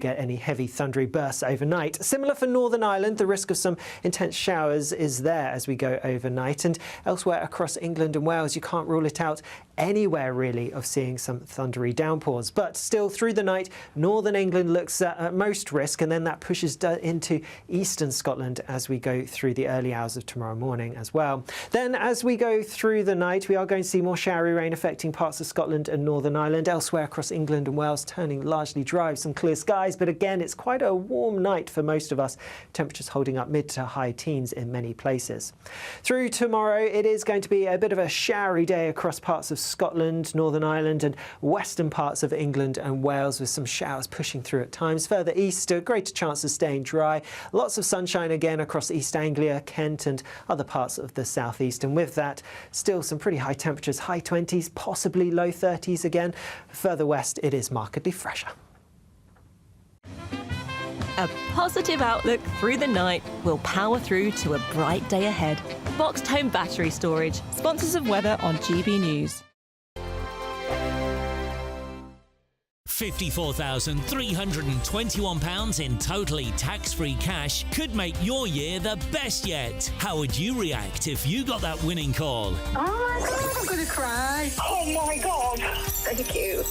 get any heavy thundery bursts overnight. Similar for Northern Ireland, the risk of some intense showers is there as we go overnight, and elsewhere across England and Wales you can't rule it out anywhere really of seeing some thundery downpours. But still through the night, Northern England looks at most risk, and then that pushes into eastern Scotland as we go through the early hours of tomorrow morning as well. Then as we go through the night, we are going to see more showery rain affecting parts of Scotland and Northern Ireland. Elsewhere across England and Wales turning largely dry with some clear skies, but again it's quite a warm night for most of us. Temperatures holding up mid to high teens in many places. Through tomorrow it is going to be a bit of a showery day across parts of Scotland, Northern Ireland and western parts of England and Wales, with some showers pushing through at times. Further east, a greater chance of staying dry. Lots of sunshine again across East Anglia, Kent and other parts of the southeast, and with that still some pretty high temperatures, high 20s, possibly low 30s again. Further west it is markedly fresher. A positive outlook through the night will power through to a bright day ahead. Boxed Home Battery Storage, sponsors of weather on GB News. £54,321 in totally tax-free cash could make your year the best yet. How would you react if you got that winning call? Oh my God, I'm going to cry. Oh my God. Thank you.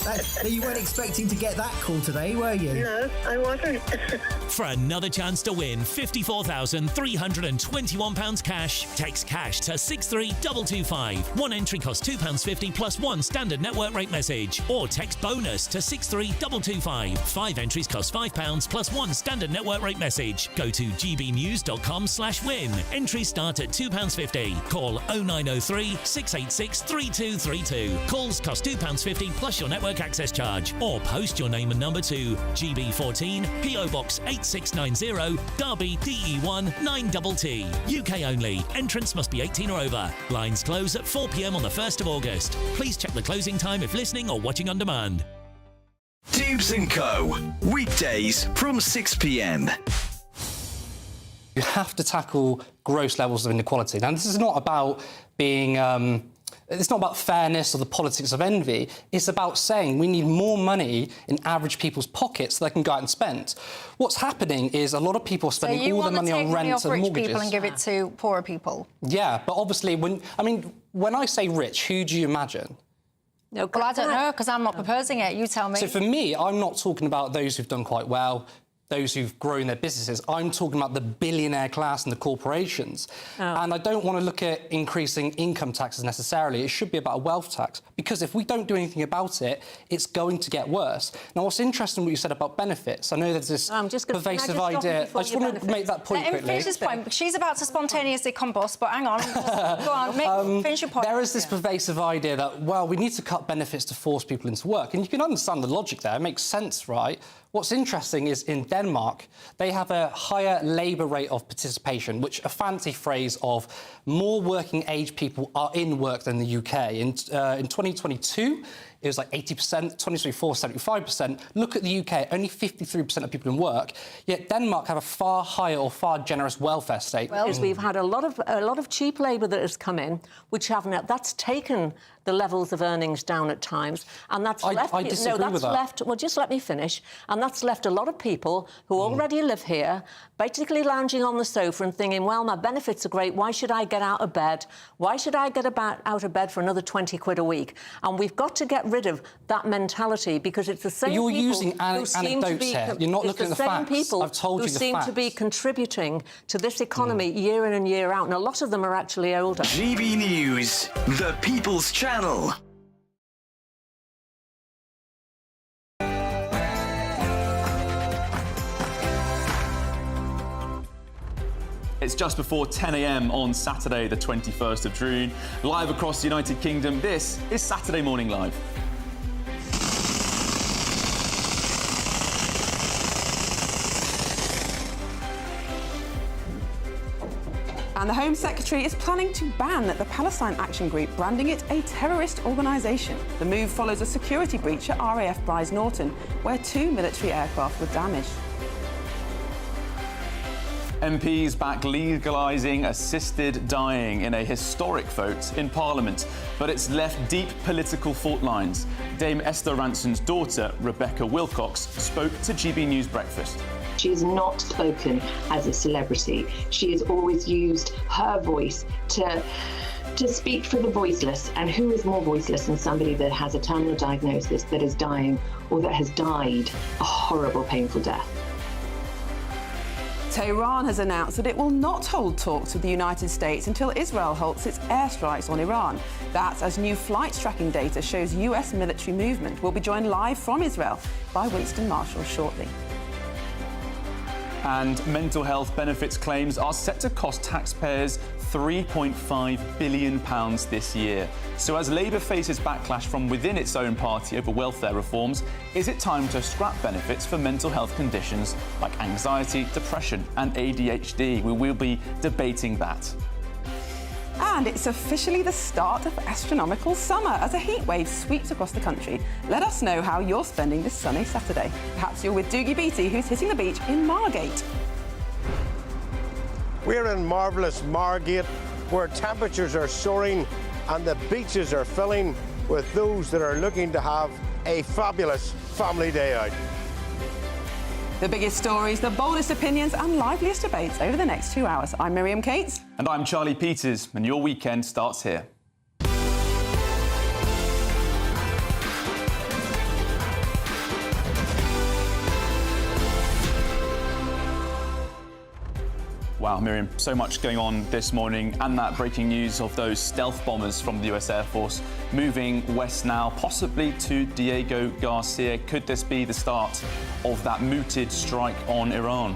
You weren't expecting to get that call today, were you? No, I wasn't. For another chance to win £54,321 cash, text cash to 63225. One entry costs £2.50 plus one standard network rate message, or text bonus to 63225. 5 entries cost £5 plus one standard network rate message. Go to gbnews.com/win. Entries start at £2.50. Call 0903 686 3232. Calls cost £2.50 plus your network access charge. Or post your name and number to GB14 PO Box 8690 Derby DE1 9TT. UK only. Entrance must be 18 or over. Lines close at 4 p.m. on the 1st of August. Please check the closing time if listening or watching on demand. Dubes & Co. Weekdays from 6 p.m. You have to tackle gross levels of inequality. Now, this is not about being... it's not about fairness or the politics of envy. It's about saying we need more money in average people's pockets so they can go out and spend. What's happening is a lot of people are spending all the money on rent and mortgages. So you want to take money off rich people and give it to poorer people? Yeah, but obviously, when I say rich, who do you imagine? No, well, I don't know, because I'm not proposing it. You tell me. So for me, I'm not talking about those who've done quite well, those who've grown their businesses. I'm talking about the billionaire class and the corporations. Oh. And I don't want to look at increasing income taxes necessarily. It should be about a wealth tax, because if we don't do anything about it, it's going to get worse. Now, what's interesting what you said about benefits, I know there's this pervasive idea. I just want to make that point quickly. Finish this point. She's about to spontaneously combust, but hang on. Go on, finish your point. There is this pervasive idea that, well, we need to cut benefits to force people into work. And you can understand the logic there. It makes sense, right? What's interesting is in Denmark, they have a higher labour rate of participation, which a fancy phrase of more working-age people are in work than the UK. In 2022, it was like 80%, 2024, 75%. Look at the UK, only 53% of people in work, yet Denmark have a far higher or far generous welfare state. Well, we've had a lot of cheap labour that has come in, that's taken the levels of earnings down at times, and that's left... I disagree with that. Well, just let me finish. And that's left a lot of people who already live here basically lounging on the sofa and thinking, well, my benefits are great, why should I get out of bed? Why should I get out of bed for another 20 quid a week? And we've got to get rid of that mentality, because it's the same people... You're using anecdotes here. You're not looking at the facts. I've told you the facts. Who seem to be contributing to this economy year in and year out, and a lot of them are actually older. GB News, the People's Channel. It's just before 10 a.m. on Saturday, the 21st of June. Live across the United Kingdom, this is Saturday Morning Live. And the Home Secretary is planning to ban the Palestine Action group, branding it a terrorist organisation. The move follows a security breach at RAF Brize Norton, where 2 military aircraft were damaged. MPs back legalising assisted dying in a historic vote in Parliament, but it's left deep political fault lines. Dame Esther Ranson's daughter, Rebecca Wilcox, spoke to GB News Breakfast. She has not spoken as a celebrity. She has always used her voice to speak for the voiceless. And who is more voiceless than somebody that has a terminal diagnosis, that is dying, or that has died a horrible, painful death? Tehran has announced that it will not hold talks with the United States until Israel halts its airstrikes on Iran. That's as new flight tracking data shows US military movement. We'll be joined live from Israel by Winston Marshall shortly. And mental health benefits claims are set to cost taxpayers £3.5 billion this year. So as Labour faces backlash from within its own party over welfare reforms, is it time to scrap benefits for mental health conditions like anxiety, depression and ADHD? We will be debating that. And it's officially the start of astronomical summer as a heatwave sweeps across the country. Let us know how you're spending this sunny Saturday. Perhaps you're with Doogie Beattie, who's hitting the beach in Margate. We're in marvellous Margate, where temperatures are soaring and the beaches are filling with those that are looking to have a fabulous family day out. The biggest stories, the boldest opinions and liveliest debates over the next 2 hours. I'm Miriam Cates. And I'm Charlie Peters, and your weekend starts here. Wow, Miriam, so much going on this morning, and that breaking news of those stealth bombers from the US Air Force moving west now, possibly to Diego Garcia. Could this be the start of that mooted strike on Iran?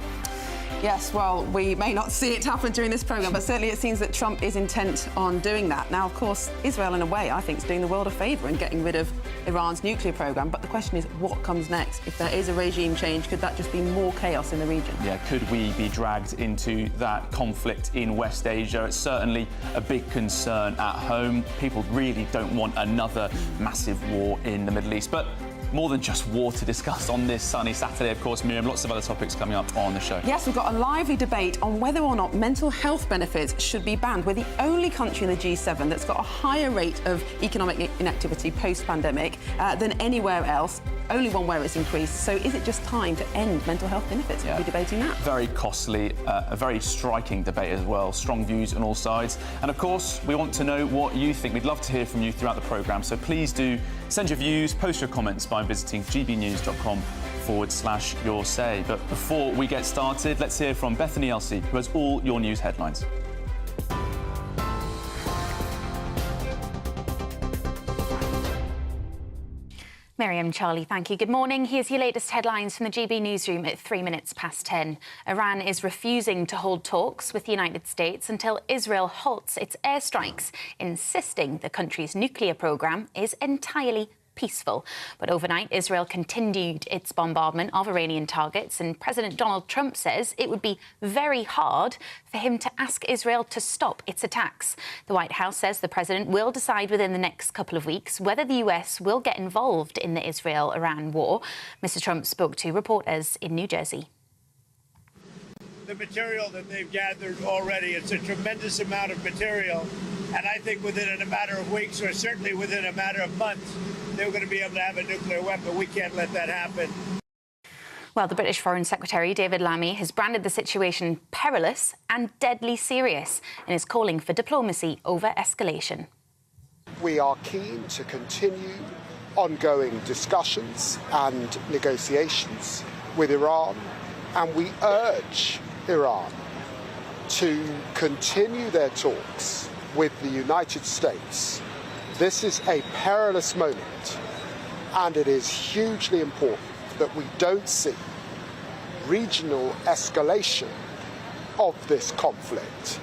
Yes, well, we may not see it happen during this programme, but certainly it seems that Trump is intent on doing that. Now, of course, Israel, in a way, I think, is doing the world a favour in getting rid of Iran's nuclear programme. But the question is, what comes next? If there is a regime change, could that just be more chaos in the region? Yeah, could we be dragged into that conflict in West Asia? It's certainly a big concern at home. People really don't want another massive war in the Middle East. But more than just war to discuss on this sunny Saturday, of course, Miriam. Lots of other topics coming up on the show. Yes, we've got a lively debate on whether or not mental health benefits should be banned. We're the only country in the G7 that's got a higher rate of economic inactivity post-pandemic than anywhere else. Only one where it's increased. So is it just time to end mental health benefits? We'll be debating that. Very costly, a very striking debate as well. Strong views on all sides. And of course, we want to know what you think. We'd love to hear from you throughout the programme. So please do send your views, post your comments by visiting gbnews.com/your say. But before we get started, let's hear from Bethany Elsey, who has all your news headlines. Miriam, Charlie, thank you. Good morning. Here's your latest headlines from the GB newsroom at 10:03. Iran is refusing to hold talks with the United States until Israel halts its airstrikes, insisting the country's nuclear programme is entirely peaceful. But overnight, Israel continued its bombardment of Iranian targets, and President Donald Trump says it would be very hard for him to ask Israel to stop its attacks. The White House says the president will decide within the next couple of weeks whether the US will get involved in the Israel-Iran war. Mr. Trump spoke to reporters in New Jersey. The material that they've gathered already, it's a tremendous amount of material. And I think within a matter of weeks, or certainly within a matter of months, they're going to be able to have a nuclear weapon. We can't let that happen. Well, the British Foreign Secretary, David Lammy, has branded the situation perilous and deadly serious and is calling for diplomacy over escalation. We are keen to continue ongoing discussions and negotiations with Iran, and we urge Iran to continue their talks with the United States. This is a perilous moment, and it is hugely important that we don't see regional escalation of this conflict.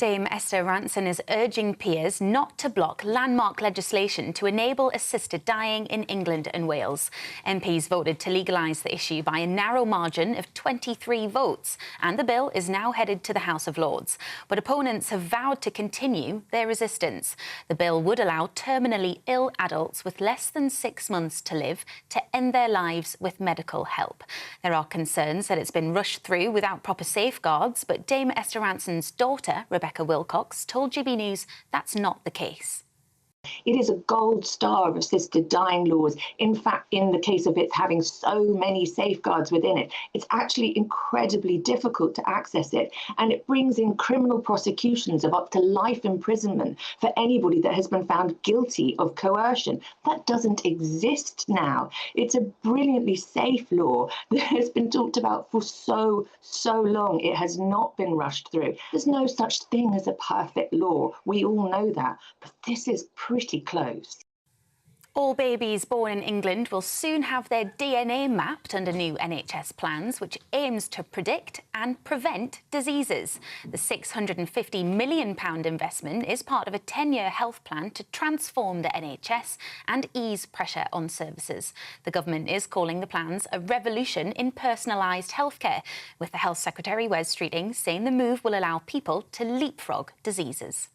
Dame Esther Rantzen is urging peers not to block landmark legislation to enable assisted dying in England and Wales. MPs voted to legalise the issue by a narrow margin of 23 votes, and the bill is now headed to the House of Lords. But opponents have vowed to continue their resistance. The bill would allow terminally ill adults with less than 6 months to live to end their lives with medical help. There are concerns that it's been rushed through without proper safeguards, but Dame Esther Rantzen's daughter, Rebecca Wilcox, told GB News that's not the case. It is a gold star of assisted dying laws. In fact, in the case of it having so many safeguards within it, it's actually incredibly difficult to access it. And it brings in criminal prosecutions of up to life imprisonment for anybody that has been found guilty of coercion. That doesn't exist now. It's a brilliantly safe law that has been talked about for so long. It has not been rushed through. There's no such thing as a perfect law. We all know that. But this is pretty close. All babies born in England will soon have their DNA mapped under new NHS plans, which aims to predict and prevent diseases. The £650 million investment is part of a 10-year health plan to transform the NHS and ease pressure on services. The government is calling the plans a revolution in personalised healthcare, with the Health Secretary, Wes Streeting, saying the move will allow people to leapfrog diseases.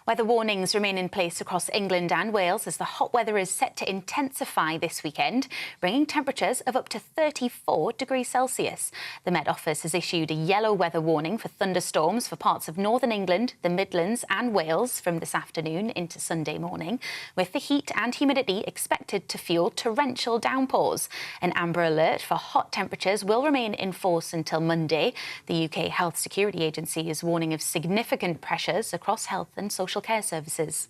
Weather warnings remain in place across England and Wales as the hot weather is set to intensify this weekend, bringing temperatures of up to 34 degrees Celsius. The Met Office has issued a yellow weather warning for thunderstorms for parts of northern England, the Midlands and Wales from this afternoon into Sunday morning, with the heat and humidity expected to fuel torrential downpours. An amber alert for hot temperatures will remain in force until Monday. The UK Health Security Agency is warning of significant pressures across health and social care services.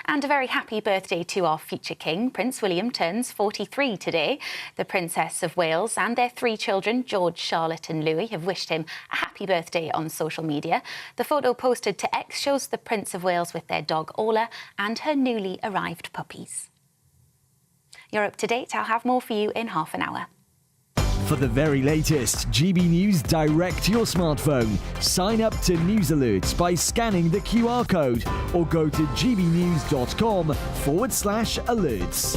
And a very happy birthday to our future king. Prince William turns 43 today. The Princess of Wales and their 3 children, George, Charlotte and Louis, have wished him a happy birthday on social media. The photo posted to X shows the Prince of Wales with their dog Ola and her newly arrived puppies. You're up to date. I'll have more for you in half an hour. For the very latest GB News direct to your smartphone, sign up to news alerts by scanning the QR code or go to gbnews.com/alerts.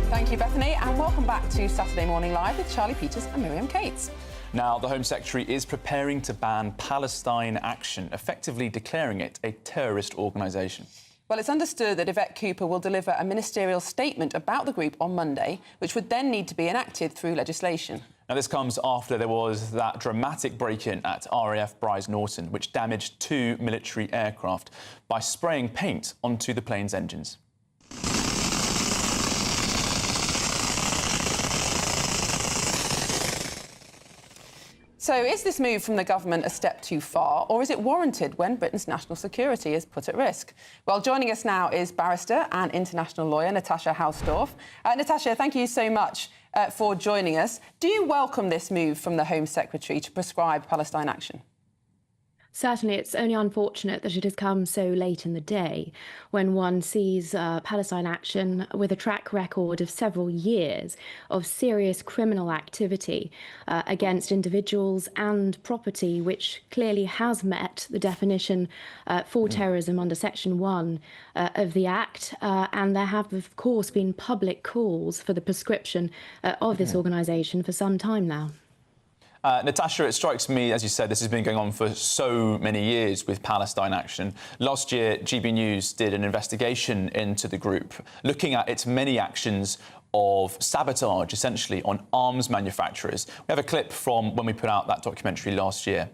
Thank you, Bethany, and welcome back to Saturday Morning Live with Charlie Peters and Miriam Cates. Now, the Home Secretary is preparing to ban Palestine Action, effectively declaring it a terrorist organisation. Well, it's understood that Yvette Cooper will deliver a ministerial statement about the group on Monday, which would then need to be enacted through legislation. Now, this comes after there was that dramatic break-in at RAF Bryce Norton, which damaged 2 military aircraft by spraying paint onto the plane's engines. So is this move from the government a step too far, or is it warranted when Britain's national security is put at risk? Well, joining us now is barrister and international lawyer Natasha Hausdorff. Natasha, thank you so much for joining us. Do you welcome this move from the Home Secretary to prescribe Palestine Action? Certainly, it's only unfortunate that it has come so late in the day when one sees Palestine Action with a track record of several years of serious criminal activity against individuals and property, which clearly has met the definition for terrorism under Section 1 of the Act. And there have, of course, been public calls for the proscription of this organisation for some time now. Natasha, it strikes me, as you said, this has been going on for so many years with Palestine Action. Last year, GB News did an investigation into the group, looking at its many actions of sabotage, essentially, on arms manufacturers. We have a clip from when we put out that documentary last year.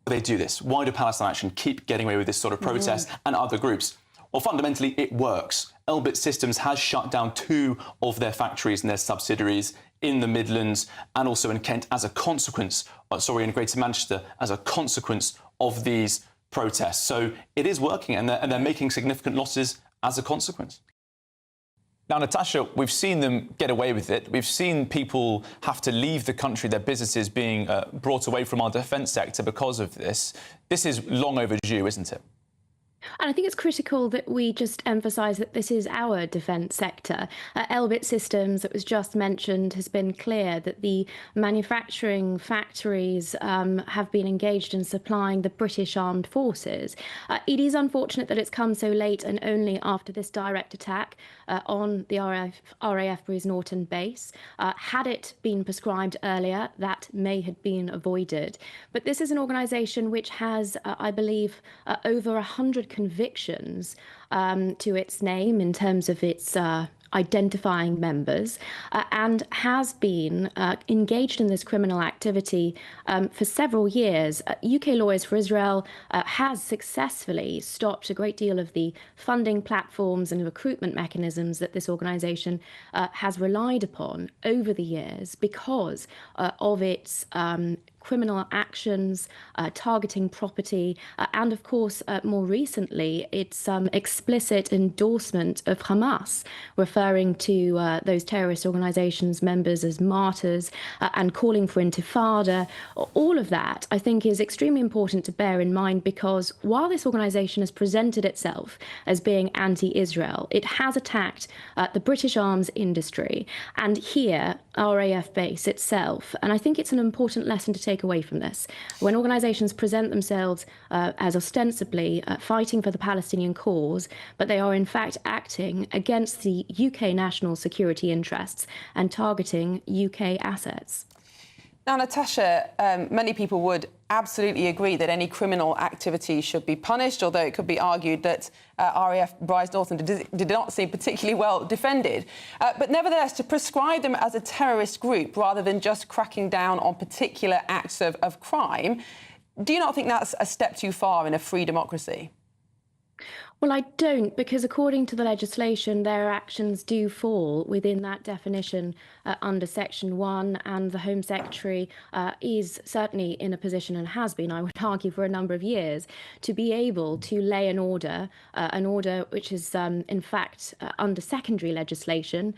They do this. Why do Palestine Action keep getting away with this sort of protest and other groups? Well, fundamentally, it works. Elbit Systems has shut down 2 of their factories and their subsidiaries in the Midlands and also in Kent as a consequence, in Greater Manchester, as a consequence of these protests. So it is working, and they're making significant losses as a consequence. Now, Natasha, we've seen them get away with it. We've seen people have to leave the country, their businesses being brought away from our defence sector because of this. This is long overdue, isn't it? And I think it's critical that we just emphasise that this is our defence sector. Elbit Systems, that was just mentioned, has been clear that the manufacturing factories have been engaged in supplying the British Armed Forces. It is unfortunate that it's come so late and only after this direct attack on the RAF Bruce Norton base. Had it been prescribed earlier, that may have been avoided. But this is an organisation which has, I believe, over 100 convictions to its name in terms of its identifying members, and has been engaged in this criminal activity for several years. UK Lawyers for Israel has successfully stopped a great deal of the funding platforms and recruitment mechanisms that this organisation has relied upon over the years because of its criminal actions, targeting property, and of course, more recently, its explicit endorsement of Hamas, referring to those terrorist organisations' members as martyrs and calling for intifada. All of that, I think, is extremely important to bear in mind because while this organisation has presented itself as being anti-Israel, it has attacked the British arms industry and here, RAF base itself. And I think it's an important lesson to take away from this. When organisations present themselves as ostensibly fighting for the Palestinian cause, but they are in fact acting against the UK national security interests and targeting UK assets. Now, Natasha, many people would absolutely agree that any criminal activity should be punished, although it could be argued that RAF Bruce Norton did not seem particularly well defended. But nevertheless, to prescribe them as a terrorist group rather than just cracking down on particular acts of crime, do you not think that's a step too far in a free democracy? Well, I don't, because according to the legislation, their actions do fall within that definition under Section 1, and the Home Secretary is certainly in a position, and has been, I would argue, for a number of years, to be able to lay an order which is, in fact, under secondary legislation,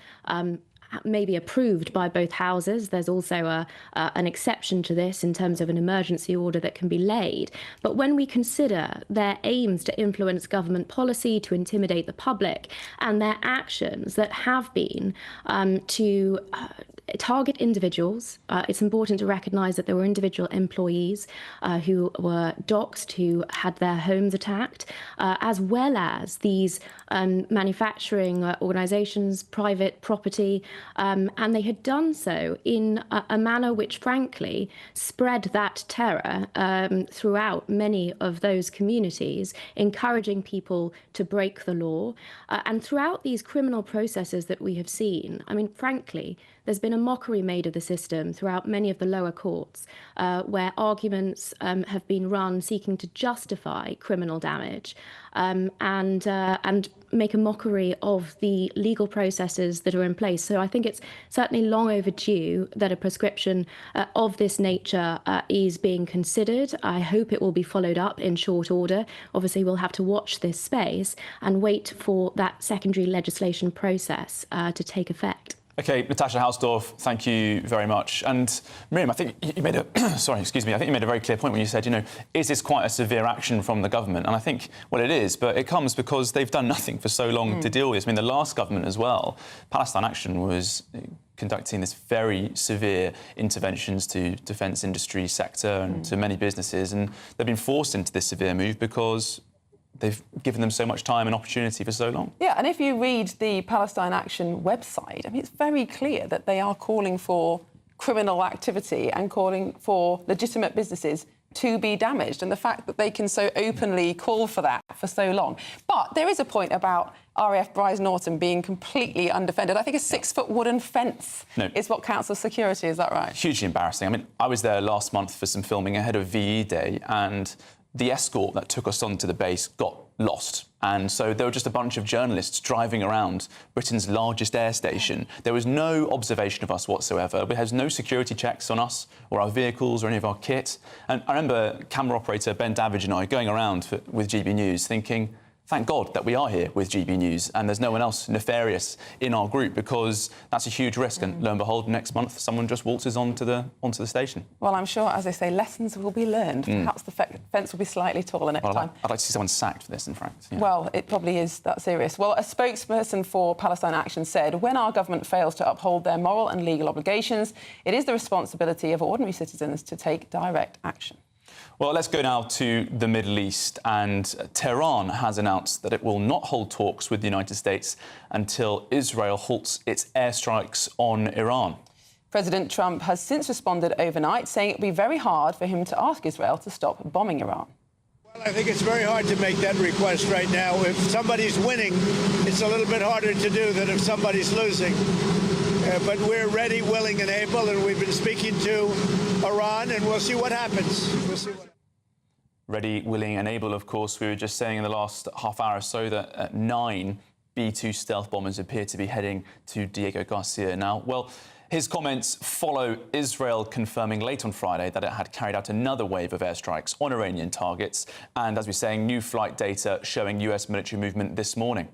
may be approved by both houses. There's also an exception to this in terms of an emergency order that can be laid. But when we consider their aims to influence government policy, to intimidate the public, and their actions that have been to target individuals, it's important to recognise that there were individual employees who were doxxed, who had their homes attacked, as well as these manufacturing organisations, private property, and they had done so in a manner which, frankly, spread that terror throughout many of those communities, encouraging people to break the law. And throughout these criminal processes that we have seen, I mean, frankly, there's been a mockery made of the system throughout many of the lower courts, where arguments have been run seeking to justify criminal damage and make a mockery of the legal processes that are in place. So I think it's certainly long overdue that a prescription of this nature is being considered. I hope it will be followed up in short order. Obviously, we'll have to watch this space and wait for that secondary legislation process to take effect. OK, Natasha Hausdorff, thank you very much. And Miriam, I think you made a I think you made a very clear point when you said, is this quite a severe action from the government? And I think, well, it is, but it comes because they've done nothing for so long to deal with this. I mean, the last government as well, Palestine Action, was conducting this very severe interventions to defence industry sector and to many businesses, and they've been forced into this severe move because they've given them so much time and opportunity for so long. Yeah, and if you read the Palestine Action website, I mean, it's very clear that they are calling for criminal activity and calling for legitimate businesses to be damaged, and the fact that they can so openly call for that for so long. But there is a point about RAF Bruce Norton being completely undefended. I think a 6-foot wooden fence is what counts as security, is that right? Hugely embarrassing. I mean, I was there last month for some filming ahead of VE Day, and the escort that took us onto the base got lost. And so there were just a bunch of journalists driving around Britain's largest air station. There was no observation of us whatsoever. There was no security checks on us or our vehicles or any of our kit. And I remember camera operator Ben Davidge and I going around with GB News thinking, thank God that we are here with GB News and there's no one else nefarious in our group, because that's a huge risk. And lo and behold, next month, someone just waltzes onto the station. Well, I'm sure, as they say, lessons will be learned. Perhaps the fence will be slightly taller next time. I'd like to see someone sacked for this, in fact. Yeah. Well, it probably is that serious. Well, a spokesperson for Palestine Action said, when our government fails to uphold their moral and legal obligations, it is the responsibility of ordinary citizens to take direct action. Well, let's go now to the Middle East, and Tehran has announced that it will not hold talks with the United States until Israel halts its airstrikes on Iran. President Trump has since responded overnight, saying it would be very hard for him to ask Israel to stop bombing Iran. Well, I think it's very hard to make that request right now. If somebody's winning, it's a little bit harder to do than if somebody's losing. But we're ready, willing and able, and we've been speaking to Iran, and we'll see what happens. Ready, willing and able, of course. We were just saying in the last half hour or so that 9 B-2 stealth bombers appear to be heading to Diego Garcia now. Well, his comments follow Israel confirming late on Friday that it had carried out another wave of airstrikes on Iranian targets. And as we're saying, new flight data showing US military movement this morning.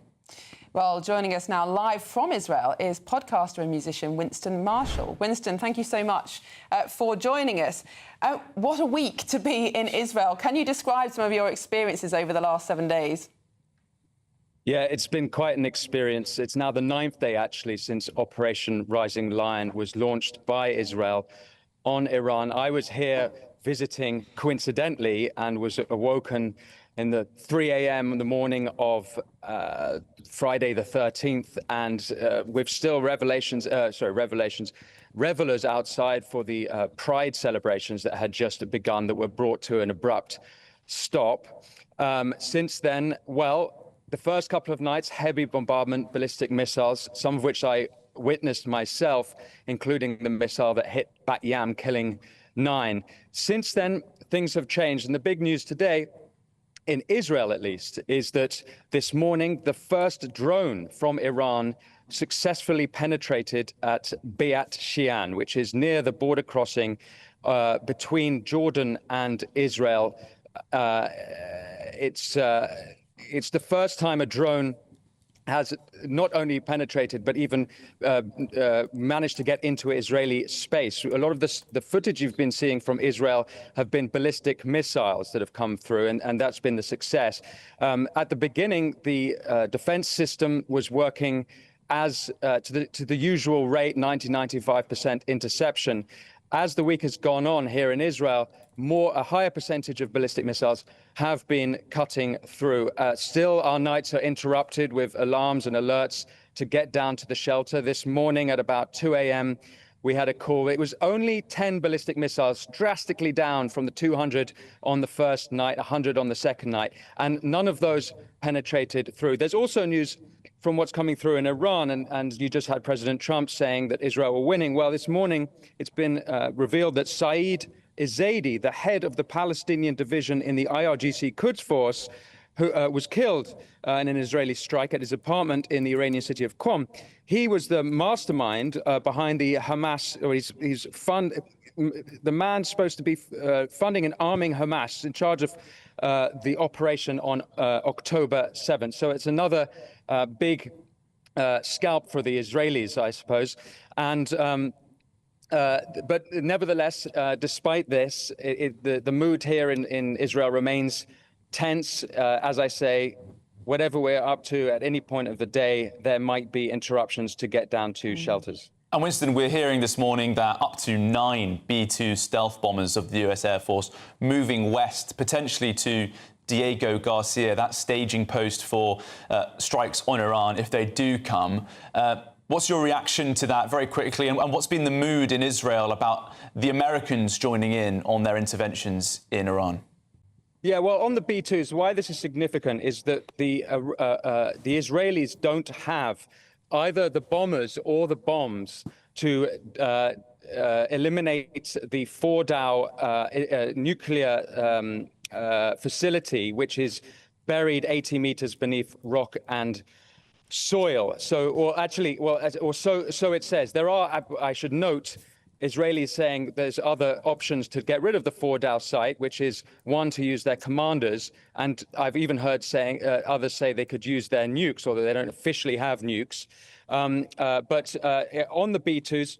Well, joining us now live from Israel is podcaster and musician Winston Marshall. Winston, thank you so much for joining us. What a week to be in Israel. Can you describe some of your experiences over the last 7 days? Yeah, it's been quite an experience. It's now the 9th day, actually, since Operation Rising Lion was launched by Israel on Iran. I was here visiting coincidentally and was awoken in the 3 a.m. in the morning of Friday the 13th, and with still revelers outside for the Pride celebrations that had just begun that were brought to an abrupt stop. Since then, well, the first couple of nights, heavy bombardment, ballistic missiles, some of which I witnessed myself, including the missile that hit Bat Yam, killing 9. Since then, things have changed, and the big news today, in Israel at least, is that this morning the first drone from Iran successfully penetrated at Beat Shean, which is near the border crossing between Jordan and Israel. It's the first time a drone has not only penetrated, but even managed to get into Israeli space. A lot of the footage you've been seeing from Israel have been ballistic missiles that have come through, and that's been the success. At the beginning, the defense system was working as to the usual rate, 90-95% interception. As the week has gone on here in Israel, a higher percentage of ballistic missiles have been cutting through. Still, our nights are interrupted with alarms and alerts to get down to the shelter. This morning at about 2 a.m., we had a call. It was only 10 ballistic missiles, drastically down from the 200 on the first night, 100 on the second night, and none of those penetrated through. There's also news from what's coming through in Iran, and you just had President Trump saying that Israel were winning. Well, this morning it's been revealed that Saeed Ezadi, the head of the Palestinian division in the IRGC Quds force, who was killed in an Israeli strike at his apartment in the Iranian city of Qom. He was the mastermind behind the Hamas, or the man supposed to be funding and arming Hamas, in charge of the operation on October 7th. So it's another big scalp for the Israelis, I suppose. And but nevertheless, despite this, the mood here in Israel remains tense. As I say, whatever we're up to at any point of the day, there might be interruptions to get down to shelters. And Winston, we're hearing this morning that up to 9 B-2 stealth bombers of the US Air Force moving west, potentially to Diego Garcia, that staging post for strikes on Iran, if they do come. What's your reaction to that very quickly? And what's been the mood in Israel about the Americans joining in on their interventions in Iran? Yeah, well, on the B-2s, why this is significant is that the Israelis don't have either the bombers or the bombs to eliminate the Fordow nuclear facility, which is buried 80 meters beneath rock and soil. So it says. There are, I should note, Israelis saying there's other options to get rid of the Fordow site, which is one, to use their commanders, and I've even heard saying others say they could use their nukes, although they don't officially have nukes. But on the B-2s,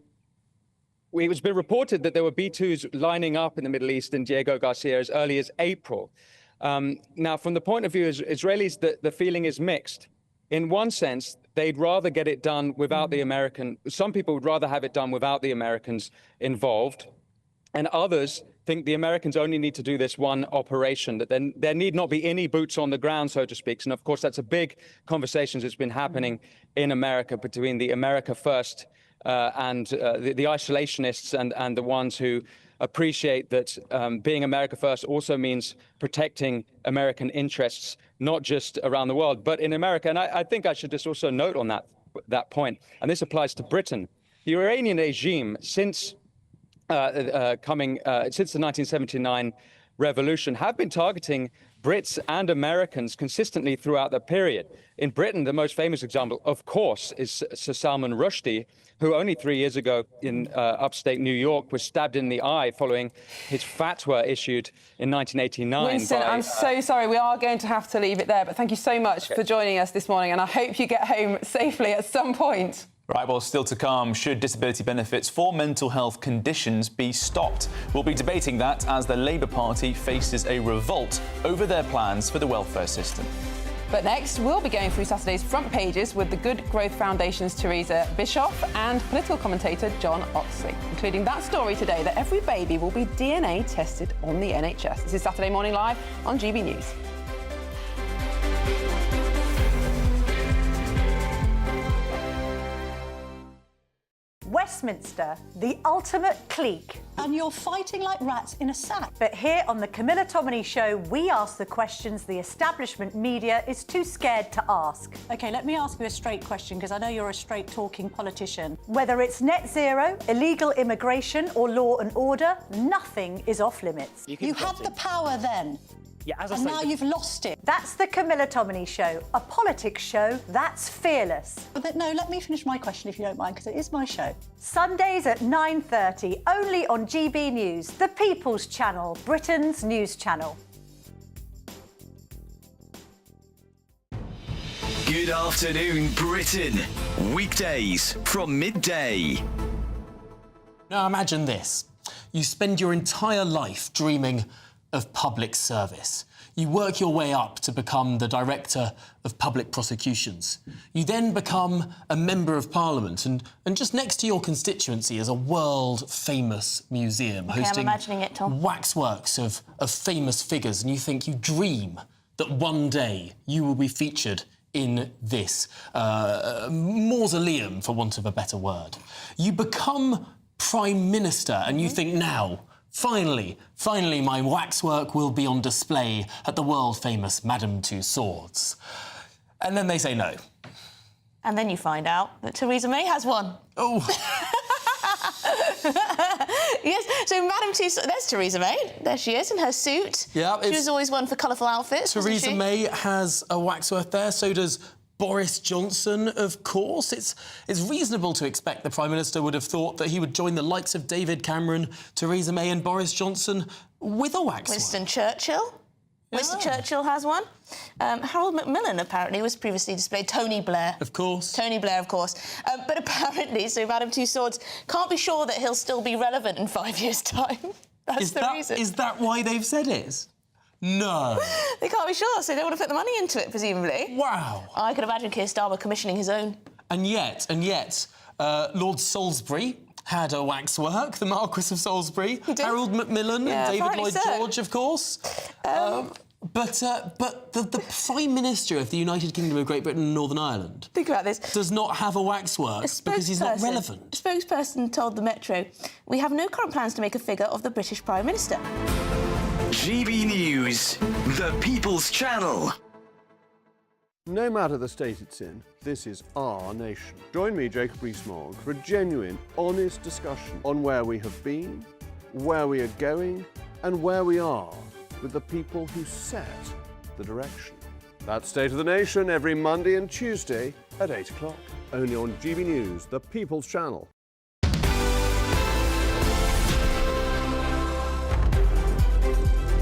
it's been reported that there were B-2s lining up in the Middle East in Diego Garcia as early as April. Now, from the point of view of Israelis, the feeling is mixed. In one sense, they'd rather get it done without the American. Some people would rather have it done without the Americans involved. And others think the Americans only need to do this one operation, that then there need not be any boots on the ground, so to speak. And of course, that's a big conversation that's been happening in America between the America First and the isolationists and the ones who appreciate that being America First also means protecting American interests, not just around the world, but in America. And I think I should just also note on that point, and this applies to Britain. The Iranian regime, since the 1979 revolution, have been targeting Brits and Americans consistently throughout the period. In Britain, the most famous example, of course, is Sir Salman Rushdie, who only 3 years ago in upstate New York was stabbed in the eye following his fatwa issued in 1989. Winston, I'm so sorry. We are going to have to leave it there, but thank you so much for joining us this morning, and I hope you get home safely at some point. Right, well, still to come, should disability benefits for mental health conditions be stopped? We'll be debating that as the Labour Party faces a revolt over their plans for the welfare system. But next, we'll be going through Saturday's front pages with the Good Growth Foundation's Teresa Bischoff and political commentator John Oxley, including that story today that every baby will be DNA tested on the NHS. This is Saturday Morning Live on GB News. Westminster, the ultimate clique. And you're fighting like rats in a sack. But here on the Camilla Tominey Show, we ask the questions the establishment media is too scared to ask. OK, let me ask you a straight question, because I know you're a straight-talking politician. Whether it's net zero, illegal immigration or law and order, nothing is off-limits. You had the power then. Yeah, as I and say, now you've lost it. That's the Camilla Tominey Show, a politics show that's fearless. But no, let me finish my question if you don't mind, because it is my show. Sundays at 9:30, only on GB News, the People's Channel, Britain's news channel. Good afternoon, Britain. Weekdays from midday. Now imagine this. You spend your entire life dreaming of public service. You work your way up to become the Director of Public Prosecutions. You then become a Member of Parliament, and just next to your constituency is a world-famous museum hosting I'm imagining it, Tom. waxworks of famous figures, and you think, you dream that one day you will be featured in this mausoleum, for want of a better word. You become Prime Minister, and you think, now, Finally, my waxwork will be on display at the world-famous Madame Tussauds. And then they say no. And then you find out that Theresa May has one. Oh. Yes, so Madame Tussauds... There's Theresa May. There she is in her suit. Yeah, she was always one for colourful outfits, Theresa May has a waxwork there, so does Boris Johnson, of course. It's reasonable to expect the Prime Minister would have thought that he would join the likes of David Cameron, Theresa May and Boris Johnson with a waxwork. Winston Churchill. Yeah. Winston Churchill has one. Harold Macmillan apparently was previously displayed. Tony Blair. Of course. Tony Blair, of course. But apparently, so Madame Tussauds can't be sure that he'll still be relevant in 5 years' time. That's the reason. Is that why they've said it? No. They can't be sure, so they don't want to put the money into it, presumably. Wow. I could imagine Keir Starmer commissioning his own. And yet, Lord Salisbury had a waxwork, the Marquis of Salisbury, Harold Macmillan, and David Lloyd George, of course. But the Prime Minister of the United Kingdom of Great Britain and Northern Ireland... Think about this. ...does not have a waxwork because he's not relevant. A spokesperson told the Metro, we have no current plans to make a figure of the British Prime Minister. GB News, the People's Channel. No matter the state it's in, this is our nation. Join me, Jacob Rees-Mogg, for a genuine, honest discussion on where we have been, where we are going, and where we are with the people who set the direction. That's State of the Nation every Monday and Tuesday at 8 o'clock, only on GB News, the People's Channel.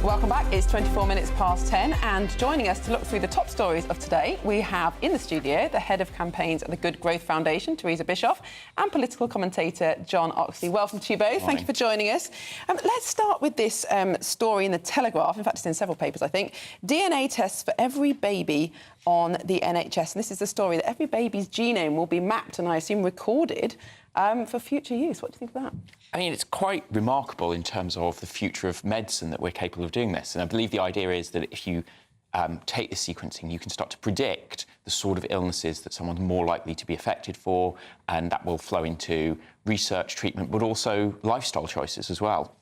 Welcome back. It's 24 minutes past 10, and joining us to look through the top stories of today, we have in the studio the head of campaigns at the Good Growth Foundation, Teresa Bischoff, and political commentator John Oxley. Welcome to you both. Morning. Thank you for joining us. Let's start with this story in the Telegraph. In fact, it's in several papers, I think. DNA tests for every baby on the NHS. And this is the story that every baby's genome will be mapped and I assume recorded for future use. What do you think of that? I mean, it's quite remarkable in terms of the future of medicine that we're capable of doing this. And I believe the idea is that if you take this sequencing, you can start to predict the sort of illnesses that someone's more likely to be affected for, and that will flow into research, treatment, but also lifestyle choices as well.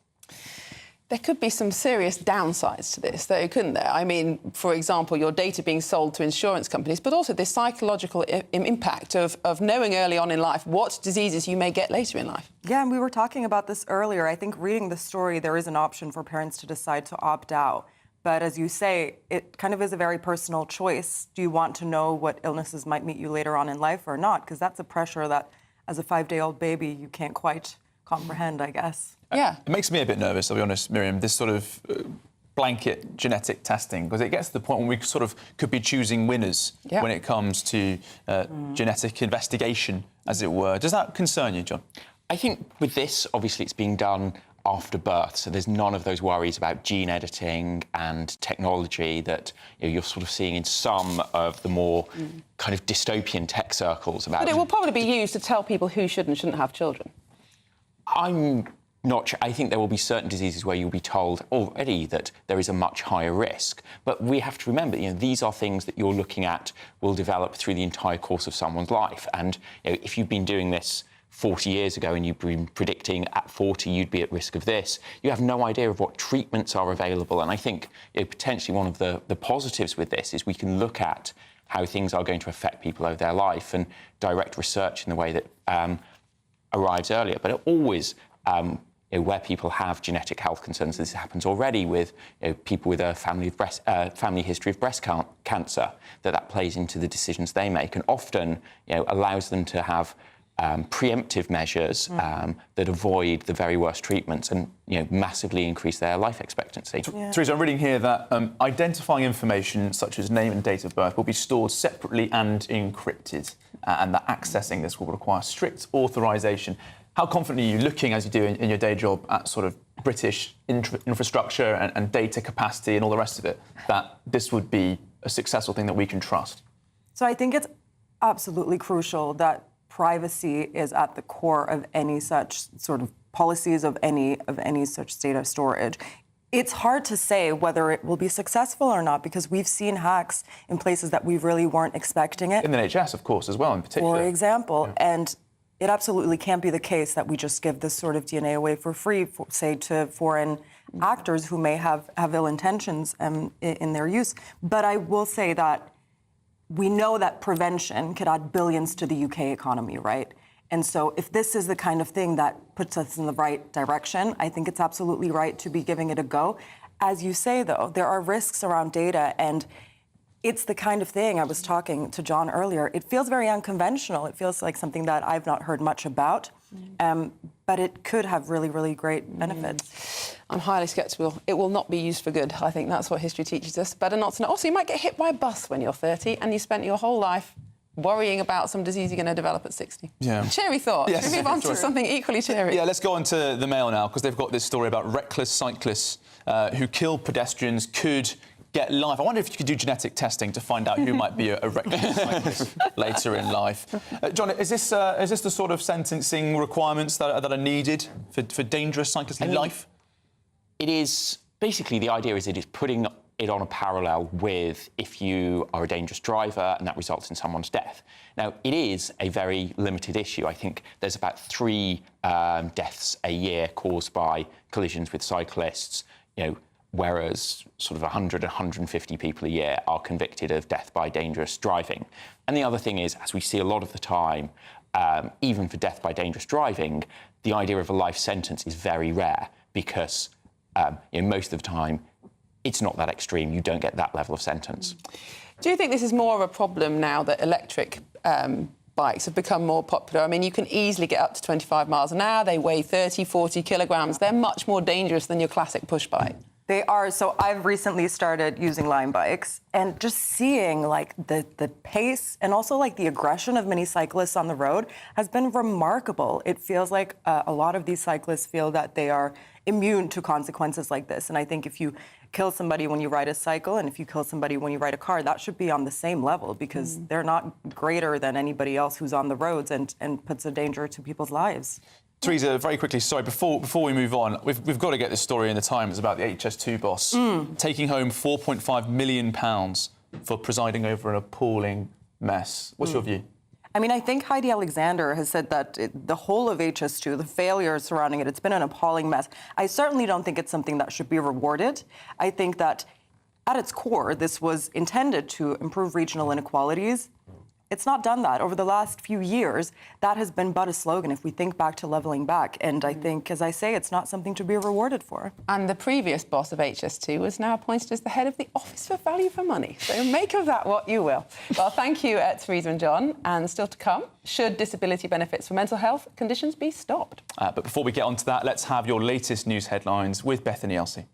There could be some serious downsides to this, though, couldn't there? I mean, for example, your data being sold to insurance companies, but also the psychological impact of knowing early on in life what diseases you may get later in life. Yeah, and we were talking about this earlier. I think reading the story, there is an option for parents to decide to opt out. But as you say, it kind of is a very personal choice. Do you want to know what illnesses might meet you later on in life or not? Because that's a pressure that, as a 5-day-old baby, you can't quite comprehend, I guess. Yeah. It makes me a bit nervous, I'll be honest, Miriam, this sort of blanket genetic testing, because it gets to the point when we sort of could be choosing winners when it comes to genetic investigation, as it were. Does that concern you, John? I think with this, obviously, it's being done after birth, so there's none of those worries about gene editing and technology that you're sort of seeing in some of the more kind of dystopian tech circles about. But it will probably be used to tell people who should and shouldn't have children. I'm not sure. I think there will be certain diseases where you'll be told already that there is a much higher risk. But we have to remember, these are things that you're looking at will develop through the entire course of someone's life. And if you've been doing this 40 years ago and you've been predicting at 40 you'd be at risk of this, you have no idea of what treatments are available. And I think potentially one of the positives with this is we can look at how things are going to affect people over their life and direct research in the way that arrives earlier. But it always, where people have genetic health concerns, this happens already with people with a family history of breast cancer, that plays into the decisions they make and often allows them to have preemptive measures that avoid the very worst treatments and massively increase their life expectancy. Teresa, I'm reading here that identifying information such as name and date of birth will be stored separately and encrypted, and that accessing this will require strict authorisation. How confident are you, looking as you do in your day job at sort of British infrastructure and data capacity and all the rest of it, that this would be a successful thing that we can trust? So I think it's absolutely crucial that privacy is at the core of any such sort of policies of any such data storage. It's hard to say whether it will be successful or not because we've seen hacks in places that we really weren't expecting it. In the NHS, of course, as well, in particular. For example, and it absolutely can't be the case that we just give this sort of DNA away for free, say, to foreign actors who may have ill intentions in their use. But I will say that we know that prevention could add billions to the UK economy, right? And so if this is the kind of thing that puts us in the right direction, I think it's absolutely right to be giving it a go. As you say, though, there are risks around data, and it's the kind of thing, I was talking to John earlier, it feels very unconventional. It feels like something that I've not heard much about, but it could have really, really great benefits. I'm highly sceptical. It will not be used for good. I think that's what history teaches us. Better not to know. Also, you might get hit by a bus when you're 30 and you spent your whole life worrying about some disease you're going to develop at 60. Yeah. Cheery thought. Yes. Should we move on to something equally cheery? Yeah, let's go on to the Mail now, because they've got this story about reckless cyclists who kill pedestrians could get life. I wonder if you could do genetic testing to find out who might be a reckless cyclist later in life. John, is this the sort of sentencing requirements that are needed for dangerous cyclists in life? It is. Basically, the idea is it is putting it on a parallel with if you are a dangerous driver and that results in someone's death. Now, it is a very limited issue. I think there's about 3 deaths a year caused by collisions with cyclists, whereas sort of 100, 150 people a year are convicted of death by dangerous driving. And the other thing is, as we see a lot of the time, even for death by dangerous driving, the idea of a life sentence is very rare because most of the time it's not that extreme. You don't get that level of sentence. Do you think this is more of a problem now that electric bikes have become more popular? I mean, you can easily get up to 25 miles an hour. They weigh 30, 40 kilograms. They're much more dangerous than your classic push bike. They are. So I've recently started using Lime bikes, and just seeing like the pace and also like the aggression of many cyclists on the road has been remarkable. It feels like a lot of these cyclists feel that they are immune to consequences like this. And I think if you kill somebody when you ride a cycle and if you kill somebody when you ride a car, that should be on the same level, because they're not greater than anybody else who's on the roads and puts a danger to people's lives. Teresa, very quickly, sorry, before we move on, we've got to get this story in the Times about the HS2 boss taking home £4.5 million for presiding over an appalling mess. What's your view? I mean, I think Heidi Alexander has said that the whole of HS2, the failures surrounding it, it's been an appalling mess. I certainly don't think it's something that should be rewarded. I think that at its core, this was intended to improve regional inequalities. It's not done that. Over the last few years, that has been but a slogan if we think back to levelling back. And I think, as I say, it's not something to be rewarded for. And the previous boss of HS2 was now appointed as the head of the Office for Value for Money. So make of that what you will. Well, thank you, Teresa and John. And still to come, should disability benefits for mental health conditions be stopped? But before we get on to that, let's have your latest news headlines with Bethany Elsey.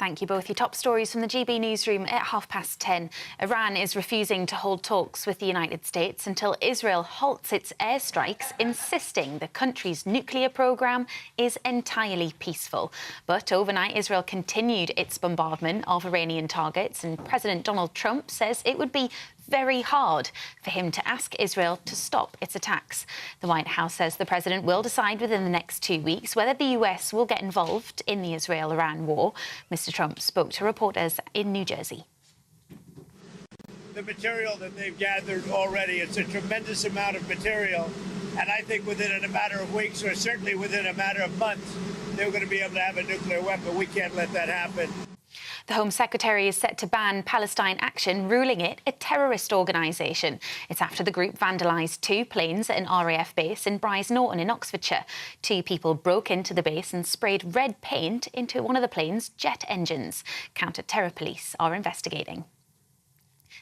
Thank you both. Your top stories from the GB newsroom at 10:30. Iran is refusing to hold talks with the United States until Israel halts its airstrikes, insisting the country's nuclear programme is entirely peaceful. But overnight, Israel continued its bombardment of Iranian targets, and President Donald Trump says it would be very hard for him to ask Israel to stop its attacks. The White House says the president will decide within the next 2 weeks whether the US will get involved in the Israel-Iran war. Mr. Trump spoke to reporters in New Jersey. The material that they've gathered already, it's a tremendous amount of material. And I think within a matter of weeks, or certainly within a matter of months, they're going to be able to have a nuclear weapon. We can't let that happen. The Home Secretary is set to ban Palestine Action, ruling it a terrorist organisation. It's after the group vandalised 2 planes at an RAF base in Brize Norton in Oxfordshire. 2 people broke into the base and sprayed red paint into one of the plane's jet engines. Counter-terror police are investigating.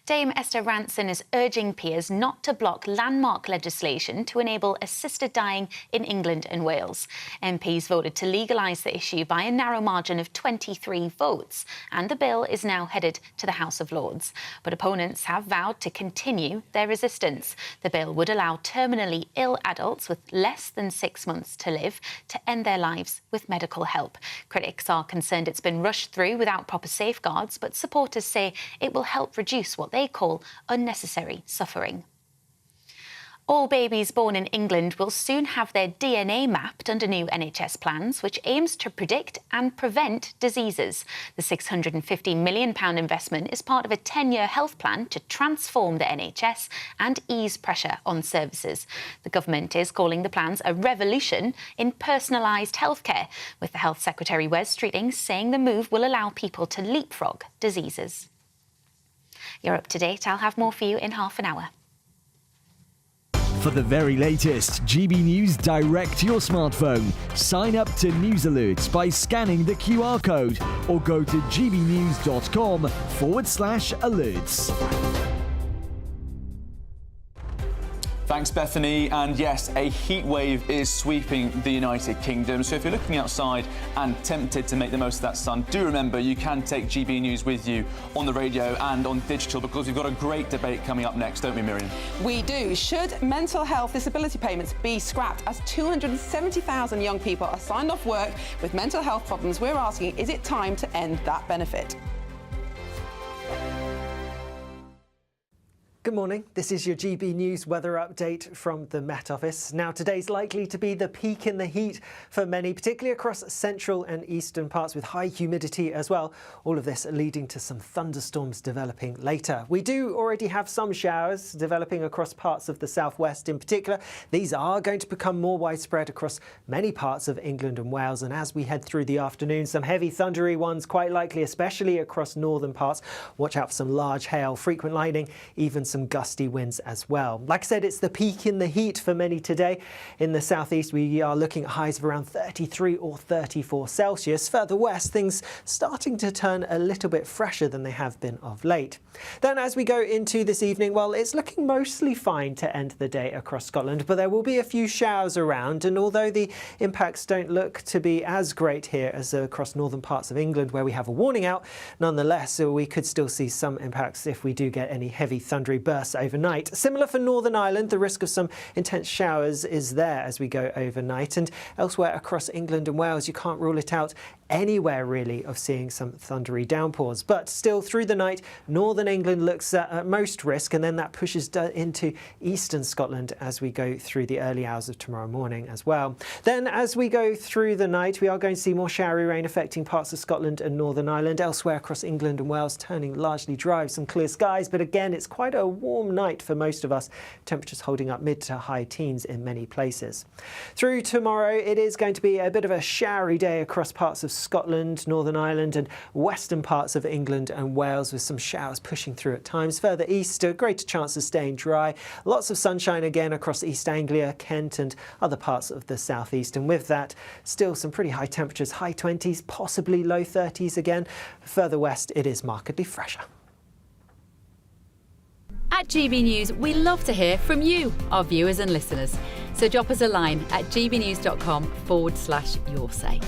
Dame Esther Ranson is urging peers not to block landmark legislation to enable assisted dying in England and Wales. MPs voted to legalise the issue by a narrow margin of 23 votes, and the bill is now headed to the House of Lords. But opponents have vowed to continue their resistance. The bill would allow terminally ill adults with less than 6 months to live to end their lives with medical help. Critics are concerned it's been rushed through without proper safeguards, but supporters say it will help reduce what they call unnecessary suffering. All babies born in England will soon have their DNA mapped under new NHS plans, which aims to predict and prevent diseases. The £650 million investment is part of a 10-year health plan to transform the NHS and ease pressure on services. The government is calling the plans a revolution in personalised healthcare, with the Health Secretary Wes Streeting saying the move will allow people to leapfrog diseases. You're up to date. I'll have more for you in half an hour. For the very latest GB News direct to your smartphone, sign up to News Alerts by scanning the QR code or go to gbnews.com/alerts. Thanks, Bethany. And yes, a heat wave is sweeping the United Kingdom. So if you're looking outside and tempted to make the most of that sun, do remember you can take GB News with you on the radio and on digital, because we've got a great debate coming up next, don't we, Miriam? We do. Should mental health disability payments be scrapped? As 270,000 young people are signed off work with mental health problems, we're asking, is it time to end that benefit? Good morning. This is your GB News weather update from the Met Office. Now, today's likely to be the peak in the heat for many, particularly across central and eastern parts with high humidity as well. All of this leading to some thunderstorms developing later. We do already have some showers developing across parts of the southwest in particular. These are going to become more widespread across many parts of England and Wales. And as we head through the afternoon, some heavy thundery ones quite likely, especially across northern parts. Watch out for some large hail, frequent lightning, even some some gusty winds as well. Like I said, it's the peak in the heat for many today. In the southeast, we are looking at highs of around 33 or 34 Celsius. Further west, things starting to turn a little bit fresher than they have been of late. Then as we go into this evening, well, it's looking mostly fine to end the day across Scotland, but there will be a few showers around, and although the impacts don't look to be as great here as across northern parts of England where we have a warning out, nonetheless we could still see some impacts if we do get any heavy thundery bursts overnight. Similar for Northern Ireland, the risk of some intense showers is there as we go overnight, and elsewhere across England and Wales you can't rule it out anywhere really of seeing some thundery downpours. But still through the night, northern England looks at most risk, and then that pushes into eastern Scotland as we go through the early hours of tomorrow morning as well. Then as we go through the night, we are going to see more showery rain affecting parts of Scotland and Northern Ireland. Elsewhere across England and Wales turning largely dry with some clear skies, but again it's quite a warm night for most of us. Temperatures holding up mid to high teens in many places. Through tomorrow it is going to be a bit of a showery day across parts of Scotland, Northern Ireland and western parts of England and Wales, with some showers pushing through at times. Further east, a greater chance of staying dry. Lots of sunshine again across East Anglia, Kent and other parts of the southeast, and with that still some pretty high temperatures, high 20s, possibly low 30s again. Further west it is markedly fresher. At GB News, we love to hear from you, our viewers and listeners. So drop us a line at gbnews.com/yoursay.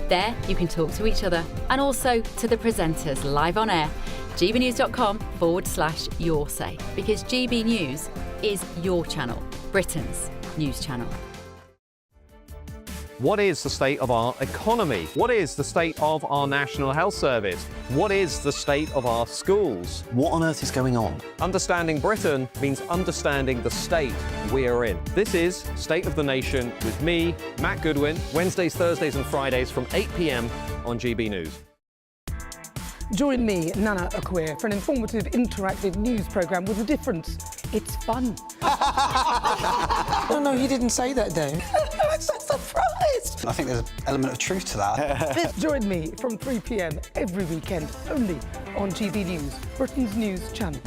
There you can talk to each other and also to the presenters live on air. gbnews.com/yoursay, because GB News is your channel, Britain's news channel. What is the state of our economy? What is the state of our National Health Service? What is the state of our schools? What on earth is going on? Understanding Britain means understanding the state we are in. This is State of the Nation with me, Matt Goodwin, Wednesdays, Thursdays and Fridays from 8 p.m. on GB News. Join me, Nana Okwir, for an informative, interactive news programme with a difference. It's fun. No, you didn't say that, Dave. I'm so surprised. I think there's an element of truth to that. Join me from 3 p.m. every weekend, only on GB News, Britain's news channel.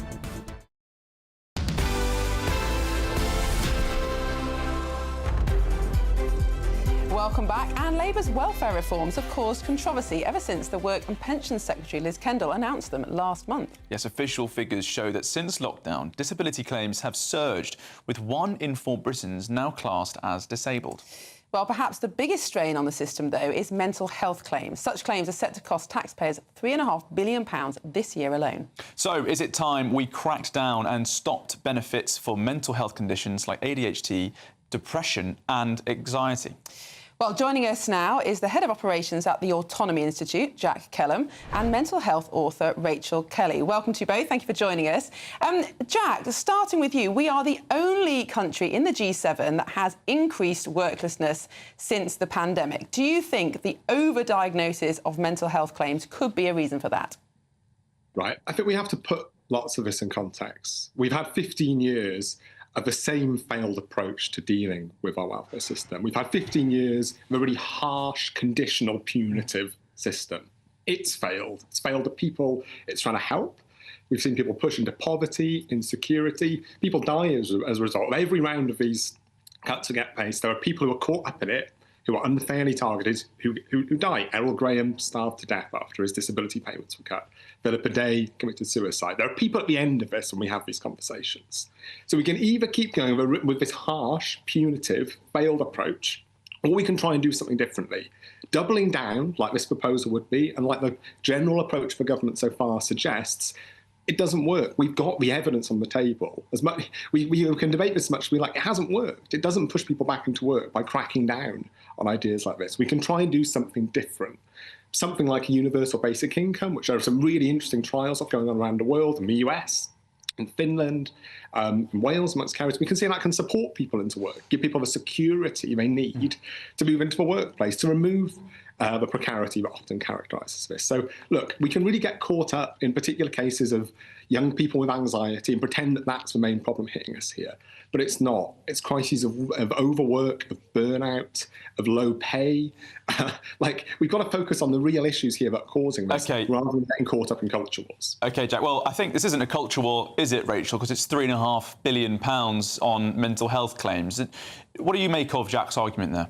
Welcome back. And Labour's welfare reforms have caused controversy ever since the Work and Pensions Secretary Liz Kendall announced them last month. Yes, official figures show that since lockdown, disability claims have surged, with 1 in 4 Britons now classed as disabled. Well, perhaps the biggest strain on the system, though, is mental health claims. Such claims are set to cost taxpayers £3.5 billion this year alone. So, is it time we cracked down and stopped benefits for mental health conditions like ADHD, depression and anxiety? Well, joining us now is the Head of Operations at the Autonomy Institute, Jack Kellum, and mental health author Rachel Kelly. Welcome to you both. Thank you for joining us. Jack, starting with you, we are the only country in the G7 that has increased worklessness since the pandemic. Do you think the overdiagnosis of mental health claims could be a reason for that? Right. I think we have to put lots of this in context. We've had 15 years of the same failed approach to dealing with our welfare system. We've had 15 years of a really harsh, conditional, punitive system. It's failed. It's failed the people it's trying to help. We've seen people push into poverty, insecurity. People die as a result. Every round of these cuts to get paid, there are people who are caught up in it, who are unfairly targeted, who die. Errol Graham starved to death after his disability payments were cut. Philippa Day committed suicide. There are people at the end of this when we have these conversations. So we can either keep going with this harsh, punitive, failed approach, or we can try and do something differently. Doubling down, like this proposal would be, and like the general approach for government so far suggests, it doesn't work. We've got the evidence on the table. As much we can debate this much, it hasn't worked. It doesn't push people back into work by cracking down on ideas like this. We can try and do something different. Something like a universal basic income, which there are some really interesting trials of going on around the world, in the US, in Finland, in Wales, amongst carriers. We can see that can support people into work, give people the security they need to move into the workplace, to remove the precarity that often characterises this. So, look, we can really get caught up in particular cases of young people with anxiety and pretend that that's the main problem hitting us here. But it's not. It's crises of overwork, of burnout, of low pay. Like, we've got to focus on the real issues here that are causing this, rather than getting caught up in culture wars. OK, Jack, well, I think this isn't a culture war, is it, Rachel? Because it's £3.5 billion on mental health claims. What do you make of Jack's argument there?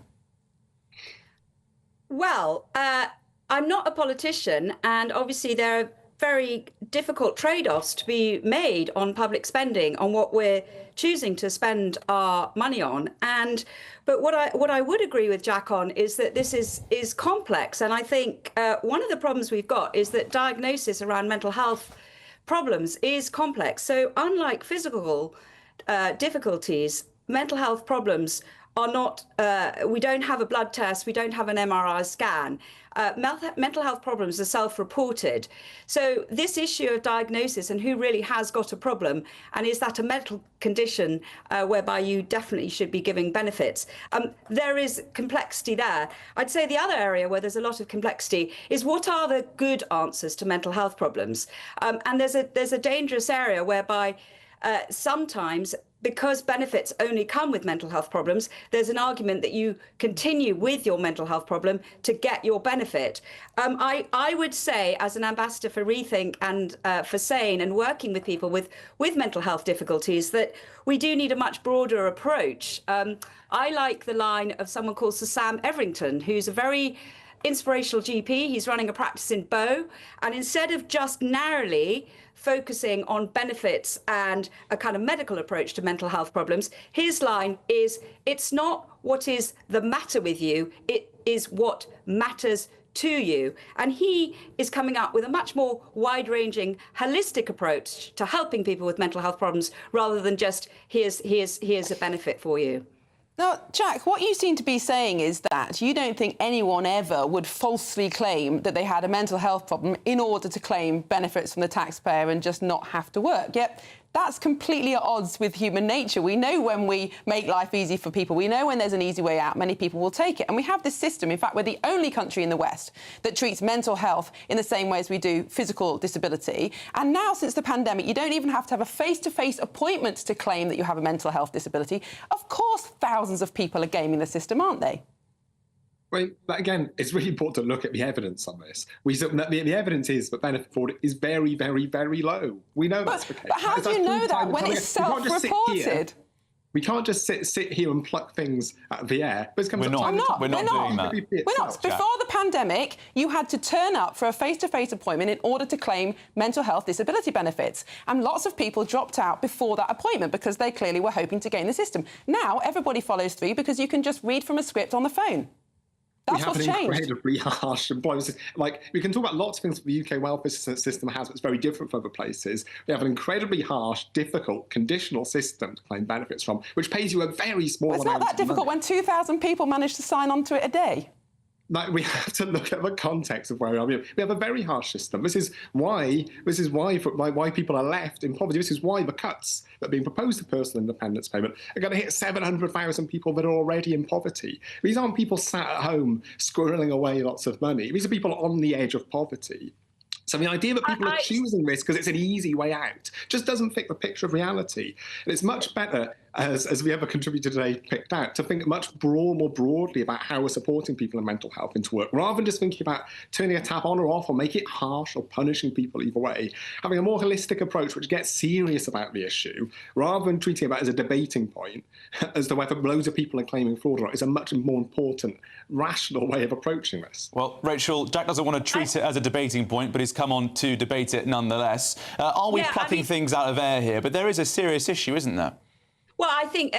Well, I'm not a politician, and obviously there are very difficult trade-offs to be made on public spending, on what we're choosing to spend our money on. But what I would agree with Jack on is that this is complex, and I think one of the problems we've got is that diagnosis around mental health problems is complex. So unlike physical difficulties, mental health problems are not, we don't have a blood test, we don't have an MRI scan. Mental health problems are self-reported. So this issue of diagnosis and who really has got a problem, and is that a mental condition whereby you definitely should be giving benefits, there is complexity there. I'd say the other area where there's a lot of complexity is what are the good answers to mental health problems? And there's a dangerous area whereby sometimes, because benefits only come with mental health problems, there's an argument that you continue with your mental health problem to get your benefit. I would say, as an ambassador for Rethink and for SANE and working with people with mental health difficulties, that we do need a much broader approach. I like the line of someone called Sir Sam Everington, who's a very inspirational GP. He's running a practice in Bow, and instead of just narrowly focusing on benefits and a kind of medical approach to mental health problems, his line is, it's not what is the matter with you, it is what matters to you. And he is coming up with a much more wide-ranging, holistic approach to helping people with mental health problems, rather than just here's a benefit for you. Now, Jack, what you seem to be saying is that you don't think anyone ever would falsely claim that they had a mental health problem in order to claim benefits from the taxpayer and just not have to work. Yet that's completely at odds with human nature. We know when we make life easy for people, we know when there's an easy way out, many people will take it. And we have this system. In fact, we're the only country in the West that treats mental health in the same way as we do physical disability. And now, since the pandemic, you don't even have to have a face-to-face appointment to claim that you have a mental health disability. Of course, thousands of people are gaming the system, aren't they? Well, but again, it's really important to look at the evidence on this. The evidence is that benefit fraud is very, very, very low. We know that's the case. But how do you know that when it's self-reported? We can't just sit here and pluck things out of the air. We're not doing that. We're not. Before the pandemic, you had to turn up for a face-to-face appointment in order to claim mental health disability benefits. And lots of people dropped out before that appointment because they clearly were hoping to game the system. Now, everybody follows through because you can just read from a script on the phone. That's what's changed. We have an incredibly harsh employment system. Like, we can talk about lots of things the UK welfare system has that's very different from other places. We have an incredibly harsh, difficult, conditional system to claim benefits from, which pays you a very small amount of money. It's not that difficult when 2,000 people manage to sign on to it a day. Like, we have to look at the context of where we are. We have a very harsh system. This is why people are left in poverty. This is why the cuts that are being proposed to personal independence payment are going to hit 700,000 people that are already in poverty. These aren't people sat at home squirreling away lots of money. These are people on the edge of poverty. So the idea that people are choosing this because it's an easy way out just doesn't fit the picture of reality. And it's much better, as the other contributor today picked out, to think much more broadly about how we're supporting people in mental health into work, rather than just thinking about turning a tap on or off or make it harsh or punishing people either way. Having a more holistic approach which gets serious about the issue, rather than treating it as a debating point as to whether loads of people are claiming fraud or not, is a much more important, rational way of approaching this. Well, Rachel, Jack doesn't want to treat it as a debating point, but he's come on to debate it nonetheless. Are we plucking things out of air here? But there is a serious issue, isn't there? Well, I think,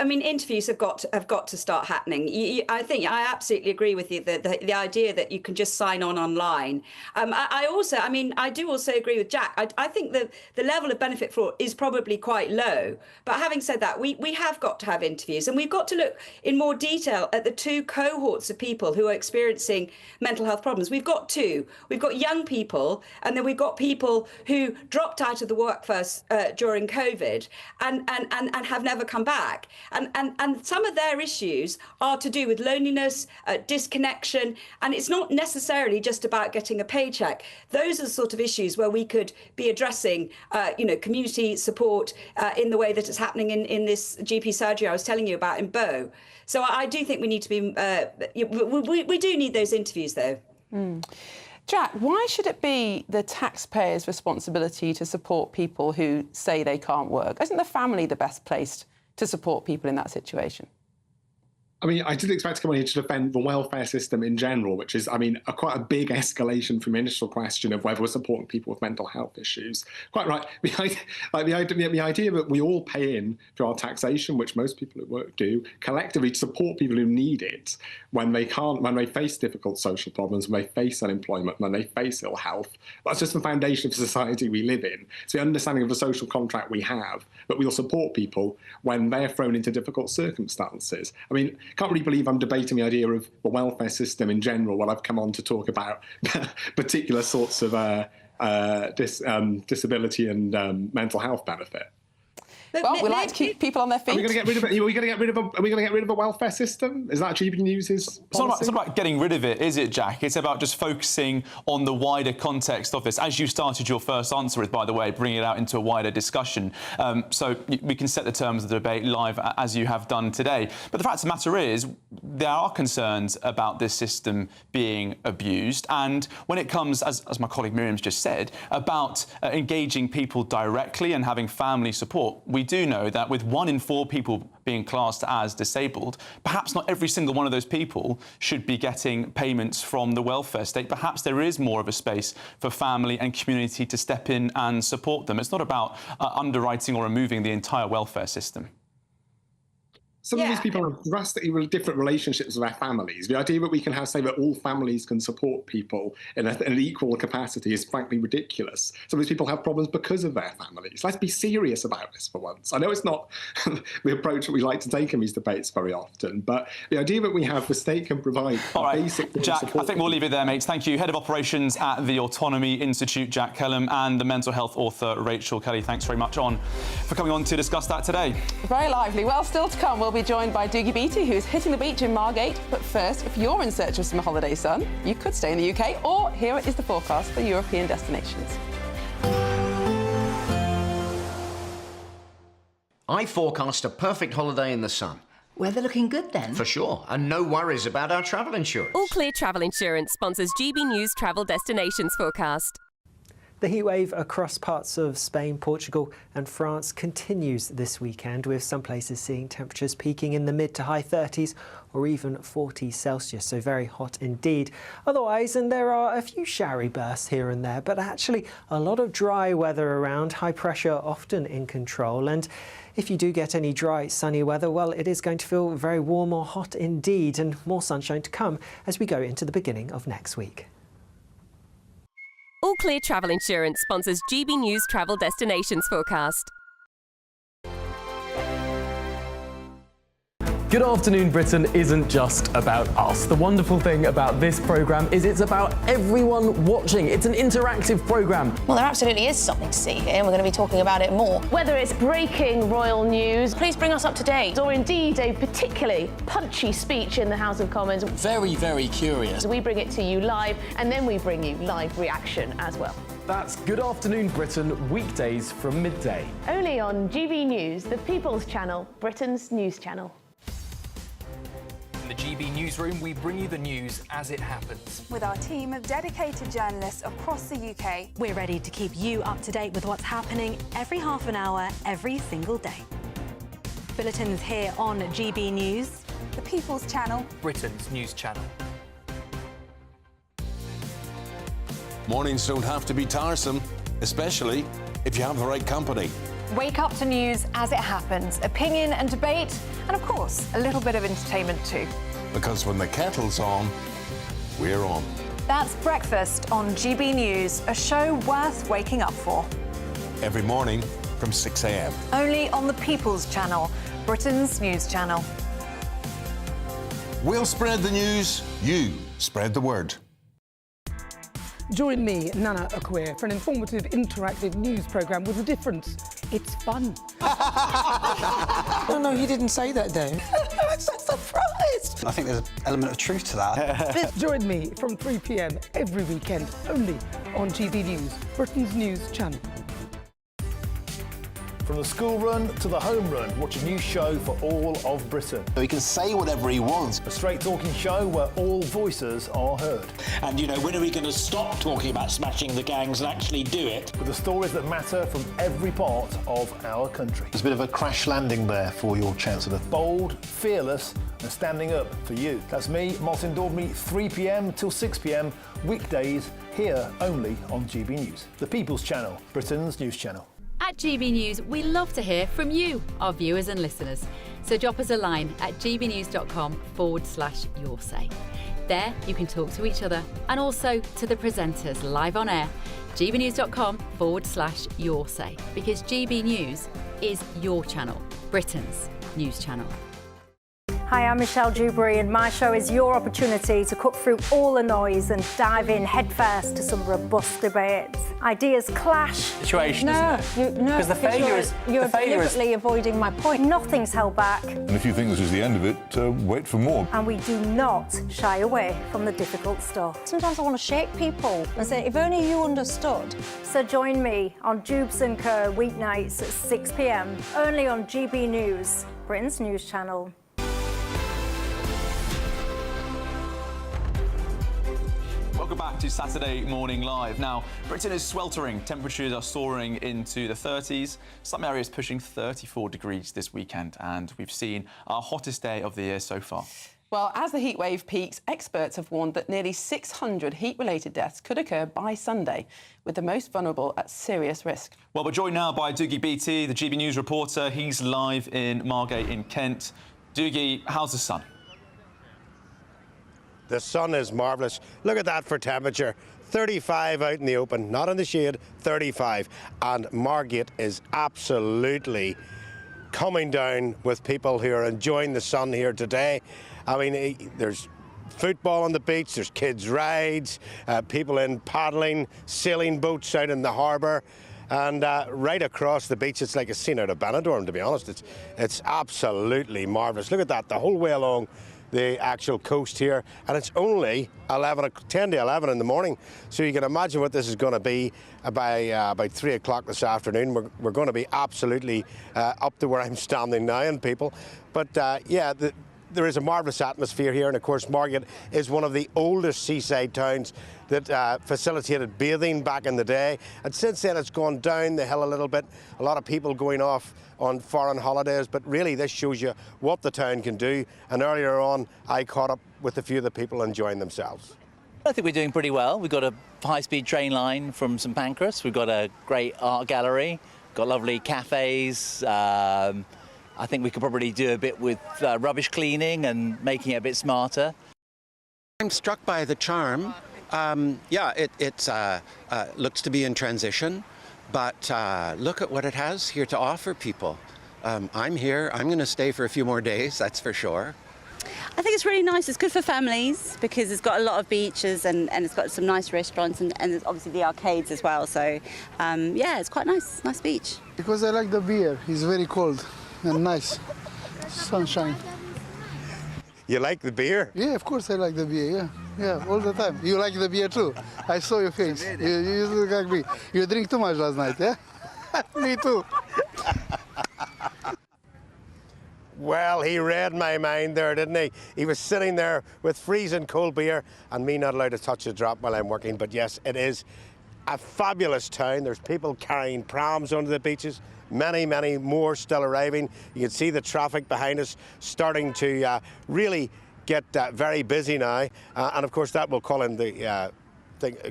interviews have got to start happening. I absolutely agree with you, the idea that you can just sign on online. I do also agree with Jack. I think the level of benefit fraud is probably quite low. But having said that, we have got to have interviews, and we've got to look in more detail at the two cohorts of people who are experiencing mental health problems. We've got two. We've got young people, and then we've got people who dropped out of the workforce during COVID and have never come back. And some of their issues are to do with loneliness, disconnection, and it's not necessarily just about getting a paycheck. Those are the sort of issues where we could be addressing, community support in the way that it's happening in this GP surgery I was telling you about in Bow. So I do think we need to be, we do need those interviews though. Jack, why should it be the taxpayer's responsibility to support people who say they can't work? Isn't the family the best placed to support people in that situation? I mean, I didn't expect to come on here to defend the welfare system in general, which is, I mean, quite a big escalation from the initial question of whether we're supporting people with mental health issues. Quite right. The idea that we all pay in through our taxation, which most people at work do, collectively to support people who need it when they can't, when they face difficult social problems, when they face unemployment, when they face ill health. That's just the foundation of the society we live in. It's the understanding of the social contract we have, that we'll support people when they're thrown into difficult circumstances. I mean, can't really believe I'm debating the idea of the welfare system in general when I've come on to talk about particular sorts of disability and mental health benefit. Well, we like to keep people on their feet. Are we going to get rid of it? Are we going to get rid of a welfare system? Is that GBNews' policy? It's not about getting rid of it, is it, Jack? It's about just focusing on the wider context of this, as you started your first answer with, by the way, bringing it out into a wider discussion. So we can set the terms of the debate live, as you have done today. But the fact of the matter is, there are concerns about this system being abused. And when it comes, as my colleague Miriam's just said, about engaging people directly and having family support, we do know that with 1 in 4 people being classed as disabled, perhaps not every single one of those people should be getting payments from the welfare state. Perhaps there is more of a space for family and community to step in and support them. It's not about underwriting or removing the entire welfare system. Some of these people have drastically different relationships with their families. The idea that we can say that all families can support people in an equal capacity is frankly ridiculous. Some of these people have problems because of their families. Let's be serious about this for once. I know it's not the approach that we like to take in these debates very often, but the idea that we have the state can provide basic Jack, support. I think we'll leave it there, mates. Thank you. Head of Operations at the Autonomy Institute, Jack Kellum, and the mental health author, Rachel Kelly. Thanks very much for coming on to discuss that today. Very lively. Well, still to come, we'll be joined by Doogie Beattie, who's hitting the beach in Margate. But first, if you're in search of some holiday sun, you could stay in the UK, or here is the forecast for European destinations. I forecast a perfect holiday in the sun. Weather looking good then? For sure, and no worries about our travel insurance. All Clear Travel Insurance sponsors GBNews Travel Destinations Forecast. The heatwave across parts of Spain, Portugal and France continues this weekend, with some places seeing temperatures peaking in the mid to high 30s or even 40 Celsius, so very hot indeed. Otherwise, and there are a few showery bursts here and there, but actually a lot of dry weather around, high pressure often in control. And if you do get any dry, sunny weather, well, it is going to feel very warm or hot indeed, and more sunshine to come as we go into the beginning of next week. All Clear Travel Insurance sponsors GBNews Travel Destinations Forecast. Good Afternoon Britain isn't just about us. The wonderful thing about this programme is it's about everyone watching. It's an interactive programme. Well, there absolutely is something to see here, and we're going to be talking about it more. Whether it's breaking royal news, please bring us up to date. Or indeed a particularly punchy speech in the House of Commons. Very, very curious. We bring it to you live, and then we bring you live reaction as well. That's Good Afternoon Britain, weekdays from midday. Only on GB News, the People's Channel, Britain's news channel. In the GB Newsroom, we bring you the news as it happens. With our team of dedicated journalists across the UK, we're ready to keep you up to date with what's happening every half an hour, every single day. Bulletins here on GB News, the People's Channel, Britain's news channel. Mornings don't have to be tiresome, especially if you have the right company. Wake up to news as it happens, opinion and debate, and of course, a little bit of entertainment too. Because when the kettle's on, we're on. That's Breakfast on GB News, a show worth waking up for. Every morning from 6 a.m. Only on the People's Channel, Britain's news channel. We'll spread the news, you spread the word. Join me, Nana Akwe, for an informative, interactive news programme with a difference. It's fun. No, he didn't say that, though. I'm so surprised. I think there's an element of truth to that. Join me from 3 p.m. every weekend, only on GB News, Britain's news channel. From the school run to the home run, watch a new show for all of Britain. He can say whatever he wants. A straight talking show where all voices are heard. And, you know, when are we going to stop talking about smashing the gangs and actually do it? With the stories that matter from every part of our country. There's a bit of a crash landing there for your Chancellor. Bold, fearless and standing up for you. That's me, Martin Daubney, 3 p.m. till 6 p.m, weekdays, here only on GB News. The People's Channel, Britain's news channel. At GB News, we love to hear from you, our viewers and listeners. So drop us a line at gbnews.com/your say. There you can talk to each other and also to the presenters live on air. gbnews.com/your say, because GB News is your channel, Britain's news channel. Hi, I'm Michelle Dewberry, and my show is your opportunity to cut through all the noise and dive in headfirst to some robust debates. Ideas clash. Situation, isn't it? Because the failure is... You're deliberately avoiding my point. Nothing's held back. And if you think this is the end of it, wait for more. And we do not shy away from the difficult stuff. Sometimes I want to shake people and say, if only you understood. So join me on Jubes and Co weeknights at 6 p.m, only on GB News, Britain's news channel. Welcome back to Saturday Morning Live. Now, Britain is sweltering. Temperatures are soaring into the 30s. Some areas pushing 34 degrees this weekend, and we've seen our hottest day of the year so far. Well, as the heatwave peaks, experts have warned that nearly 600 heat-related deaths could occur by Sunday, with the most vulnerable at serious risk. Well, we're joined now by Doogie Beattie, the GB News reporter. He's live in Margate in Kent. Doogie, how's the sun? The sun is marvellous. Look at that for temperature. 35 out in the open, not in the shade, 35. And Margate is absolutely coming down with people who are enjoying the sun here today. I mean, there's football on the beach, there's kids' rides, people in paddling, sailing boats out in the harbour. And right across the beach, it's like a scene out of Benidorm, to be honest. It's absolutely marvellous. Look at that, the whole way along the actual coast here, and it's only 10 to 11 in the morning, so you can imagine what this is going to be by about 3 o'clock this afternoon. We're going to be absolutely up to where I'm standing now, and people. But yeah, there is a marvellous atmosphere here, and of course Margate is one of the oldest seaside towns that facilitated bathing back in the day, and since then it's gone down the hill a little bit. A lot of people going off on foreign holidays, but really this shows you what the town can do. And earlier on I caught up with a few of the people enjoying themselves. I think we're doing pretty well. We've got a high-speed train line from St Pancras. We've got a great art gallery, got lovely cafes. I think we could probably do a bit with rubbish cleaning and making it a bit smarter. I'm struck by the charm. Yeah, it looks to be in transition, but look at what it has here to offer people. I'm here. I'm going to stay for a few more days, that's for sure. I think it's really nice. It's good for families because it's got a lot of beaches and it's got some nice restaurants and there's obviously the arcades as well. So, yeah, it's quite nice. Nice beach. Because I like the beer. It's very cold and nice. Sunshine. You like the beer? Yeah, of course I like the beer, yeah. Yeah, all the time. You like the beer too? I saw your face. You look like me. You drink too much last night, yeah? Me too. Well, he read my mind there, didn't he? He was sitting there with freezing cold beer and me not allowed to touch a drop while I'm working. But yes, it is a fabulous town. There's people carrying prams onto the beaches. Many, many more still arriving. You can see the traffic behind us starting to really get very busy now. And of course, that will call in the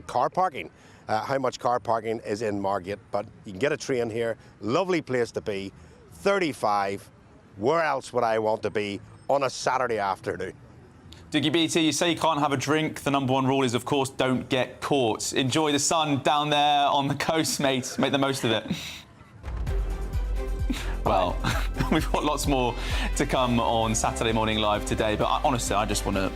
car parking. How much car parking is in Margate. But you can get a train here. Lovely place to be. 35. Where else would I want to be on a Saturday afternoon? Doogie Beattie, you say you can't have a drink. The number one rule is, of course, don't get caught. Enjoy the sun down there on the coast, mate. Make the most of it. Well, we've got lots more to come on Saturday Morning Live today, but honestly, I just want to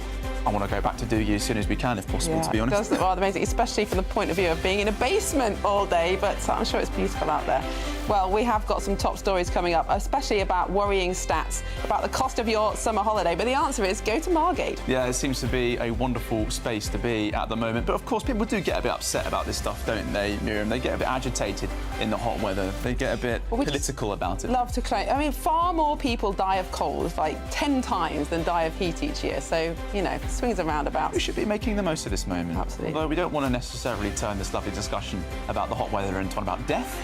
I want to go back to do you as soon as we can, if possible, to be honest. It does look rather amazing, especially from the point of view of being in a basement all day, but I'm sure it's beautiful out there. Well, we have got some top stories coming up, especially about worrying stats about the cost of your summer holiday, but the answer is go to Margate. Yeah, it seems to be a wonderful space to be at the moment, but of course people do get a bit upset about this stuff, don't they, Miriam? They get a bit agitated in the hot weather. They get a bit political about it. Love to claim. I mean, far more people die of cold, like 10 times, than die of heat each year. So, you know, swings and roundabouts. We should be making the most of this moment. Absolutely. Although we don't want to necessarily turn this lovely discussion about the hot weather into one about death.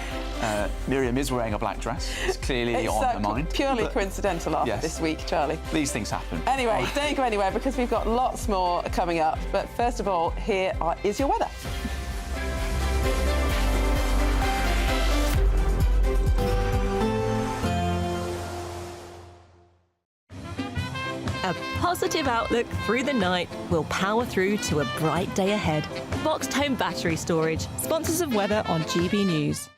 Miriam is wearing a black dress. It's clearly on her mind. It's purely coincidental after this week, Charlie. These things happen. Anyway, don't go anywhere because we've got lots more coming up. But first of all, here is your weather. A positive outlook through the night will power through to a bright day ahead. Boxed Home Battery Storage, sponsors of weather on GB News.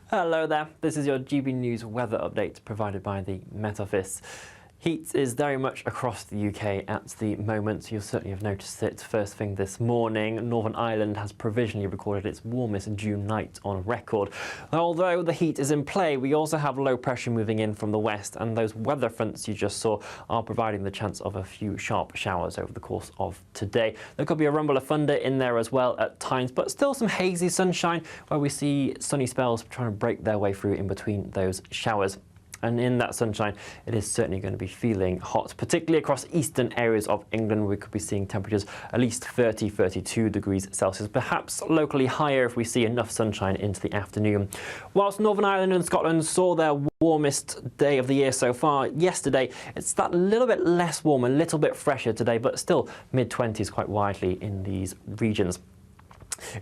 Hello there, this is your GB News weather update provided by the Met Office. Heat is very much across the UK at the moment. You'll certainly have noticed it first thing this morning. Northern Ireland has provisionally recorded its warmest June night on record. Although the heat is in play, we also have low pressure moving in from the west, and those weather fronts you just saw are providing the chance of a few sharp showers over the course of today. There could be a rumble of thunder in there as well at times, but still some hazy sunshine where we see sunny spells trying to break their way through in between those showers. And in that sunshine, it is certainly going to be feeling hot, particularly across eastern areas of England. We could be seeing temperatures at least 30, 32 degrees Celsius, perhaps locally higher if we see enough sunshine into the afternoon. Whilst Northern Ireland and Scotland saw their warmest day of the year so far yesterday, it's that little bit less warm, a little bit fresher today, but still mid-20s quite widely in these regions.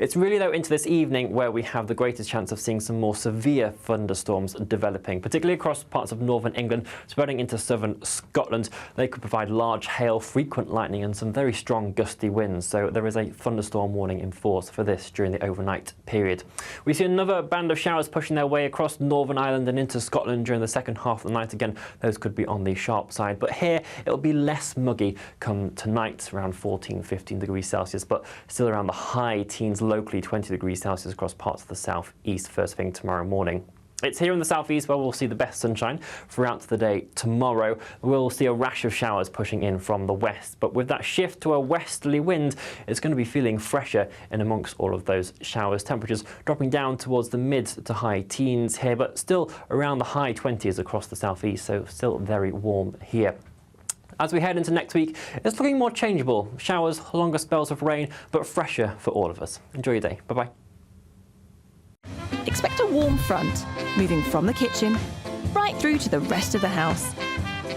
It's really, though, into this evening where we have the greatest chance of seeing some more severe thunderstorms developing, particularly across parts of northern England, spreading into southern Scotland. They could provide large hail, frequent lightning and some very strong gusty winds, so there is a thunderstorm warning in force for this during the overnight period. We see another band of showers pushing their way across Northern Ireland and into Scotland during the second half of the night. Again, those could be on the sharp side, but here it'll be less muggy come tonight, around 14, 15 degrees Celsius, but still around the high teens, locally 20 degrees Celsius across parts of the southeast first thing tomorrow morning. It's here in the southeast where we'll see the best sunshine throughout the day tomorrow. We'll see a rash of showers pushing in from the west, but with that shift to a westerly wind, it's going to be feeling fresher in amongst all of those showers. Temperatures dropping down towards the mid to high teens here, but still around the high 20s across the southeast, so still very warm here. As we head into next week, it's looking more changeable. Showers, longer spells of rain, but fresher for all of us. Enjoy your day. Bye-bye. Expect a warm front, moving from the kitchen right through to the rest of the house.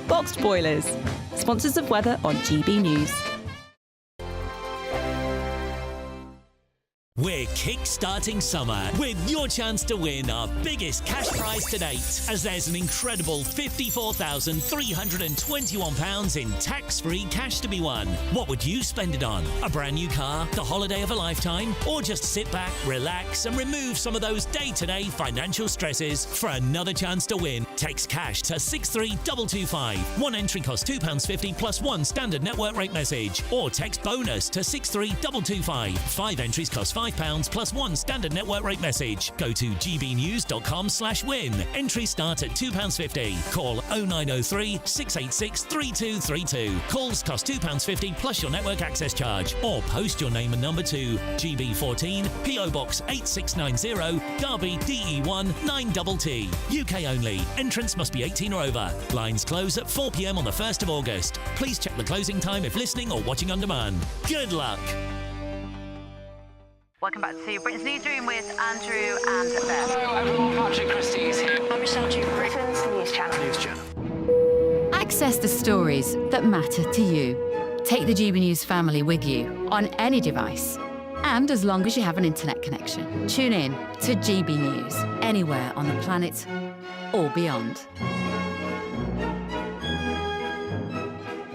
Boxed Boilers, sponsors of weather on GB News. We're kick-starting summer with your chance to win our biggest cash prize to date, as there's an incredible £54,321 in tax-free cash to be won. What would you spend it on? A brand new car, the holiday of a lifetime, or just sit back, relax and remove some of those day-to-day financial stresses? For another chance to win, text cash to 63225. One entry costs £2.50 plus one standard network rate message, or text bonus to 63225. 5 entries cost £5 plus one standard network rate message. Go to gbnews.com/win. Entries start at £2.50. Call 0903 686 3232. Calls cost £2.50 plus your network access charge. Or post your name and number to GB14 PO Box 8690 Derby DE1 9TT. UK only. Entrance must be 18 or over. Lines close at 4 p.m. on the 1st of August. Please check the closing time if listening or watching on demand. Good luck. Welcome back to Britain's Newsroom with Andrew and Beth. Hello everyone, Patrick Christie is here. I'm Michelle Duke, Britain's News Channel. Access the stories that matter to you. Take the GB News family with you on any device. And as long as you have an internet connection, tune in to GB News anywhere on the planet or beyond.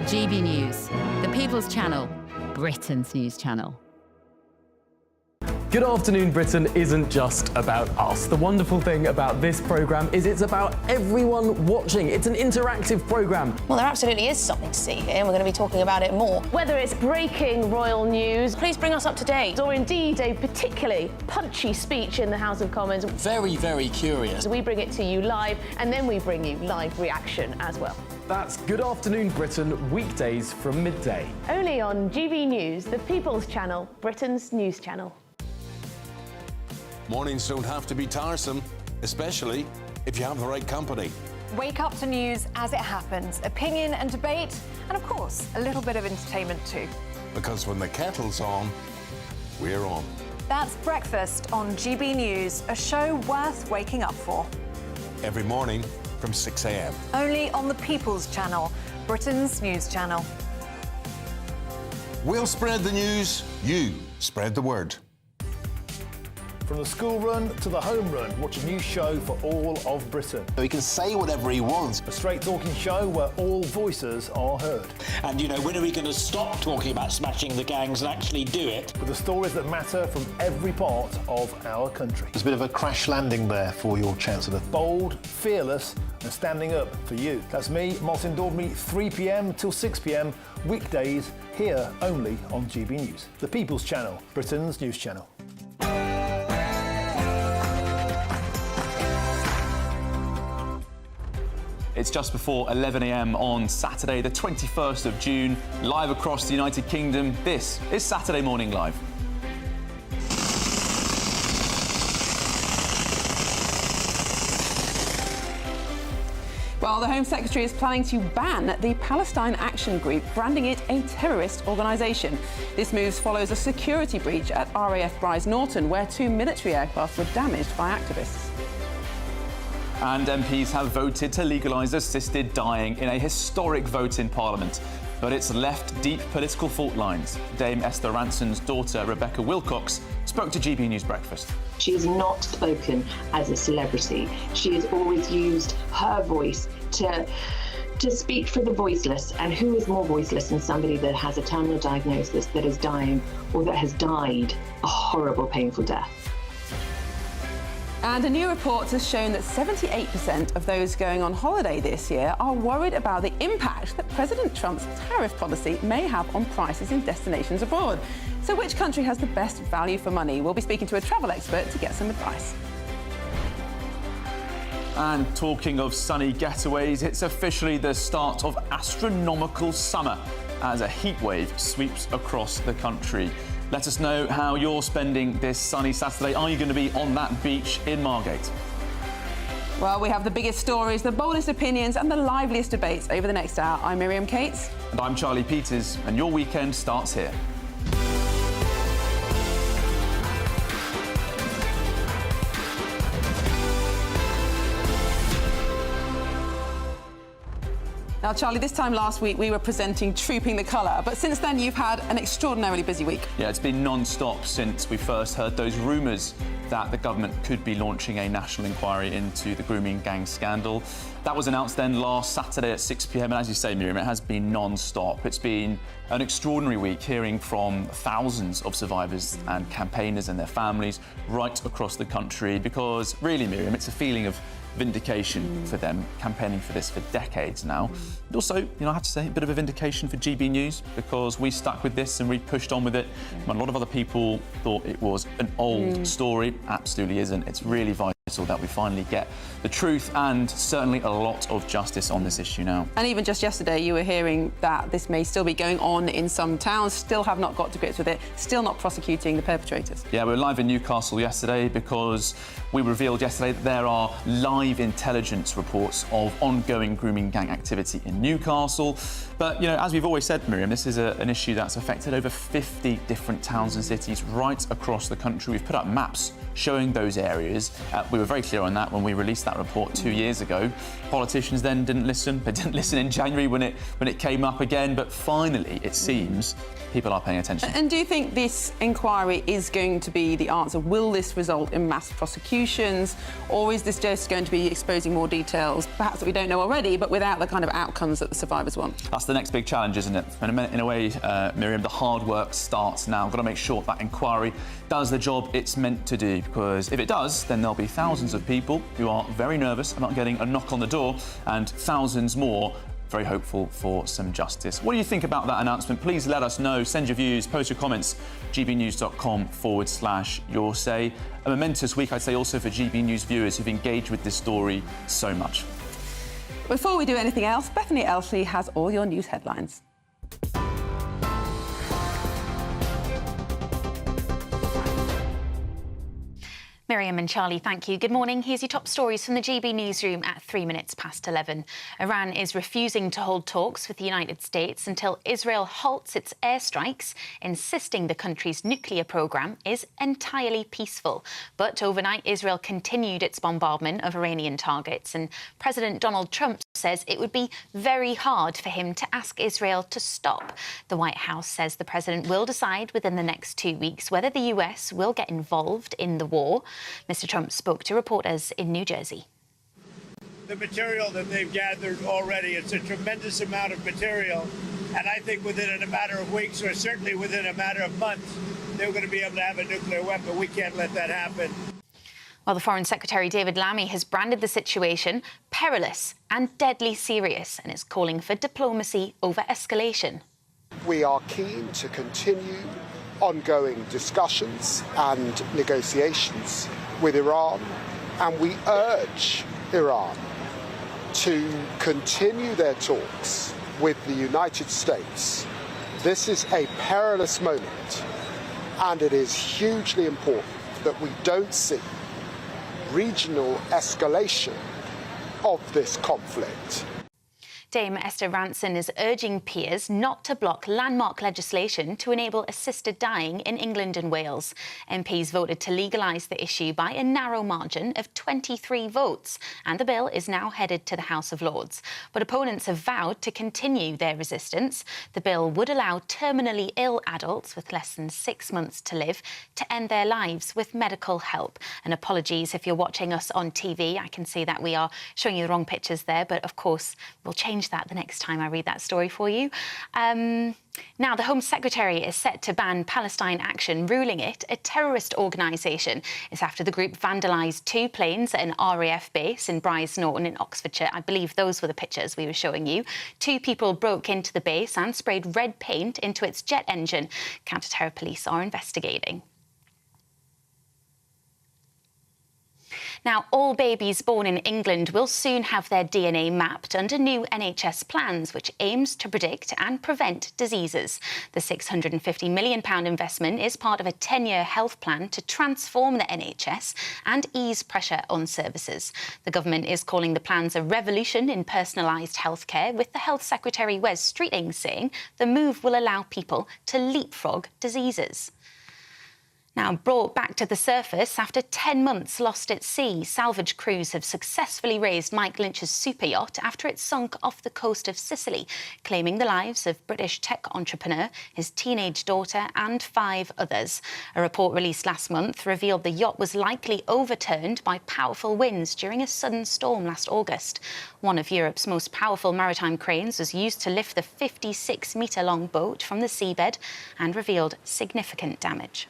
GB News, the People's Channel, Britain's News Channel. Good Afternoon Britain isn't just about us. The wonderful thing about this programme is it's about everyone watching. It's an interactive programme. Well, there absolutely is something to see here, and we're going to be talking about it more. Whether it's breaking royal news, please bring us up to date. Or indeed a particularly punchy speech in the House of Commons. Very, very curious. We bring it to you live, and then we bring you live reaction as well. That's Good Afternoon Britain, weekdays from midday. Only on GB News, the People's Channel, Britain's news channel. Mornings don't have to be tiresome, especially if you have the right company. Wake up to news as it happens, opinion and debate, and of course, a little bit of entertainment too. Because when the kettle's on, we're on. That's Breakfast on GB News, a show worth waking up for. Every morning from 6 a.m. Only on the People's Channel, Britain's news channel. We'll spread the news, you spread the word. From the school run to the home run, watch a new show for all of Britain. He can say whatever he wants. A straight-talking show where all voices are heard. And, you know, when are we going to stop talking about smashing the gangs and actually do it? With the stories that matter from every part of our country. There's a bit of a crash landing there for your Chancellor. Bold, fearless and standing up for you. That's me, Martin Dordme, 3 p.m. till 6 p.m, weekdays, here only on GB News. The People's Channel, Britain's news channel. It's just before 11 a.m. on Saturday, the 21st of June, live across the United Kingdom. This is Saturday Morning Live. Well, the Home Secretary is planning to ban the Palestine Action group, branding it a terrorist organisation. This move follows a security breach at RAF Bryce Norton, where 2 military aircraft were damaged by activists. And MPs have voted to legalise assisted dying in a historic vote in Parliament. But it's left deep political fault lines. Dame Esther Ranson's daughter, Rebecca Wilcox, spoke to GB News Breakfast. She has not spoken as a celebrity. She has always used her voice to speak for the voiceless. And who is more voiceless than somebody that has a terminal diagnosis, that is dying, or that has died a horrible, painful death? And a new report has shown that 78% of those going on holiday this year are worried about the impact that President Trump's tariff policy may have on prices in destinations abroad. So which country has the best value for money? We'll be speaking to a travel expert to get some advice. And talking of sunny getaways, it's officially the start of astronomical summer as a heatwave sweeps across the country. Let us know how you're spending this sunny Saturday. Are you going to be on that beach in Margate? Well, we have the biggest stories, the boldest opinions and the liveliest debates over the next hour. I'm Miriam Cates. And I'm Charlie Peters, and your weekend starts here. Now, Charlie, this time last week we were presenting Trooping the Colour, but since then you've had an extraordinarily busy week. Yeah, it's been non-stop since we first heard those rumours that the government could be launching a national inquiry into the grooming gang scandal. That was announced then last Saturday at 6 p.m, and as you say, Miriam, it has been non-stop. It's been an extraordinary week hearing from thousands of survivors and campaigners and their families right across the country, because really, Miriam, it's a feeling of vindication for them, campaigning for this for decades now. And also, you know, I have to say, a bit of a vindication for GB News, because we stuck with this and we pushed on with it. When a lot of other people thought it was an old story, absolutely isn't. It's really vital that we finally get the truth and certainly a lot of justice on this issue now. And even just yesterday, you were hearing that this may still be going on in some towns, still have not got to grips with it, still not prosecuting the perpetrators. Yeah, we were live in Newcastle yesterday because we revealed yesterday that there are live intelligence reports of ongoing grooming gang activity in Newcastle. But, you know, as we've always said, Miriam, this is an issue that's affected over 50 different towns and cities right across the country. We've put up maps showing those areas. We were very clear on that when we released that report 2 years ago. Politicians then didn't listen. They didn't listen in January when it came up again. But finally, it seems people are paying attention. And do you think this inquiry is going to be the answer? Will this result in mass prosecutions, or is this just going to be exposing more details, perhaps that we don't know already, but without the kind of outcomes that the survivors want? That's the next big challenge, isn't it? In a way, Miriam, the hard work starts now. We've got to make sure that inquiry does the job it's meant to do, because if it does, then there'll be thousands of people who are very nervous about getting a knock on the door, and thousands more very hopeful for some justice. What do you think about that announcement? Please let us know. Send your views, post your comments, gbnews.com/your say. A momentous week, I'd say, also for GB News viewers who've engaged with this story so much. Before we do anything else, Bethany Elsley has all your news headlines. Miriam and Charlie, thank you. Good morning. Here's your top stories from the GB newsroom at 3 minutes past 11. Iran is refusing to hold talks with the United States until Israel halts its airstrikes, insisting the country's nuclear programme is entirely peaceful. But overnight, Israel continued its bombardment of Iranian targets, and President Donald Trump says it would be very hard for him to ask Israel to stop. The White House says the president will decide within the next 2 weeks whether the US will get involved in the war. Mr. Trump spoke to reporters in New Jersey. The material that they've gathered already, it's a tremendous amount of material. And I think within a matter of weeks, or certainly within a matter of months, they're going to be able to have a nuclear weapon. We can't let that happen. Well, the Foreign Secretary David Lammy has branded the situation perilous and deadly serious and is calling for diplomacy over escalation. We are keen to continue ongoing discussions and negotiations with Iran, and we urge Iran to continue their talks with the United States. This is a perilous moment, and it is hugely important that we don't see regional escalation of this conflict. Dame Esther Ranson is urging peers not to block landmark legislation to enable assisted dying in England and Wales. MPs voted to legalise the issue by a narrow margin of 23 votes, and the bill is now headed to the House of Lords. But opponents have vowed to continue their resistance. The bill would allow terminally ill adults with less than 6 months to live to end their lives with medical help. And apologies if you're watching us on TV. I can see that we are showing you the wrong pictures there, but of course we'll change that the next time I read that story for you. Now, the Home Secretary is set to ban Palestine Action, ruling it a terrorist organisation. It's after the group vandalised 2 planes at an RAF base in Brize Norton in Oxfordshire. I believe those were the pictures we were showing you. 2 people broke into the base and sprayed red paint into its jet engine. Counter-terror police are investigating. Now, all babies born in England will soon have their DNA mapped under new NHS plans, which aims to predict and prevent diseases. The £650 million investment is part of a 10-year health plan to transform the NHS and ease pressure on services. The government is calling the plans a revolution in personalised healthcare, with the Health Secretary Wes Streeting saying the move will allow people to leapfrog diseases. Now, brought back to the surface after 10 months lost at sea, salvage crews have successfully raised Mike Lynch's super yacht after it sunk off the coast of Sicily, claiming the lives of British tech entrepreneur, his teenage daughter and 5 others. A report released last month revealed the yacht was likely overturned by powerful winds during a sudden storm last August. One of Europe's most powerful maritime cranes was used to lift the 56-metre-long boat from the seabed and revealed significant damage.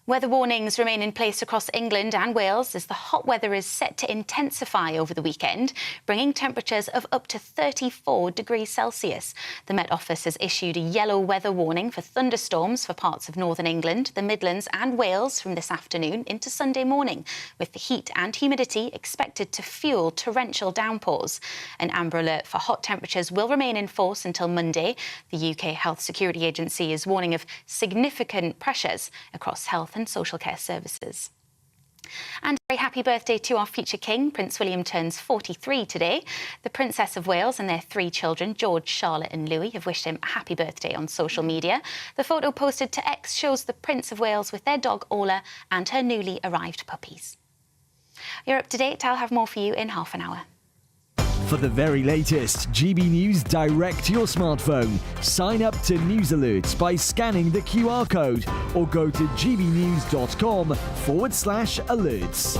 Weather warnings remain in place across England and Wales as the hot weather is set to intensify over the weekend, bringing temperatures of up to 34 degrees Celsius. The Met Office has issued a yellow weather warning for thunderstorms for parts of northern England, the Midlands and Wales from this afternoon into Sunday morning, with the heat and humidity expected to fuel torrential downpours. An amber alert for hot temperatures will remain in force until Monday. The UK Health Security Agency is warning of significant pressures across health and social care services. And a very happy birthday to our future king. Prince William turns 43 today. The Princess of Wales and their 3 children, George, Charlotte and Louis, have wished him a happy birthday on social media. The photo posted to X shows the Prince of Wales with their dog Ola and her newly arrived puppies. You're up to date. I'll have more for you in half an hour. For the very latest GB News direct to your smartphone, sign up to news alerts by scanning the QR code or go to gbnews.com/alerts.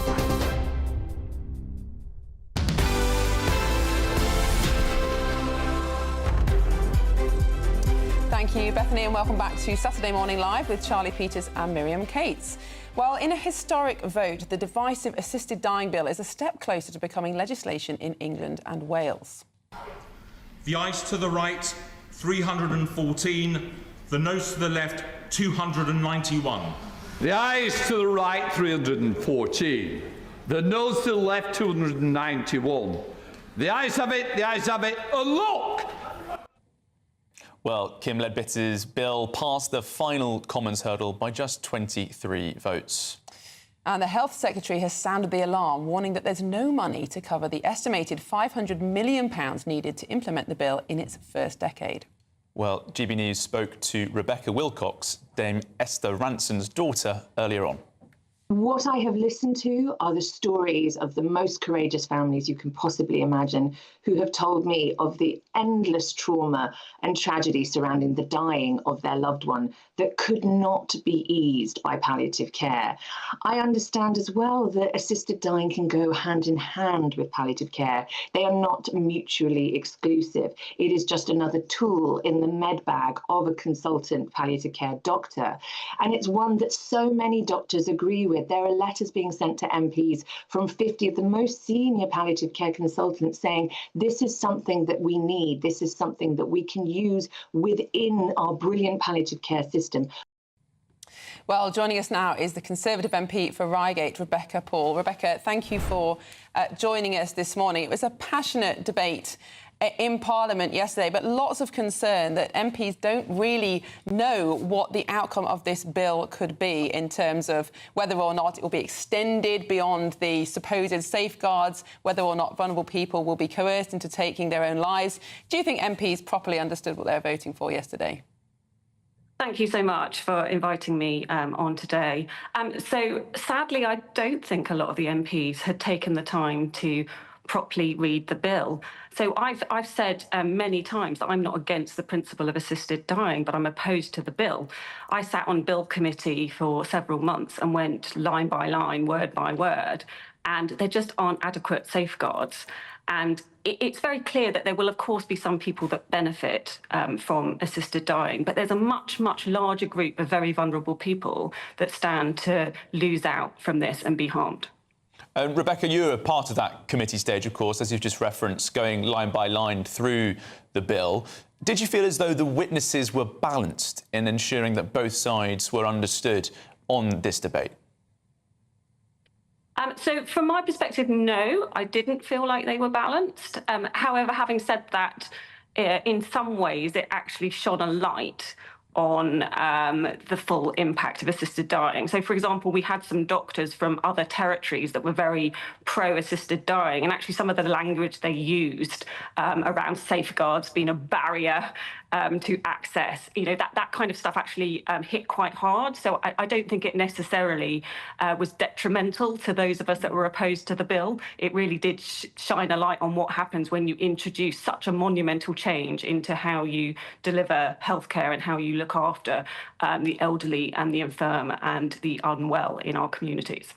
Thank you, Bethany, and welcome back to Saturday Morning Live with Charlie Peters and Miriam Cates. Well, in a historic vote, the divisive assisted dying bill is a step closer to becoming legislation in England and Wales. The ayes to the right, 314. The noes to the left, 291. The ayes to the right, 314. The noes to the left, 291. The ayes have it, and look! Well, Kim Leadbitter's bill passed the final Commons hurdle by just 23 votes. And the Health Secretary has sounded the alarm, warning that there's no money to cover the estimated £500 million needed to implement the bill in its first decade. Well, GB News spoke to Rebecca Wilcox, Dame Esther Ranson's daughter, earlier on. What I have listened to are the stories of the most courageous families you can possibly imagine, who have told me of the endless trauma and tragedy surrounding the dying of their loved one that could not be eased by palliative care. I understand as well that assisted dying can go hand in hand with palliative care. They are not mutually exclusive. It is just another tool in the med bag of a consultant palliative care doctor. And it's one that so many doctors agree with. There are letters being sent to MPs from 50 of the most senior palliative care consultants saying this is something that we need, this is something that we can use within our brilliant palliative care system. Well, joining us now is the Conservative MP for Reigate, Rebecca Paul. Rebecca, thank you for joining us this morning. It was a passionate debate in Parliament yesterday, but lots of concern that MPs don't really know what the outcome of this bill could be in terms of whether or not it will be extended beyond the supposed safeguards, whether or not vulnerable people will be coerced into taking their own lives. Do you think MPs properly understood what they were voting for yesterday? Thank you so much for inviting me on today. So sadly, I don't think a lot of the MPs had taken the time to properly read the bill. So I've said many times that I'm not against the principle of assisted dying, but I'm opposed to the bill. I sat on Bill Committee for several months and went line by line, word by word, and there just aren't adequate safeguards. And it's very clear that there will, of course, be some people that benefit from assisted dying, but there's a much, much larger group of very vulnerable people that stand to lose out from this and be harmed. Rebecca, you were part of that committee stage, of course, as you've just referenced, going line by line through the bill. Did you feel as though the witnesses were balanced in ensuring that both sides were understood on this debate? So from my perspective, no, I didn't feel like they were balanced. However, having said that, in some ways, it actually shone a light on the full impact of assisted dying. So, for example, we had some doctors from other territories that were very pro-assisted dying, and actually some of the language they used around safeguards being a barrier to access, you know, that kind of stuff actually hit quite hard. So I don't think it necessarily was detrimental to those of us that were opposed to the bill. It really did shine a light on what happens when you introduce such a monumental change into how you deliver healthcare and how you look after the elderly and the infirm and the unwell in our communities.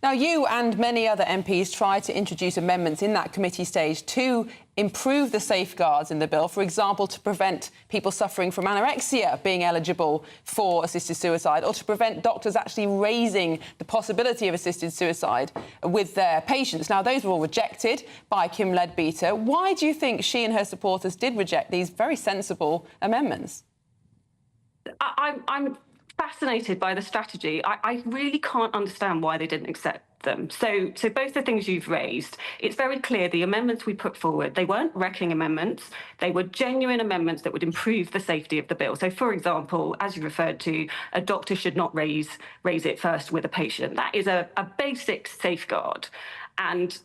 Now, you and many other MPs tried to introduce amendments in that committee stage to improve the safeguards in the bill, for example, to prevent people suffering from anorexia being eligible for assisted suicide, or to prevent doctors actually raising the possibility of assisted suicide with their patients. Now, those were all rejected by Kim Leadbitter. Why do you think she and her supporters did reject these very sensible amendments? I'm fascinated by the strategy. I really can't understand why they didn't accept them. So both the things you've raised, it's very clear the amendments we put forward, they weren't wrecking amendments. They were genuine amendments that would improve the safety of the bill. So, for example, as you referred to, a doctor should not raise it first with a patient. That is a basic safeguard. And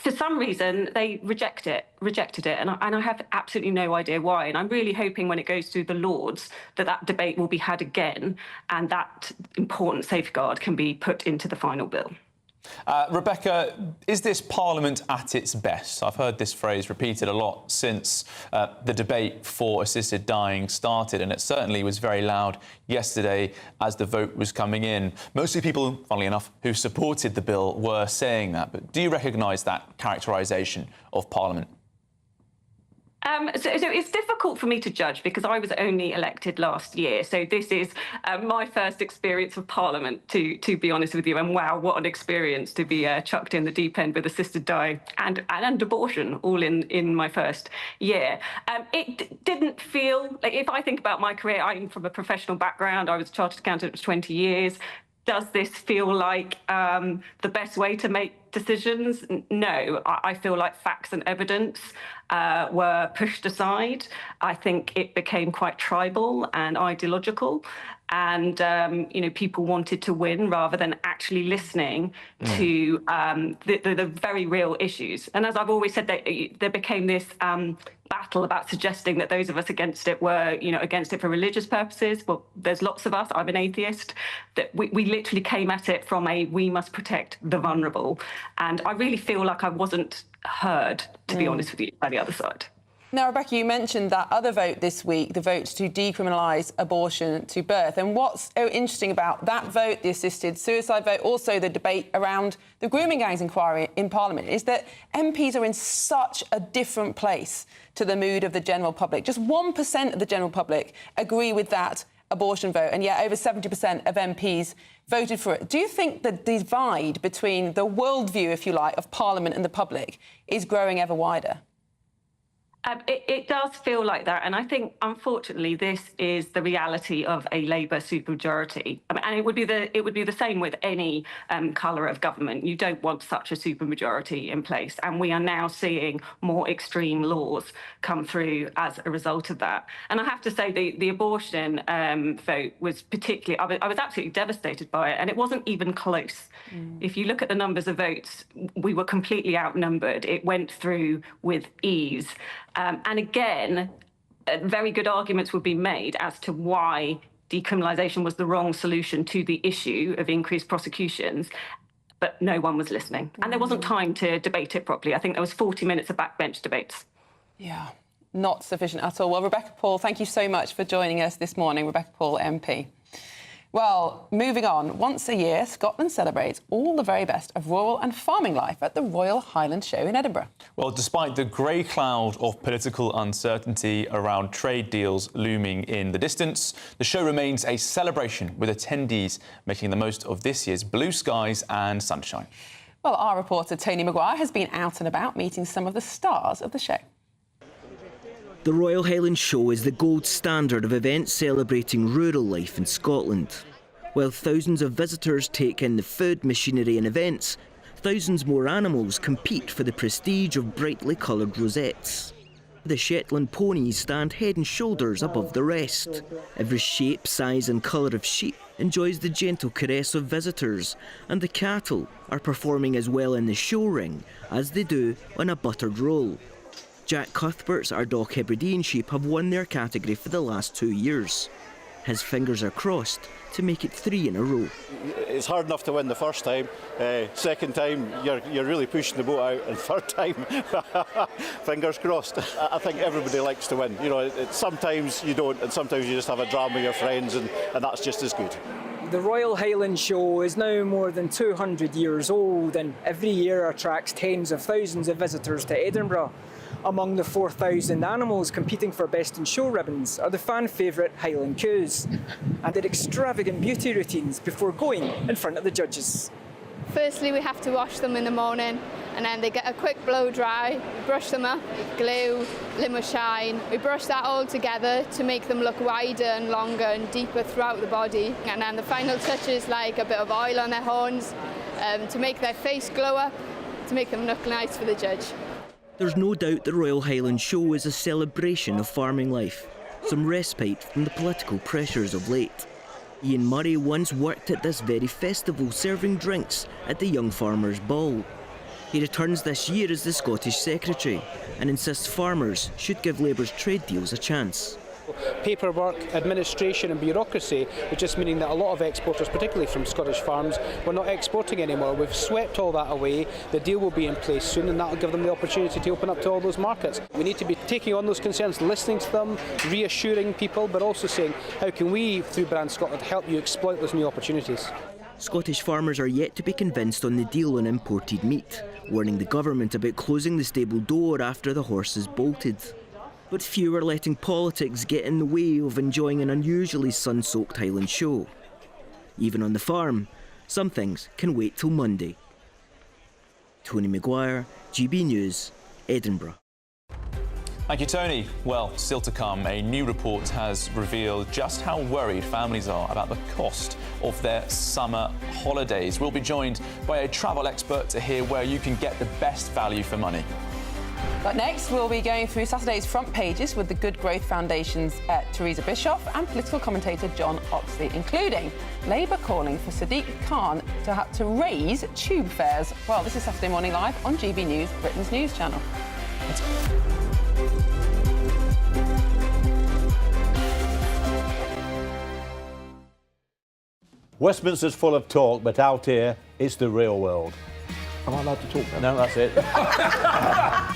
for some reason, they rejected it, and I have absolutely no idea why. And I'm really hoping when it goes through the Lords that debate will be had again, and that important safeguard can be put into the final bill. Rebecca, is this Parliament at its best? I've heard this phrase repeated a lot since the debate for assisted dying started, and it certainly was very loud yesterday as the vote was coming in. Mostly people, funnily enough, who supported the bill were saying that. But do you recognise that characterisation of Parliament? So it's difficult for me to judge because I was only elected last year. So this is my first experience of Parliament, to be honest with you. And wow, what an experience to be chucked in the deep end with assisted dying and abortion all in my first year. It didn't feel like, if I think about my career, I'm from a professional background. I was a chartered accountant for 20 years. Does this feel like the best way to make decisions? No, I feel like facts and evidence were pushed aside. I think it became quite tribal and ideological, and people wanted to win rather than actually listening to the very real issues. And as I've always said, there became this battle about suggesting that those of us against it were, against it for religious purposes. Well, there's lots of us. I'm an atheist. That we literally came at it from we must protect the vulnerable. And I really feel like I wasn't heard, to be honest with you, by the other side. Now, Rebecca, you mentioned that other vote this week, the vote to decriminalise abortion to birth. And what's so interesting about that vote, the assisted suicide vote, also the debate around the grooming gangs inquiry in Parliament, is that MPs are in such a different place to the mood of the general public. Just 1% of the general public agree with that abortion vote, and yet over 70% of MPs voted for it. Do you think the divide between the worldview, if you like, of Parliament and the public is growing ever wider? It does feel like that, and I think, unfortunately, this is the reality of a Labour supermajority. And it would be the same with any colour of government. You don't want such a supermajority in place, and we are now seeing more extreme laws come through as a result of that. And I have to say, the abortion vote was particularly. I was absolutely devastated by it, and it wasn't even close. If you look at the numbers of votes, we were completely outnumbered. It went through with ease. And again, very good arguments would be made as to why decriminalisation was the wrong solution to the issue of increased prosecutions, but no one was listening. And there wasn't time to debate it properly. I think there was 40 minutes of backbench debates. Yeah, not sufficient at all. Well, Rebecca Paul, thank you so much for joining us this morning. Rebecca Paul, MP. Well, moving on, once a year, Scotland celebrates all the very best of rural and farming life at the Royal Highland Show in Edinburgh. Well, despite the grey cloud of political uncertainty around trade deals looming in the distance, the show remains a celebration, with attendees making the most of this year's blue skies and sunshine. Well, our reporter Tony Maguire has been out and about meeting some of the stars of the show. The Royal Highland Show is the gold standard of events celebrating rural life in Scotland. While thousands of visitors take in the food, machinery and events, thousands more animals compete for the prestige of brightly coloured rosettes. The Shetland ponies stand head and shoulders above the rest. Every shape, size and colour of sheep enjoys the gentle caress of visitors, and the cattle are performing as well in the show ring as they do on a buttered roll. Jack Cuthbert's Ardagh Hebridean sheep have won their category for the last 2 years. His fingers are crossed to make it 3 in a row. It's hard enough to win the first time. Second time, you're really pushing the boat out, and third time, fingers crossed. I think everybody likes to win. Sometimes you don't, and sometimes you just have a dram with your friends, and that's just as good. The Royal Highland Show is now more than 200 years old, and every year attracts tens of thousands of visitors to Edinburgh. Among the 4,000 animals competing for best in show ribbons are the fan favourite Highland cows and their extravagant beauty routines before going in front of the judges. Firstly, we have to wash them in the morning, and then they get a quick blow dry, brush them up, glue, limo shine. We brush that all together to make them look wider and longer and deeper throughout the body. And then the final touch is like a bit of oil on their horns to make their face glow up, to make them look nice for the judge. There's no doubt the Royal Highland Show is a celebration of farming life, some respite from the political pressures of late. Ian Murray once worked at this very festival serving drinks at the Young Farmers' Ball. He returns this year as the Scottish Secretary and insists farmers should give Labour's trade deals a chance. Paperwork, administration and bureaucracy was just meaning that a lot of exporters, particularly from Scottish farms, were not exporting anymore. We've swept all that away. The deal will be in place soon and that will give them the opportunity to open up to all those markets. We need to be taking on those concerns, listening to them, reassuring people, but also saying how can we, through Brand Scotland, help you exploit those new opportunities. Scottish farmers are yet to be convinced on the deal on imported meat, warning the government about closing the stable door after the horses bolted. But few are letting politics get in the way of enjoying an unusually sun-soaked Highland show. Even on the farm, some things can wait till Monday. Tony Maguire, GB News, Edinburgh. Thank you, Tony. Well, still to come, a new report has revealed just how worried families are about the cost of their summer holidays. We'll be joined by a travel expert to hear where you can get the best value for money. But next, we'll be going through Saturday's front pages with the Good Growth Foundation's Teresa Bischoff and political commentator John Oxley, including Labour calling for Sadiq Khan to have to raise tube fares. Well, this is Saturday Morning Live on GB News, Britain's news channel. Westminster's full of talk, but out here, it's the real world. Am I allowed to talk now? No, that's it.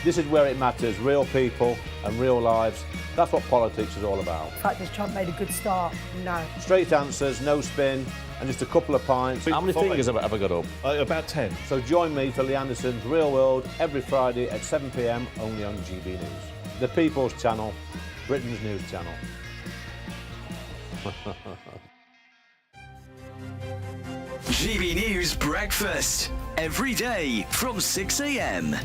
This is where it matters, real people and real lives. That's what politics is all about. In fact, has Trump made a good start? No. Straight answers, no spin, and just a couple of pints. How many fingers have I got up? About 10. So join me for Lee Anderson's Real World every Friday at 7 p.m, only on GB News. The People's Channel, Britain's news channel. GB News Breakfast, every day from 6 a.m.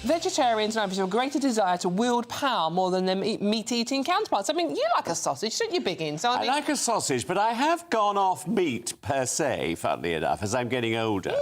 Vegetarians have a greater desire to wield power more than their meat-eating counterparts. I mean, you like a sausage, don't you, Biggins? I like a sausage, but I have gone off meat per se, funnily enough, as I'm getting older.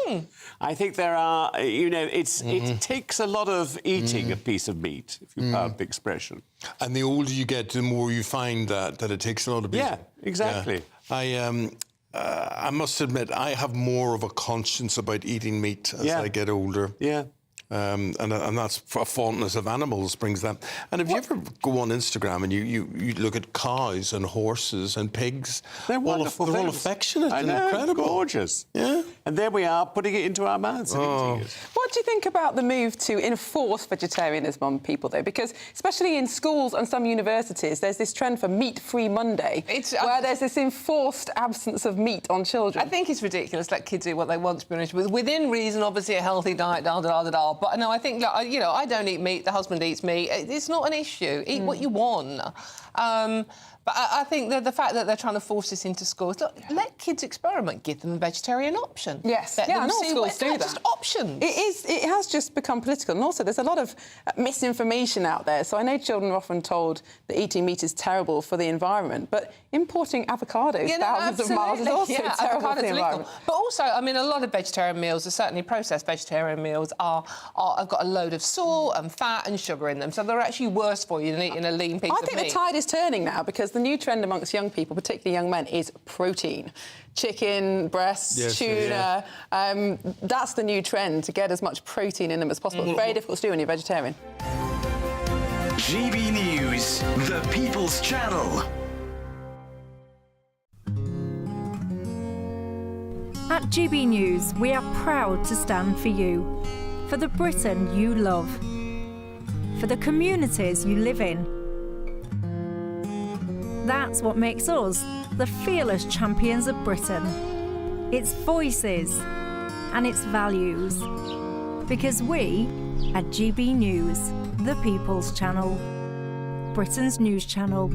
I think there are, you know, it takes a lot of eating a piece of meat, if you pardon the expression. And the older you get, the more you find that it takes a lot of eating. Yeah, exactly. Yeah. I must admit, I have more of a conscience about eating meat as I get older. Yeah. And that's a fondness of animals brings that. And if you ever go on Instagram and you look at cows and horses and pigs, they're wonderful. They're all affectionate and incredible. Gorgeous. Yeah. And there we are, putting it into our mouths and eating it. What do you think about the move to enforce vegetarianism on people, though? Because especially in schools and some universities, there's this trend for Meat-Free Monday, where there's this enforced absence of meat on children. I think it's ridiculous. Let kids do what they want, to be honest with. Within reason, obviously, a healthy diet, da-da-da-da-da. But no, I think, you know, I don't eat meat, the husband eats meat. It's not an issue. Eat what you want. But I think the fact that they're trying to force this into schools, look, let kids experiment, give them a vegetarian option. Yes, let them and all see schools do that. Just options. It has just become political, and also there's a lot of misinformation out there. So I know children are often told that eating meat is terrible for the environment, but importing avocados thousands of miles is also terrible for the environment. But also, I mean, a lot of vegetarian meals, are certainly processed vegetarian meals, have got a load of salt and fat and sugar in them, so they're actually worse for you than eating a lean piece of meat. I think the tide is turning now, because the new trend amongst young people, particularly young men, is protein. Chicken, breasts, tuna. That's the new trend, to get as much protein in them as possible. It's very difficult to do when you're vegetarian. GB News, the People's Channel. At GB News, we are proud to stand for you, for the Britain you love, for the communities you live in. That's what makes us the fearless champions of Britain. Its voices and its values. Because we, at GB News, the People's Channel, Britain's news channel.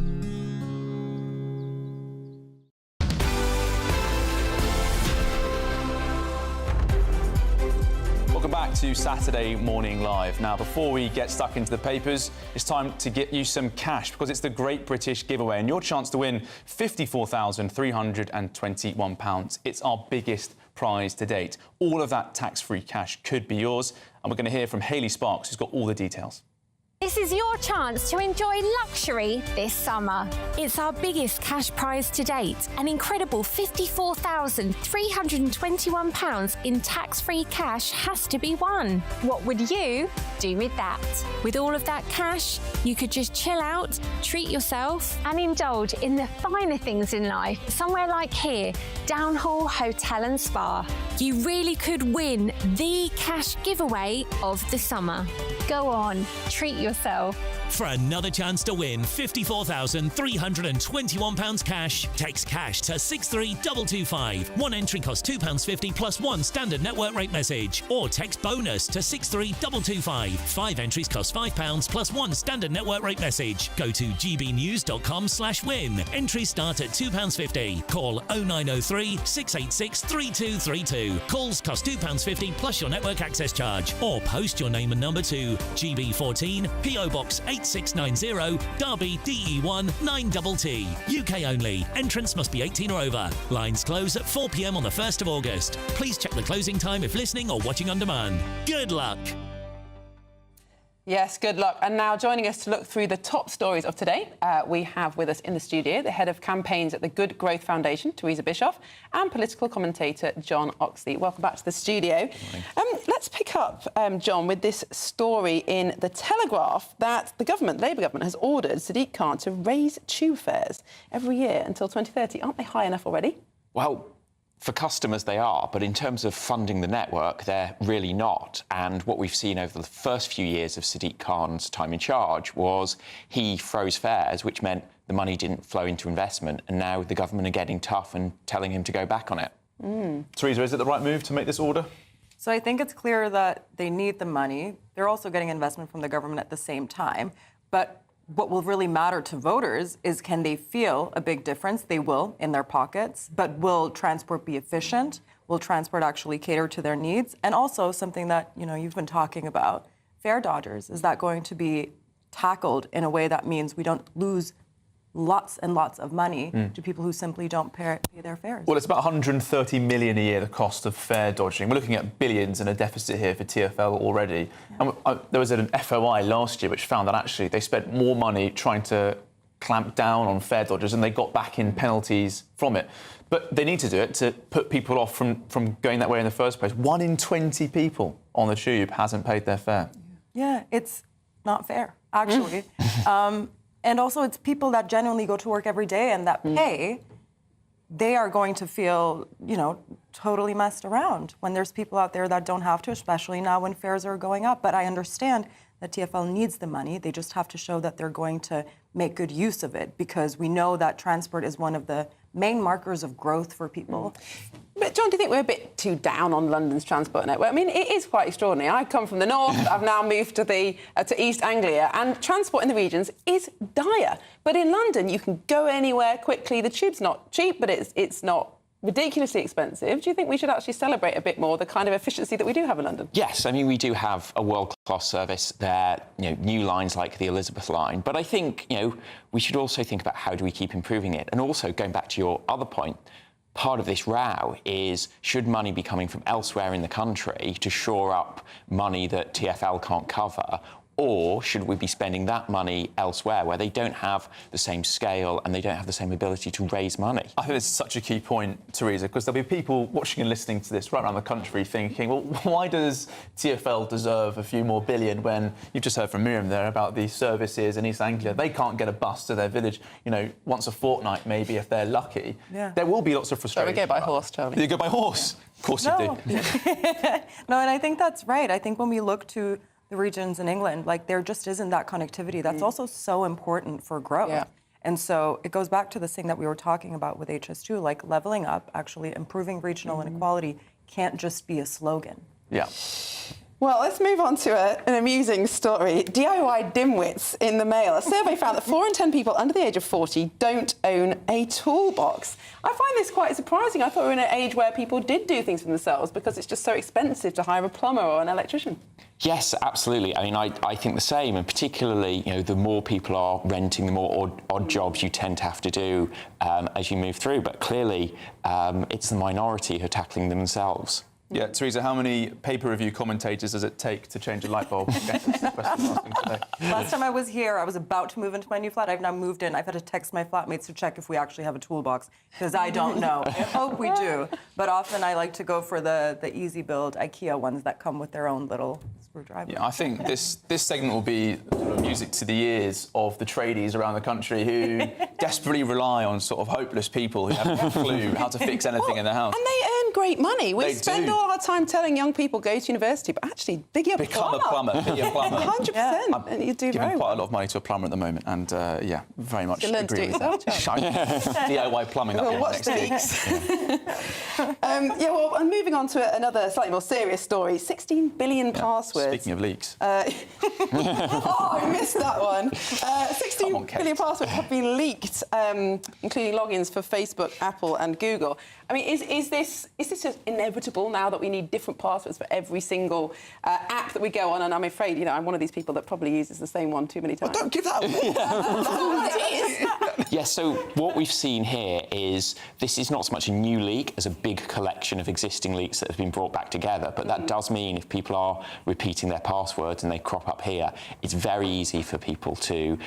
back to Saturday Morning Live. Now, before we get stuck into the papers, it's time to get you some cash because it's the Great British Giveaway and your chance to win £54,321. It's our biggest prize to date. All of that tax-free cash could be yours, and we're going to hear from Hayley Sparks, who's got all the details. This is your chance to enjoy luxury this summer. It's our biggest cash prize to date, an incredible £54,321 in tax-free cash has to be won. What would you do with that? With all of that cash, you could just chill out, treat yourself and indulge in the finer things in life, somewhere like here, Downhall Hotel and Spa. You really could win the cash giveaway of the summer. Go on, treat yourself. For another chance to win £54,321 cash, text cash to 63225. One entry costs £2.50 plus one standard network rate message. Or text bonus to 63225. 5 entries cost £5 plus one standard network rate message. Go to gbnews.com/win. Entries start at £2.50. Call 0903 686 3232. Calls cost £2.50 plus your network access charge. Or post your name and number to GB14 PO Box 8690 Derby DE1 9TT. UK only. Entrance must be 18 or over. Lines close at 4 p.m. on the 1st of August. Please check the closing time if listening or watching on demand. Good luck. Yes, good luck. And now joining us to look through the top stories of today, we have with us in the studio the head of campaigns at the Good Growth Foundation, Teresa Bischoff, and political commentator John Oxley. Welcome back to the studio. Let's pick up, John, with this story in The Telegraph that the government, Labour government, has ordered Sadiq Khan to raise tube fares every year until 2030. Aren't they high enough already? Well, for customers, they are, but in terms of funding the network, they're really not. And what we've seen over the first few years of Sadiq Khan's time in charge was he froze fares, which meant the money didn't flow into investment. And now the government are getting tough and telling him to go back on it. Teresa, is it the right move to make this order? So I think it's clear that they need the money. They're also getting investment from the government at the same time. But what will really matter to voters is, can they feel a big difference? They will in their pockets, but will transport be efficient? Will transport actually cater to their needs? And also something that, you know, you've been talking about, fare dodgers. Is that going to be tackled in a way that means we don't lose lots and lots of money to people who simply don't pay their fares? Well, it's about 130 million a year, the cost of fare dodging. We're looking at billions and a deficit here for TfL already. Yeah. And there was an FOI last year which found that actually they spent more money trying to clamp down on fare dodgers and they got back in penalties from it. But they need to do it to put people off from going that way in the first place. 1 in 20 people on the tube hasn't paid their fare. Yeah, it's not fair, actually. And also, it's people that genuinely go to work every day and that pay, they are going to feel, you know, totally messed around when there's people out there that don't have to, especially now when fares are going up. But I understand that TfL needs the money. They just have to show that they're going to make good use of it, because we know that transport is one of the main markers of growth for people. But John, do you think we're a bit too down on London's transport network? I mean, it is quite extraordinary. I come from the north. I've now moved to East Anglia, and transport in the regions is dire. But in London, you can go anywhere quickly. The tube's not cheap, but it's not ridiculously expensive. Do you think we should actually celebrate a bit more the kind of efficiency that we do have in London? Yes, I mean, we do have a world-class service there, you know, new lines like the Elizabeth line. But I think, you know, we should also think about how do we keep improving it. And also, going back to your other point, part of this row is, should money be coming from elsewhere in the country to shore up money that TfL can't cover? Or should we be spending that money elsewhere where they don't have the same scale and they don't have the same ability to raise money? I think this is such a key point, Teresa, because there'll be people watching and listening to this right around the country thinking, well, why does TfL deserve a few more billion when you've just heard from Miriam there about the services in East Anglia? They can't get a bus to their village, you know, once a fortnight maybe if they're lucky. Yeah. There will be lots of frustration. So we go by horse, Charlie. You go by horse? Of course you do. No, and I think that's right. I think when we look to the regions in England, like, there just isn't that connectivity. That's also so important for growth. Yeah. And so it goes back to this thing that we were talking about with HS2, like leveling up, actually improving regional inequality can't just be a slogan. Yeah. Well, let's move on to an amusing story. DIY dimwits in the mail. A survey found that 4 in 10 people under the age of 40 don't own a toolbox. I find this quite surprising. I thought we were in an age where people did do things for themselves because it's just so expensive to hire a plumber or an electrician. Yes, absolutely. I mean, I think the same, and particularly, you know, the more people are renting, the more odd jobs you tend to have to do as you move through. But clearly, it's the minority who are tackling them themselves. Yeah, Teresa, how many pay-per-view commentators does it take to change a light bulb? Last time I was here, I was about to move into my new flat. I've now moved in. I've had to text my flatmates to check if we actually have a toolbox, because I don't know. I hope we do. But often I like to go for the easy build IKEA ones that come with their own little screwdriver. Yeah, I think this segment will be sort of music to the ears of the tradies around the country who desperately rely on sort of hopeless people who have no clue how to fix anything in their house. And they earn great money. We spend all our time telling young people go to university, but actually, become a plumber. Be a plumber. 100%. And you do very well. Giving quite a lot of money to a plumber at the moment, and yeah, very much You learn to do agree it with yourself, that. DIY plumbing. We'll watch the leaks. Yeah, well, and moving on to another slightly more serious story. 16 billion passwords. Speaking of leaks. Oh, I missed that one. 16 billion passwords have been leaked, including logins for Facebook, Apple and Google. I mean, is this just inevitable now that we need different passwords for every single app that we go on? And I'm afraid, you know, I'm one of these people that probably uses the same one too many times. Well, don't give that away. Yes, so what we've seen here is this is not so much a new leak as a big collection of existing leaks that have been brought back together, but that does mean if people are repeating their passwords and they crop up here, it's very easy for people to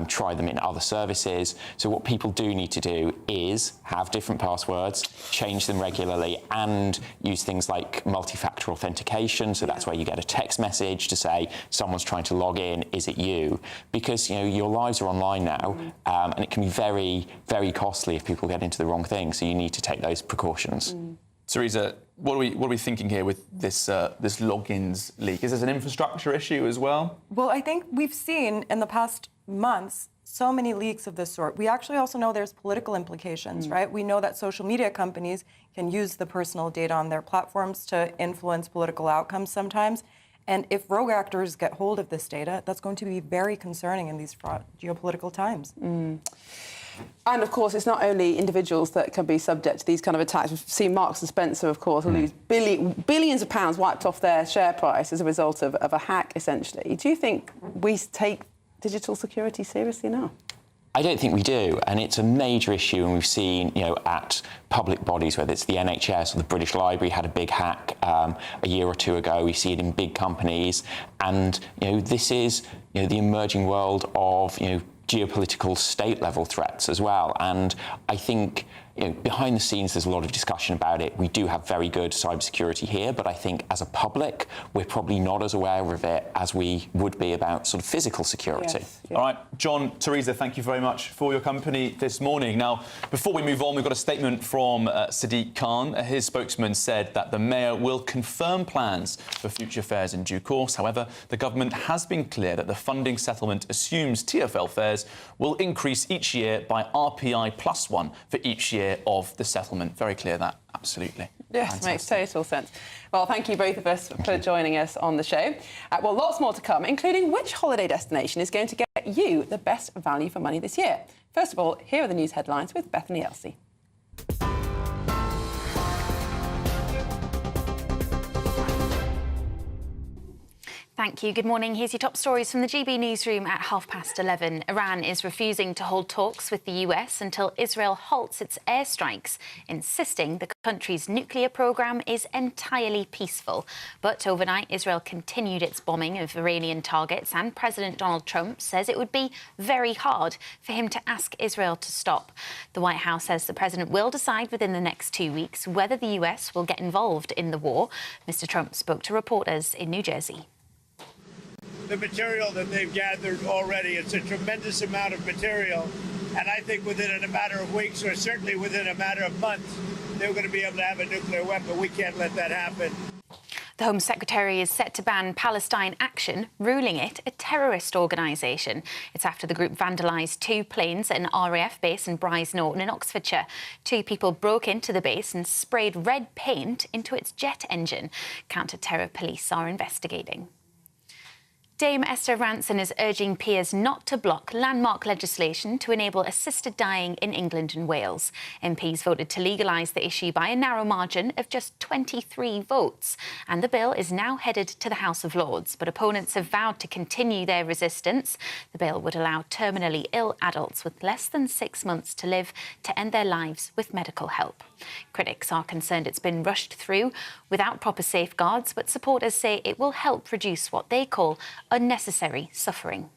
try them in other services. So what people do need to do is have different passwords, change them regularly, and use things like multi-factor authentication. So that's where you get a text message to say someone's trying to log in, is it you? Because, you know, your lives are online now, and it can be very, very costly if people get into the wrong thing. So you need to take those precautions. Teresa, what are we thinking here with this this logins leak? Is this an infrastructure issue as well? Well, I think we've seen in the past months so many leaks of this sort. We actually also know there's political implications, right? We know that social media companies can use the personal data on their platforms to influence political outcomes sometimes. And if rogue actors get hold of this data, that's going to be very concerning in these geopolitical times. And, of course, it's not only individuals that can be subject to these kind of attacks. We've seen Marks and Spencer, of course, lose billions of pounds wiped off their share price as a result of a hack, essentially. Do you think we take digital security seriously now? I don't think we do, and it's a major issue, and we've seen, you know, at public bodies, whether it's the NHS or the British Library had a big hack a year or two ago. We see it in big companies, and, you know, this is, you know, the emerging world of, you know, geopolitical state-level threats as well. And I think, you know, behind the scenes, there's a lot of discussion about it. We do have very good cybersecurity here, but I think as a public, we're probably not as aware of it as we would be about sort of physical security. Yes. All right, John, Teresa, thank you very much for your company this morning. Now, before we move on, we've got a statement from Sadiq Khan. His spokesman said that the Mayor will confirm plans for future fares in due course. However, the government has been clear that the funding settlement assumes TfL fares will increase each year by RPI +1 for each year of the settlement. Very clear that, absolutely. Yes, fantastic. Makes total sense. Well, thank you both of us for joining us on the show. Well, lots more to come, including which holiday destination is going to get you the best value for money this year. First of all, here are the news headlines with Bethany Elsey. Thank you. Good morning. Here's your top stories from the GB newsroom at 11:30. Iran is refusing to hold talks with the US until Israel halts its airstrikes, insisting the country's nuclear programme is entirely peaceful. But overnight, Israel continued its bombing of Iranian targets, and President Donald Trump says it would be very hard for him to ask Israel to stop. The White House says the president will decide within the next 2 weeks whether the US will get involved in the war. Mr. Trump spoke to reporters in New Jersey. The material that they've gathered already, it's a tremendous amount of material. And I think within a matter of weeks, or certainly within a matter of months, they're going to be able to have a nuclear weapon. We can't let that happen. The Home Secretary is set to ban Palestine Action, ruling it a terrorist organisation. It's after the group vandalised 2 planes at an RAF base in Brize Norton in Oxfordshire. 2 people broke into the base and sprayed red paint into its jet engine. Counter-terror police are investigating. Dame Esther Ranson is urging peers not to block landmark legislation to enable assisted dying in England and Wales. MPs voted to legalise the issue by a narrow margin of just 23 votes. And the bill is now headed to the House of Lords, but opponents have vowed to continue their resistance. The bill would allow terminally ill adults with less than 6 months to live to end their lives with medical help. Critics are concerned it's been rushed through without proper safeguards, but supporters say it will help reduce what they call unnecessary suffering.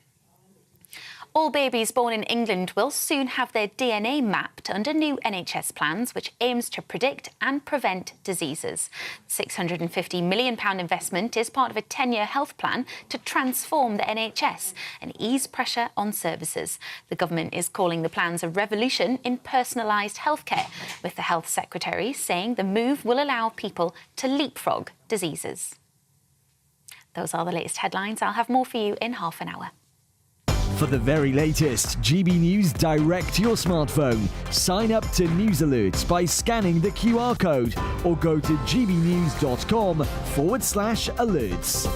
All babies born in England will soon have their DNA mapped under new NHS plans, which aims to predict and prevent diseases. The £650 million investment is part of a 10-year health plan to transform the NHS and ease pressure on services. The government is calling the plans a revolution in personalised healthcare, with the Health Secretary saying the move will allow people to leapfrog diseases. Those are the latest headlines. I'll have more for you in half an hour. For the very latest GB News direct to your smartphone, sign up to News Alerts by scanning the QR code or go to gbnews.com/alerts.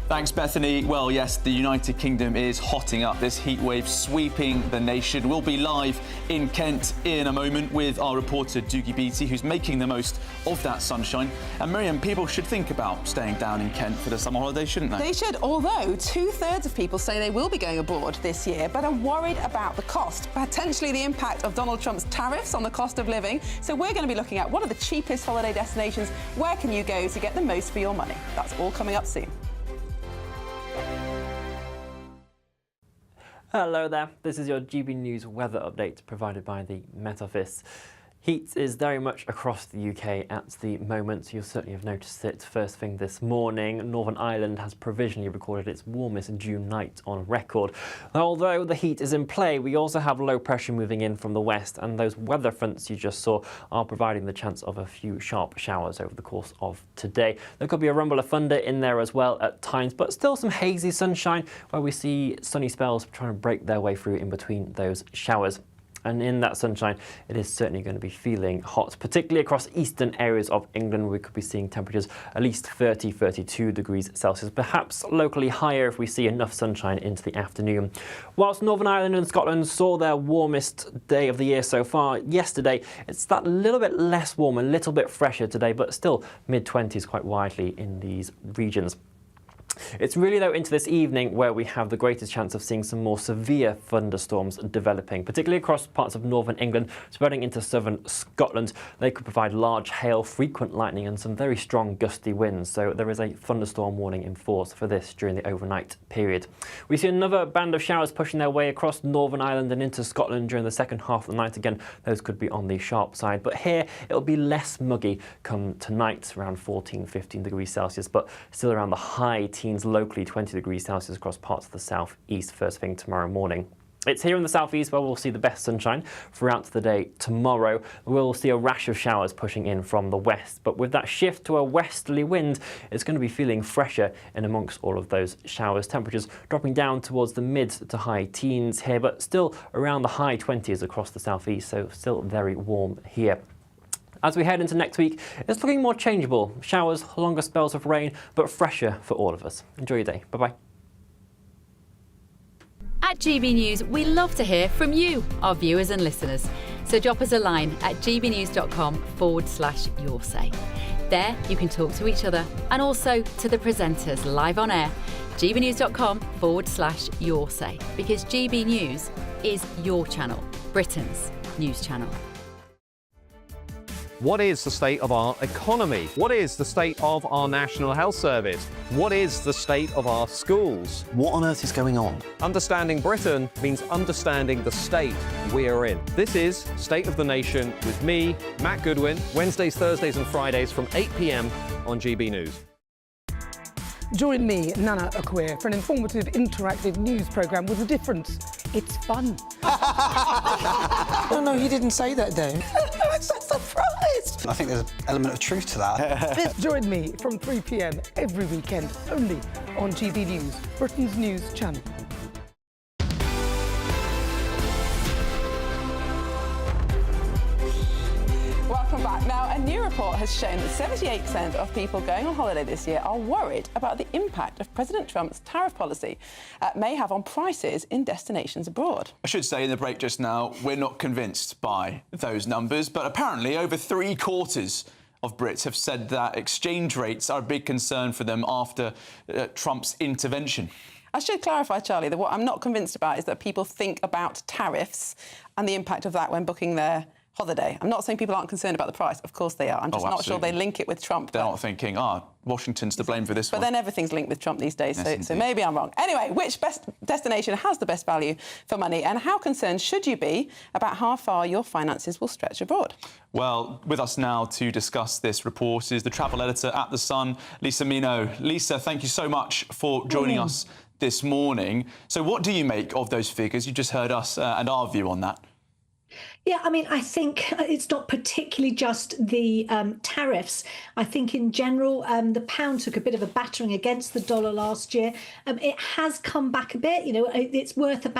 Thanks, Bethany. Well, yes, the United Kingdom is hotting up. This heatwave sweeping the nation. We'll be live in Kent in a moment with our reporter Doogie Beattie, who's making the most of that sunshine. And Miriam, people should think about staying down in Kent for the summer holiday, shouldn't they? They should, although 2/3 of people say they will be going abroad this year, but are worried about the cost, potentially the impact of Donald Trump's tariffs on the cost of living. So we're going to be looking at what are the cheapest holiday destinations, where can you go to get the most for your money? That's all coming up soon. Hello there, this is your GB News weather update provided by the Met Office. Heat is very much across the UK at the moment. You'll certainly have noticed it first thing this morning. Northern Ireland has provisionally recorded its warmest June night on record. Although the heat is in play, we also have low pressure moving in from the west, and those weather fronts you just saw are providing the chance of a few sharp showers over the course of today. There could be a rumble of thunder in there as well at times, but still some hazy sunshine where we see sunny spells trying to break their way through in between those showers. And in that sunshine, it is certainly going to be feeling hot, particularly across eastern areas of England, where we could be seeing temperatures at least 32 degrees Celsius, perhaps locally higher if we see enough sunshine into the afternoon. Whilst Northern Ireland and Scotland saw their warmest day of the year so far yesterday, it's that little bit less warm, a little bit fresher today, but still mid-20s quite widely in these regions. It's really, though, into this evening where we have the greatest chance of seeing some more severe thunderstorms developing, particularly across parts of northern England, spreading into southern Scotland. They could provide large hail, frequent lightning and some very strong gusty winds, so there is a thunderstorm warning in force for this during the overnight period. We see another band of showers pushing their way across Northern Ireland and into Scotland during the second half of the night. Again, those could be on the sharp side, but here it'll be less muggy come tonight, around 14-15 degrees Celsius, but still around the high teens, locally 20 degrees Celsius across parts of the southeast first thing tomorrow morning. It's here in the southeast where we'll see the best sunshine throughout the day tomorrow. We'll see a rash of showers pushing in from the west, but with that shift to a westerly wind, it's going to be feeling fresher in amongst all of those showers. Temperatures dropping down towards the mid to high teens here, but still around the high 20s across the southeast, so still very warm here. As we head into next week, it's looking more changeable. Showers, longer spells of rain, but fresher for all of us. Enjoy your day. Bye-bay. At GB News, we love to hear from you, our viewers and listeners. So drop us a line at gbnews.com/your say. There, you can talk to each other and also to the presenters live on air. gbnews.com/your say, because GB News is your channel, Britain's news channel. What is the state of our economy? What is the state of our National Health Service? What is the state of our schools? What on earth is going on? Understanding Britain means understanding the state we're in. This is State of the Nation with me, Matt Goodwin, Wednesdays, Thursdays and Fridays from 8 p.m. on GB News. Join me, Nana Akwe, for an informative, interactive news programme with a difference. It's fun. No, he didn't say that, though. I'm so surprised. I think there's an element of truth to that. Join me from 3 p.m. every weekend, only on GB News, Britain's news channel. Welcome back. Now, a new report has shown that 78% of people going on holiday this year are worried about the impact of President Trump's tariff policy may have on prices in destinations abroad. I should say in the break just now, we're not convinced by those numbers, but apparently over 3/4 of Brits have said that exchange rates are a big concern for them after Trump's intervention. I should clarify, Charlie, that what I'm not convinced about is that people think about tariffs and the impact of that when booking their holiday. I'm not saying people aren't concerned about the price. Of course they are. I'm just not sure they link it with Trump. They're not thinking, Washington's to blame for this one. But then everything's linked with Trump these days, Yes, so maybe I'm wrong. Anyway, which best destination has the best value for money, and how concerned should you be about how far your finances will stretch abroad? Well, with us now to discuss this report is the travel editor at The Sun, Lisa Mino. Lisa, thank you so much for joining us this morning. So what do you make of those figures? You just heard us and our view on that. Yeah, I mean, I think it's not particularly just the tariffs. I think in general, the pound took a bit of a battering against the dollar last year. It has come back a bit. You know, the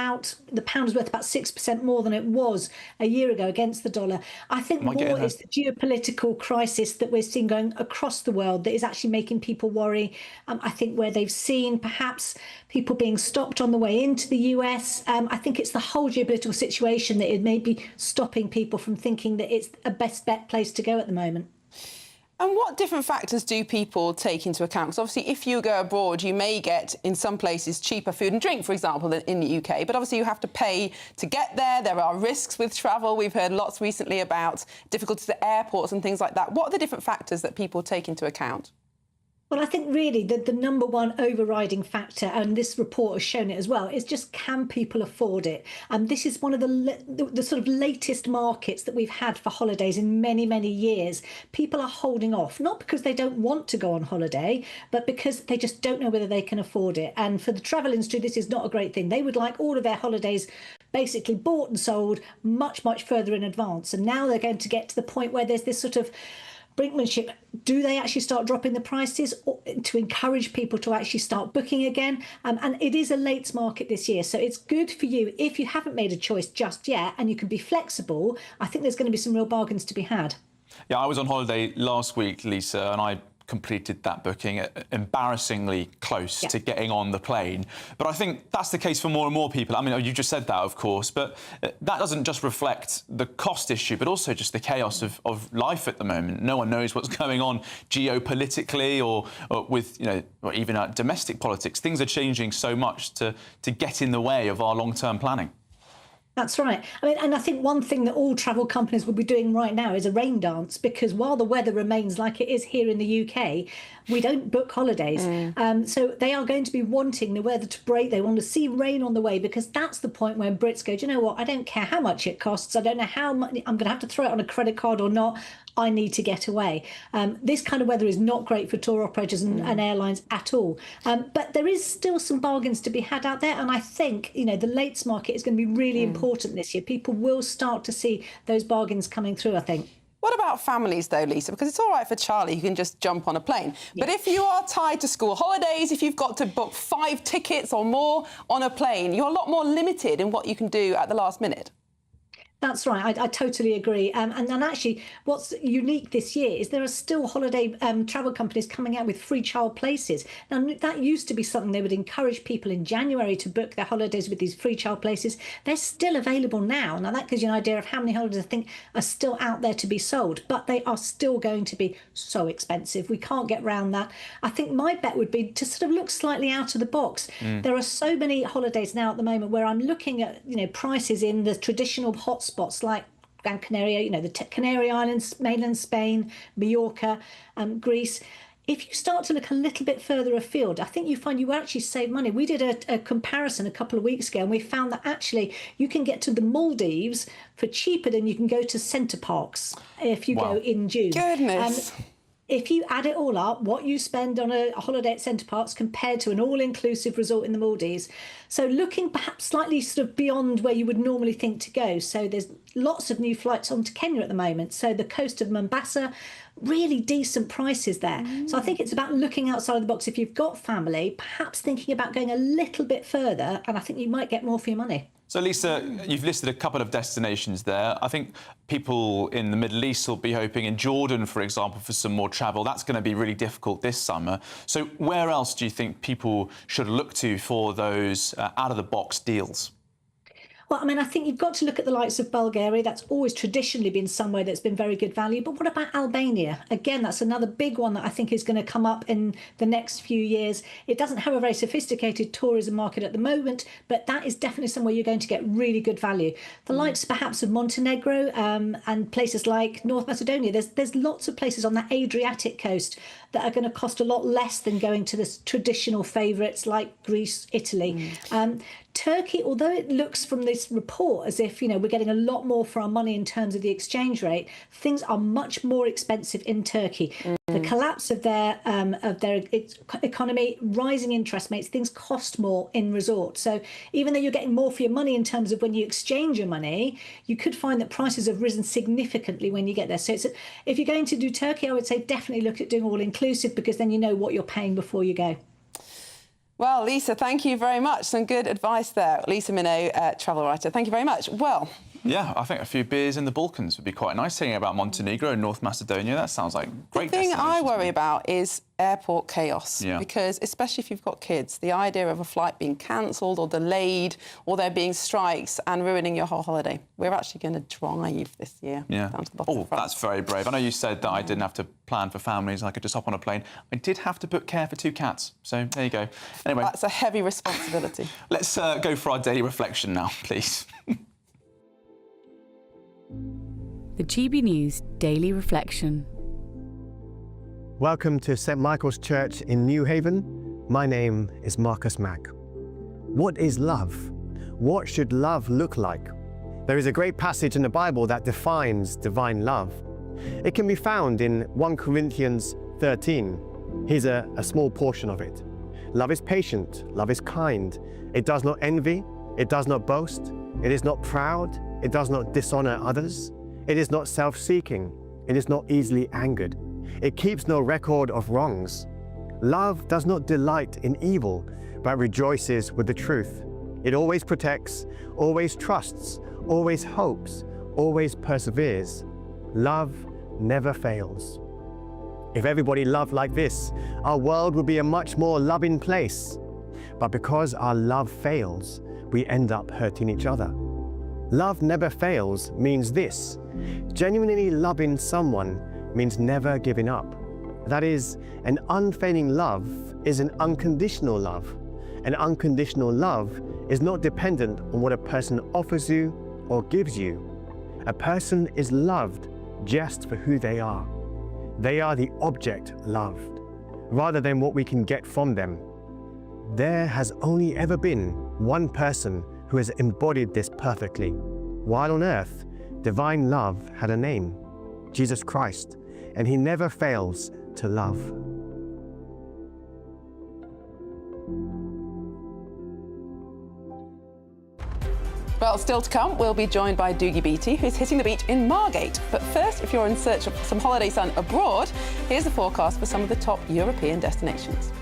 pound is worth about 6% more than it was a year ago against the dollar. I think more is the geopolitical crisis that we're seeing going across the world that is actually making people worry. I think where they've seen perhaps people being stopped on the way into the US, I think it's the whole geopolitical situation that it may be stopping people from thinking that it's a best bet place to go at the moment. And what different factors do people take into account? Because obviously, if you go abroad, you may get, in some places, cheaper food and drink, for example, than in the UK. But obviously, you have to pay to get there. There are risks with travel. We've heard lots recently about difficulties at airports and things like that. What are the different factors that people take into account? Well, I think really the number one overriding factor, and this report has shown it as well, is just can people afford it? And this is one of the sort of latest markets that we've had for holidays in many, many years. People are holding off, not because they don't want to go on holiday, but because they just don't know whether they can afford it. And for the travel industry, this is not a great thing. They would like all of their holidays basically bought and sold much, much further in advance. And now they're going to get to the point where there's this sort of brinkmanship. Do they actually start dropping the prices to encourage people to actually start booking again? And it is a late market this year, so it's good for you if you haven't made a choice just yet and you can be flexible. I think there's going to be some real bargains to be had. Yeah, I was on holiday last week, Lisa, and I completed that booking embarrassingly close to getting on the plane. But I think that's the case for more and more people. I mean, you just said that, of course, but that doesn't just reflect the cost issue, but also just the chaos of life at the moment. No one knows what's going on geopolitically or with, or even domestic politics. Things are changing so much to get in the way of our long-term planning. That's right. I mean, and I think one thing that all travel companies will be doing right now is a rain dance, because while the weather remains like it is here in the UK, we don't book holidays. So they are going to be wanting the weather to break. They want to see rain on the way, because that's the point when Brits go, do you know what? I don't care how much it costs. I don't know how much I'm going to have to throw it on a credit card or not. I need to get away. This kind of weather is not great for tour operators and airlines at all. But there is still some bargains to be had out there. And I think, the lates market is going to be really important this year. People will start to see those bargains coming through, I think. What about families, though, Lisa? Because it's all right for Charlie, who can just jump on a plane. But if you are tied to school holidays, if you've got to book 5 tickets or more on a plane, you're a lot more limited in what you can do at the last minute. That's right. I totally agree. And actually, what's unique this year is there are still holiday travel companies coming out with free child places. Now, that used to be something they would encourage people in January to book their holidays with these free child places. They're still available now. Now, that gives you an idea of how many holidays I think are still out there to be sold, but they are still going to be so expensive. We can't get around that. I think my bet would be to sort of look slightly out of the box. There are so many holidays now at the moment where I'm looking at, prices in the traditional hotspots like Gran Canaria, the Canary Islands, mainland Spain, Mallorca, Greece. If you start to look a little bit further afield, I think you find you actually save money. We did a comparison a couple of weeks ago, and we found that actually you can get to the Maldives for cheaper than you can go to Centre Parks if you go in June. Goodness. if you add it all up, what you spend on a holiday at Centre Parks compared to an all-inclusive resort in the Maldives. So looking perhaps slightly sort of beyond where you would normally think to go. So there's lots of new flights onto Kenya at the moment. So the coast of Mombasa, really decent prices there. So I think it's about looking outside the box. If you've got family, perhaps thinking about going a little bit further, and I think you might get more for your money. So, Lisa, you've listed a couple of destinations there. I think people in the Middle East will be hoping in Jordan, for example, for some more travel. That's going to be really difficult this summer. So where else do you think people should look to for those out-of-the-box deals? Well, I mean, I think you've got to look at the likes of Bulgaria. That's always traditionally been somewhere that's been very good value. But what about Albania? Again, that's another big one that I think is going to come up in the next few years. It doesn't have a very sophisticated tourism market at the moment, but that is definitely somewhere you're going to get really good value. The likes perhaps of Montenegro and places like North Macedonia. There's lots of places on the Adriatic coast that are going to cost a lot less than going to the traditional favourites like Greece, Italy. Turkey, although it looks from this report as if, we're getting a lot more for our money in terms of the exchange rate, things are much more expensive in Turkey. The collapse of their economy, rising interest rates, things cost more in resorts. So even though you're getting more for your money in terms of when you exchange your money, you could find that prices have risen significantly when you get there. So if you're going to do Turkey, I would say definitely look at doing all-inclusive, because then you know what you're paying before you go. Well, Lisa, thank you very much. Some good advice there. Lisa Minnow, travel writer. Thank you very much. Well, yeah, I think a few beers in the Balkans would be quite nice. Thinking about Montenegro and North Macedonia, that sounds like great. The thing I worry about is airport chaos, Yeah. because especially if you've got kids, the idea of a flight being cancelled or delayed, or there being strikes and ruining your whole holiday. We're actually going to drive this year down to the bottom of France. That's very brave. I know you said that I didn't have to plan for families, I could just hop on a plane. I did have to book care for 2 cats, so there you go. Anyway, that's a heavy responsibility. Let's go for our daily reflection now, please. The GB News Daily Reflection. Welcome to St Michael's Church in New Haven. My name is Marcus Mack. What is love? What should love look like? There is a great passage in the Bible that defines divine love. It can be found in 1 Corinthians 13. Here's a small portion of it. Love is patient, love is kind. It does not envy, it does not boast, it is not proud, it does not dishonor others. It is not self-seeking. It is not easily angered. It keeps no record of wrongs. Love does not delight in evil, but rejoices with the truth. It always protects, always trusts, always hopes, always perseveres. Love never fails. If everybody loved like this, our world would be a much more loving place. But because our love fails, we end up hurting each other. Love never fails means this: genuinely loving someone means never giving up. That is, an unfailing love is an unconditional love. An unconditional love is not dependent on what a person offers you or gives you. A person is loved just for who they are. They are the object loved, rather than what we can get from them. There has only ever been one person who has embodied this perfectly. While on earth, divine love had a name, Jesus Christ, and he never fails to love. Well, still to come, we'll be joined by Doogie Beattie, who's hitting the beach in Margate. But first, if you're in search of some holiday sun abroad, here's the forecast for some of the top European destinations.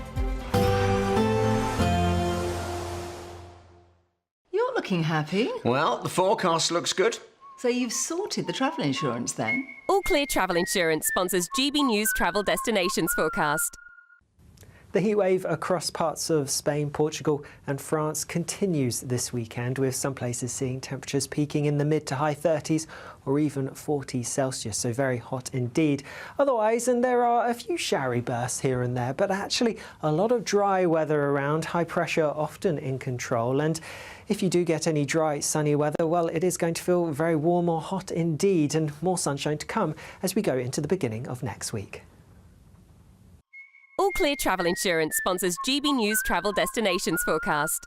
You're looking happy. Well, the forecast looks good. So you've sorted the travel insurance then? All Clear Travel Insurance sponsors GB News Travel Destinations forecast. The heatwave across parts of Spain, Portugal and France continues this weekend, with some places seeing temperatures peaking in the mid to high 30s or even 40 Celsius, so very hot indeed. Otherwise, and there are a few showery bursts here and there, but actually a lot of dry weather around, high pressure often in control. And if you do get any dry, sunny weather, well, it is going to feel very warm or hot indeed, and more sunshine to come as we go into the beginning of next week. All Clear Travel Insurance sponsors GB News Travel Destinations forecast.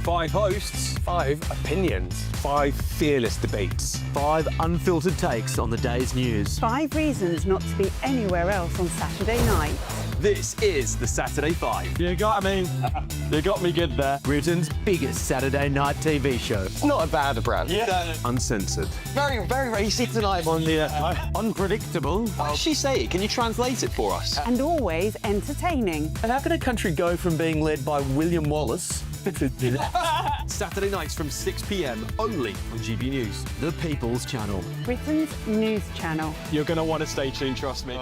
5 hosts. 5 opinions. 5 fearless debates. 5 unfiltered takes on the day's news. 5 reasons not to be anywhere else on Saturday night. This is the Saturday 5. You got me. You got me good there. Britain's biggest Saturday night TV show. It's not a bad brand. Yeah. Uncensored. Very, very racist tonight on the unpredictable. What does she say? Can you translate it for us? And always entertaining. And how can a country go from being led by William Wallace Saturday nights from 6 p.m. only on GB News. The People's Channel. Britain's news channel. You're going to want to stay tuned, trust me.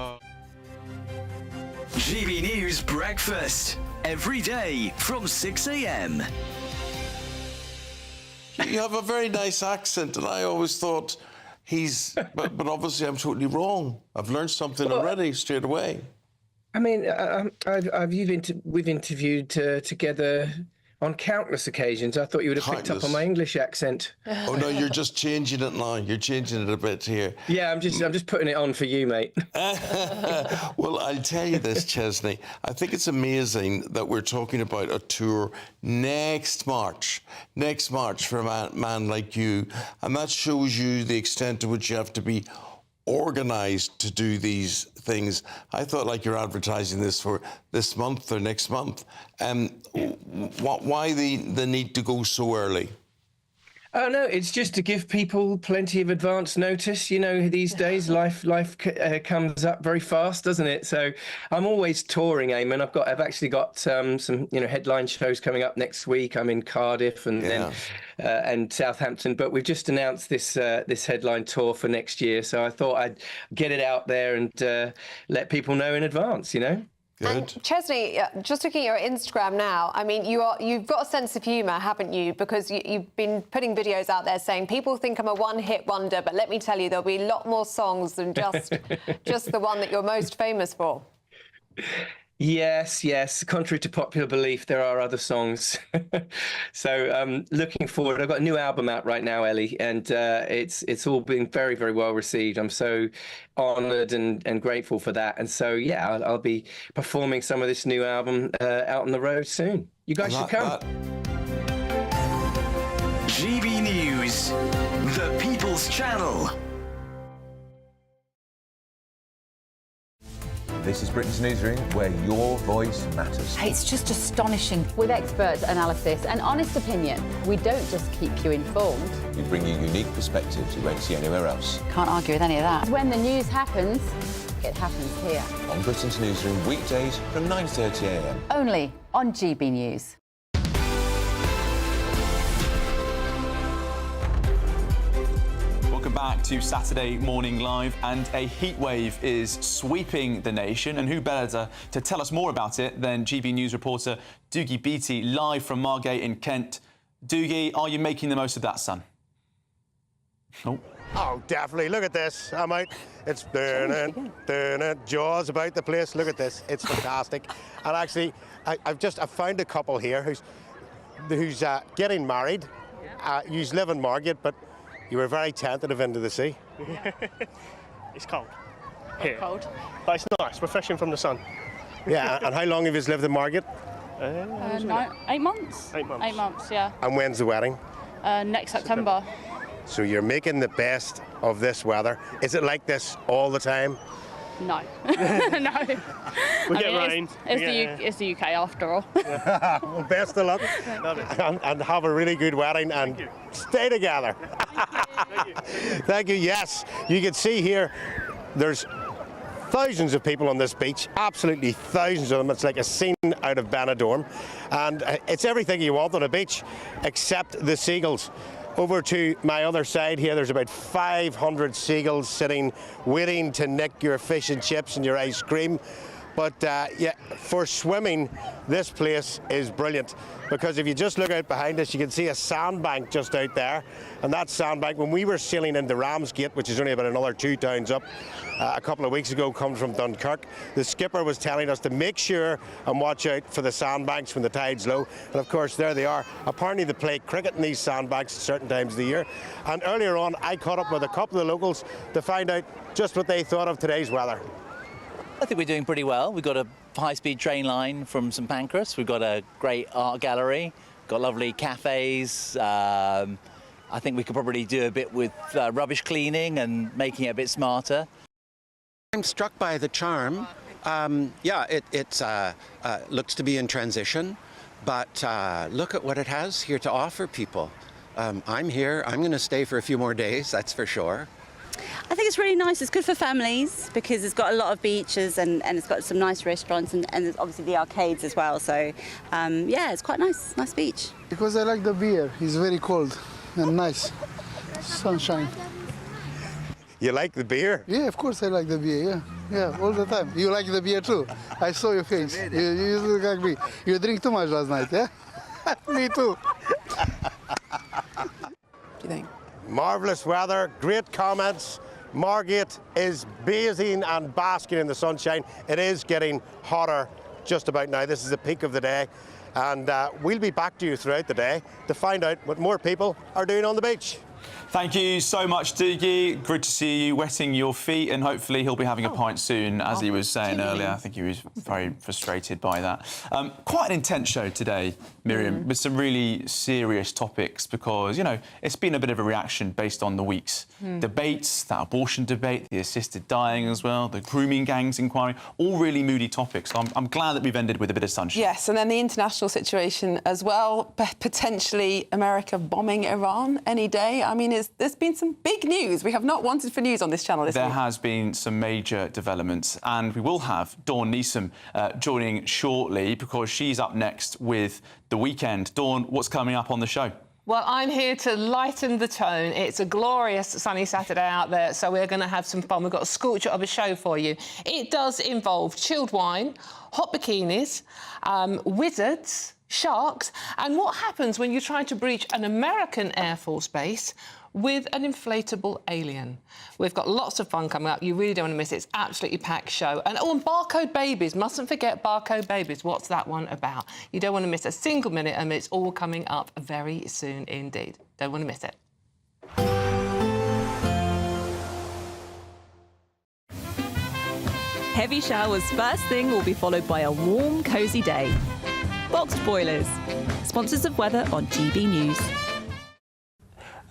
GB News Breakfast. Every day from 6 a.m. You have a very nice accent, and I always thought he's... but obviously I'm totally wrong. I've learned something already straight away. I mean, we've interviewed together on countless occasions. I thought you would have picked up on my English accent. Oh no, you're just changing it now. You're changing it a bit here. Yeah, I'm just putting it on for you, mate. Well, I'll tell you this, Chesney. I think it's amazing that we're talking about a tour next March for a man like you, and that shows you the extent to which you have to be organised to do these things. I thought like you're advertising this for this month or next month. Why the need to go so early? Oh no, it's just to give people plenty of advance notice. You know, these days life comes up very fast, doesn't it? So I'm always touring, Eamon. I've actually got some headline shows coming up next week. I'm in Cardiff and Southampton, but we've just announced this headline tour for next year. So I thought I'd get it out there and let people know in advance. You know. Good. And Chesney, just looking at your Instagram now, I mean, you've got a sense of humour, haven't you? Because you've been putting videos out there saying people think I'm a one-hit wonder, but let me tell you, there'll be a lot more songs than just the one that you're most famous for. Yes. Contrary to popular belief, there are other songs. So looking forward, I've got a new album out right now, Ellie, and it's all been very, very well received. I'm so honoured and grateful for that. And so, yeah, I'll be performing some of this new album out on the road soon. You guys should come. GB News, the People's Channel. This is Britain's Newsroom, where your voice matters. It's just astonishing. With expert analysis and honest opinion, we don't just keep you informed. We bring you unique perspectives you won't see anywhere else. Can't argue with any of that. When the news happens, it happens here. On Britain's Newsroom, weekdays from 9:30 a.m. Only on GB News. Welcome back to Saturday Morning Live, and a heatwave is sweeping the nation, and who better to tell us more about it than GB News reporter Doogie Beattie, live from Margate in Kent. Doogie, are you making the most of that, son? Oh, definitely. Look at this. I'm out. It's jaws about the place. Look at this. It's fantastic. And actually, I've found a couple here who's getting married. You live in Margate, but you were very tentative into the sea. It's cold here, but it's nice. We're fishing from the sun. Yeah, and how long have you lived in Margate? 8 months. 8 months. 8 months, yeah. And when's the wedding? Next September. So you're making the best of this weather. Is it like this all the time? No. No. We get rain. It's the UK after all. Well, best of luck. Love it. And have a really good wedding and stay together. Thank you. Thank you. Yes, you can see here there's thousands of people on this beach, absolutely thousands of them. It's like a scene out of Benidorm, and it's everything you want on a beach except the seagulls. Over to my other side here, there's about 500 seagulls sitting, waiting to nick your fish and chips and your ice cream. But yeah, for swimming, this place is brilliant, because if you just look out behind us, you can see a sandbank just out there. And that sandbank, when we were sailing into Ramsgate, which is only about another 2 towns up, a couple of weeks ago, comes from Dunkirk, the skipper was telling us to make sure and watch out for the sandbanks when the tide's low. And of course, there they are. Apparently they play cricket in these sandbanks at certain times of the year. And earlier on, I caught up with a couple of the locals to find out just what they thought of today's weather. I think we're doing pretty well. We've got a high-speed train line from St Pancras. We've got a great art gallery, got lovely cafes. I think we could probably do a bit with rubbish cleaning and making it a bit smarter. I'm struck by the charm. It looks to be in transition, but look at what it has here to offer people. I'm here. I'm going to stay for a few more days, that's for sure. I think it's really nice. It's good for families because it's got a lot of beaches and it's got some nice restaurants and there's obviously the arcades as well. So, yeah, it's quite nice. Nice beach. Because I like the beer. It's very cold and nice. Sunshine. You like the beer? Yeah, of course I like the beer, yeah. Yeah, all the time. You like the beer too? I saw your face. You look like me. You drink too much last night, yeah? Me too. Do you think? Marvellous weather, great comments. Margate is bathing and basking in the sunshine. It is getting hotter just about now. This is the peak of the day. And we'll be back to you throughout the day to find out what more people are doing on the beach. Thank you so much, Doogie. Good to see you wetting your feet, and hopefully he'll be having a pint soon, as he was saying earlier. I think he was very frustrated by that. Quite an intense show today, Miriam, with some really serious topics because, you know, it's been a bit of a reaction based on the week's debates, that abortion debate, the assisted dying as well, the grooming gangs inquiry, all really moody topics. So I'm glad that we've ended with a bit of sunshine. Yes, and then the international situation as well, potentially America bombing Iran any day. I mean, there's been some big news. We have not wanted for news on this channel this week. There has been some major developments, and we will have Dawn Neeson joining shortly because she's up next with The Weekend. Dawn, what's coming up on the show? Well, I'm here to lighten the tone. It's a glorious sunny Saturday out there, so we're going to have some fun. We've got a scorcher of a show for you. It does involve chilled wine, hot bikinis, wizards, sharks, and what happens when you try to breach an American Air Force base with an inflatable alien. We've got lots of fun coming up. You really don't want to miss it. It's absolutely packed show. And barcode babies. Mustn't forget barcode babies. What's that one about? You don't want to miss a single minute, and it's all coming up very soon indeed. Don't want to miss it. Heavy showers first thing will be followed by a warm, cosy day. Boxed boilers. Sponsors of weather on GB News.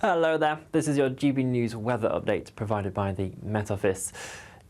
Hello there, this is your GB News weather update provided by the Met Office.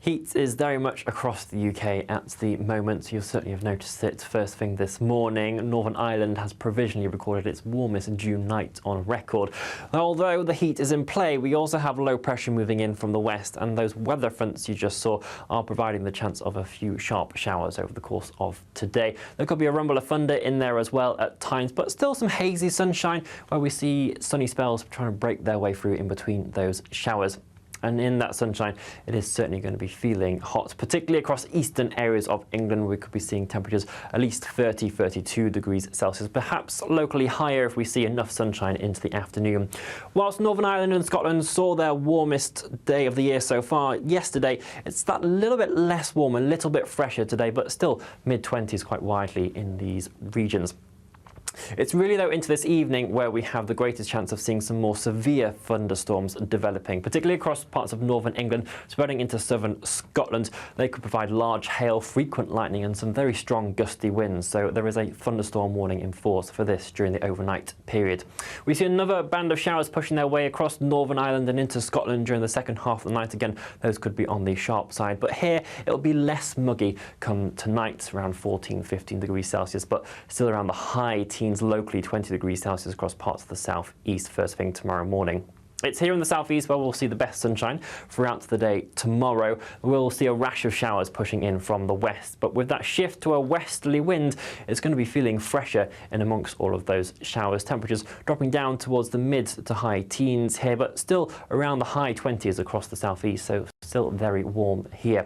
Heat is very much across the UK at the moment. You'll certainly have noticed it first thing this morning. Northern Ireland has provisionally recorded its warmest June night on record. Although the heat is in play, we also have low pressure moving in from the west, and those weather fronts you just saw are providing the chance of a few sharp showers over the course of today. There could be a rumble of thunder in there as well at times, but still some hazy sunshine where we see sunny spells trying to break their way through in between those showers. And in that sunshine, it is certainly going to be feeling hot, particularly across eastern areas of England. We could be seeing temperatures at least 30, 32 degrees Celsius, perhaps locally higher if we see enough sunshine into the afternoon. Whilst Northern Ireland and Scotland saw their warmest day of the year so far yesterday, it's that little bit less warm, a little bit fresher today, but still mid-20s quite widely in these regions. It's really, though, into this evening where we have the greatest chance of seeing some more severe thunderstorms developing, particularly across parts of northern England, spreading into southern Scotland. They could provide large hail, frequent lightning and some very strong gusty winds, so there is a thunderstorm warning in force for this during the overnight period. We see another band of showers pushing their way across Northern Ireland and into Scotland during the second half of the night. Again, those could be on the sharp side, but here it'll be less muggy come tonight, around 14, 15 degrees Celsius, but still around the high teens, locally 20 degrees Celsius across parts of the southeast first thing tomorrow morning. It's here in the southeast where we'll see the best sunshine throughout the day tomorrow. We'll see a rash of showers pushing in from the west, but with that shift to a westerly wind, it's going to be feeling fresher in amongst all of those showers. Temperatures dropping down towards the mid to high teens here, but still around the high 20s across the southeast, so still very warm here.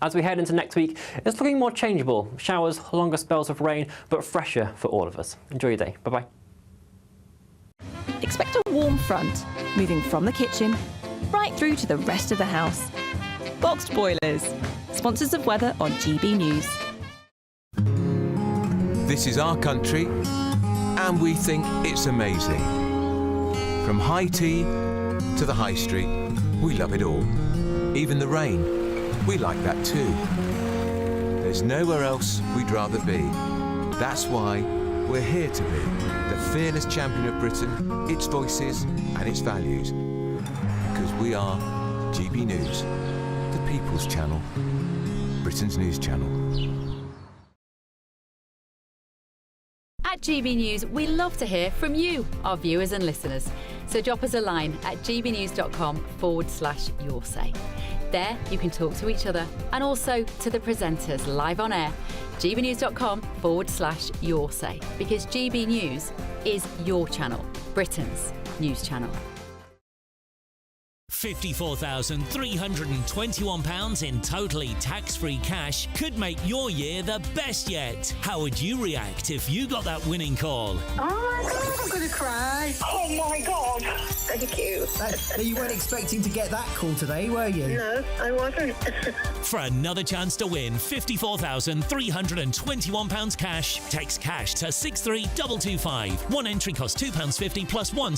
As we head into next week, it's looking more changeable. Showers, longer spells of rain, but fresher for all of us. Enjoy your day. Bye-bye. Expect a warm front, moving from the kitchen right through to the rest of the house. Boxed boilers. Sponsors of weather on GB News. This is our country, and we think it's amazing. From high tea to the high street, we love it all. Even the rain. We like that too. There's nowhere else we'd rather be. That's why We're here to be the fearless champion of Britain, its voices and its values. Because we are GB News, the People's Channel, Britain's news channel. At GB News, we love to hear from you, our viewers and listeners. So drop us a line at gbnews.com/your say. There you can talk to each other and also to the presenters live on air. gbnews.com/your say, because GB News is your channel, Britain's news channel. £54,321 in totally tax-free cash could make your year the best yet. How would you react if you got that winning call? Oh my God, I'm going to cry. Oh my God. Thank you. You weren't expecting to get that call today, were you? No, I wasn't. For another chance to win £54,321 cash, text cash to 63225. One entry costs £2.50 plus one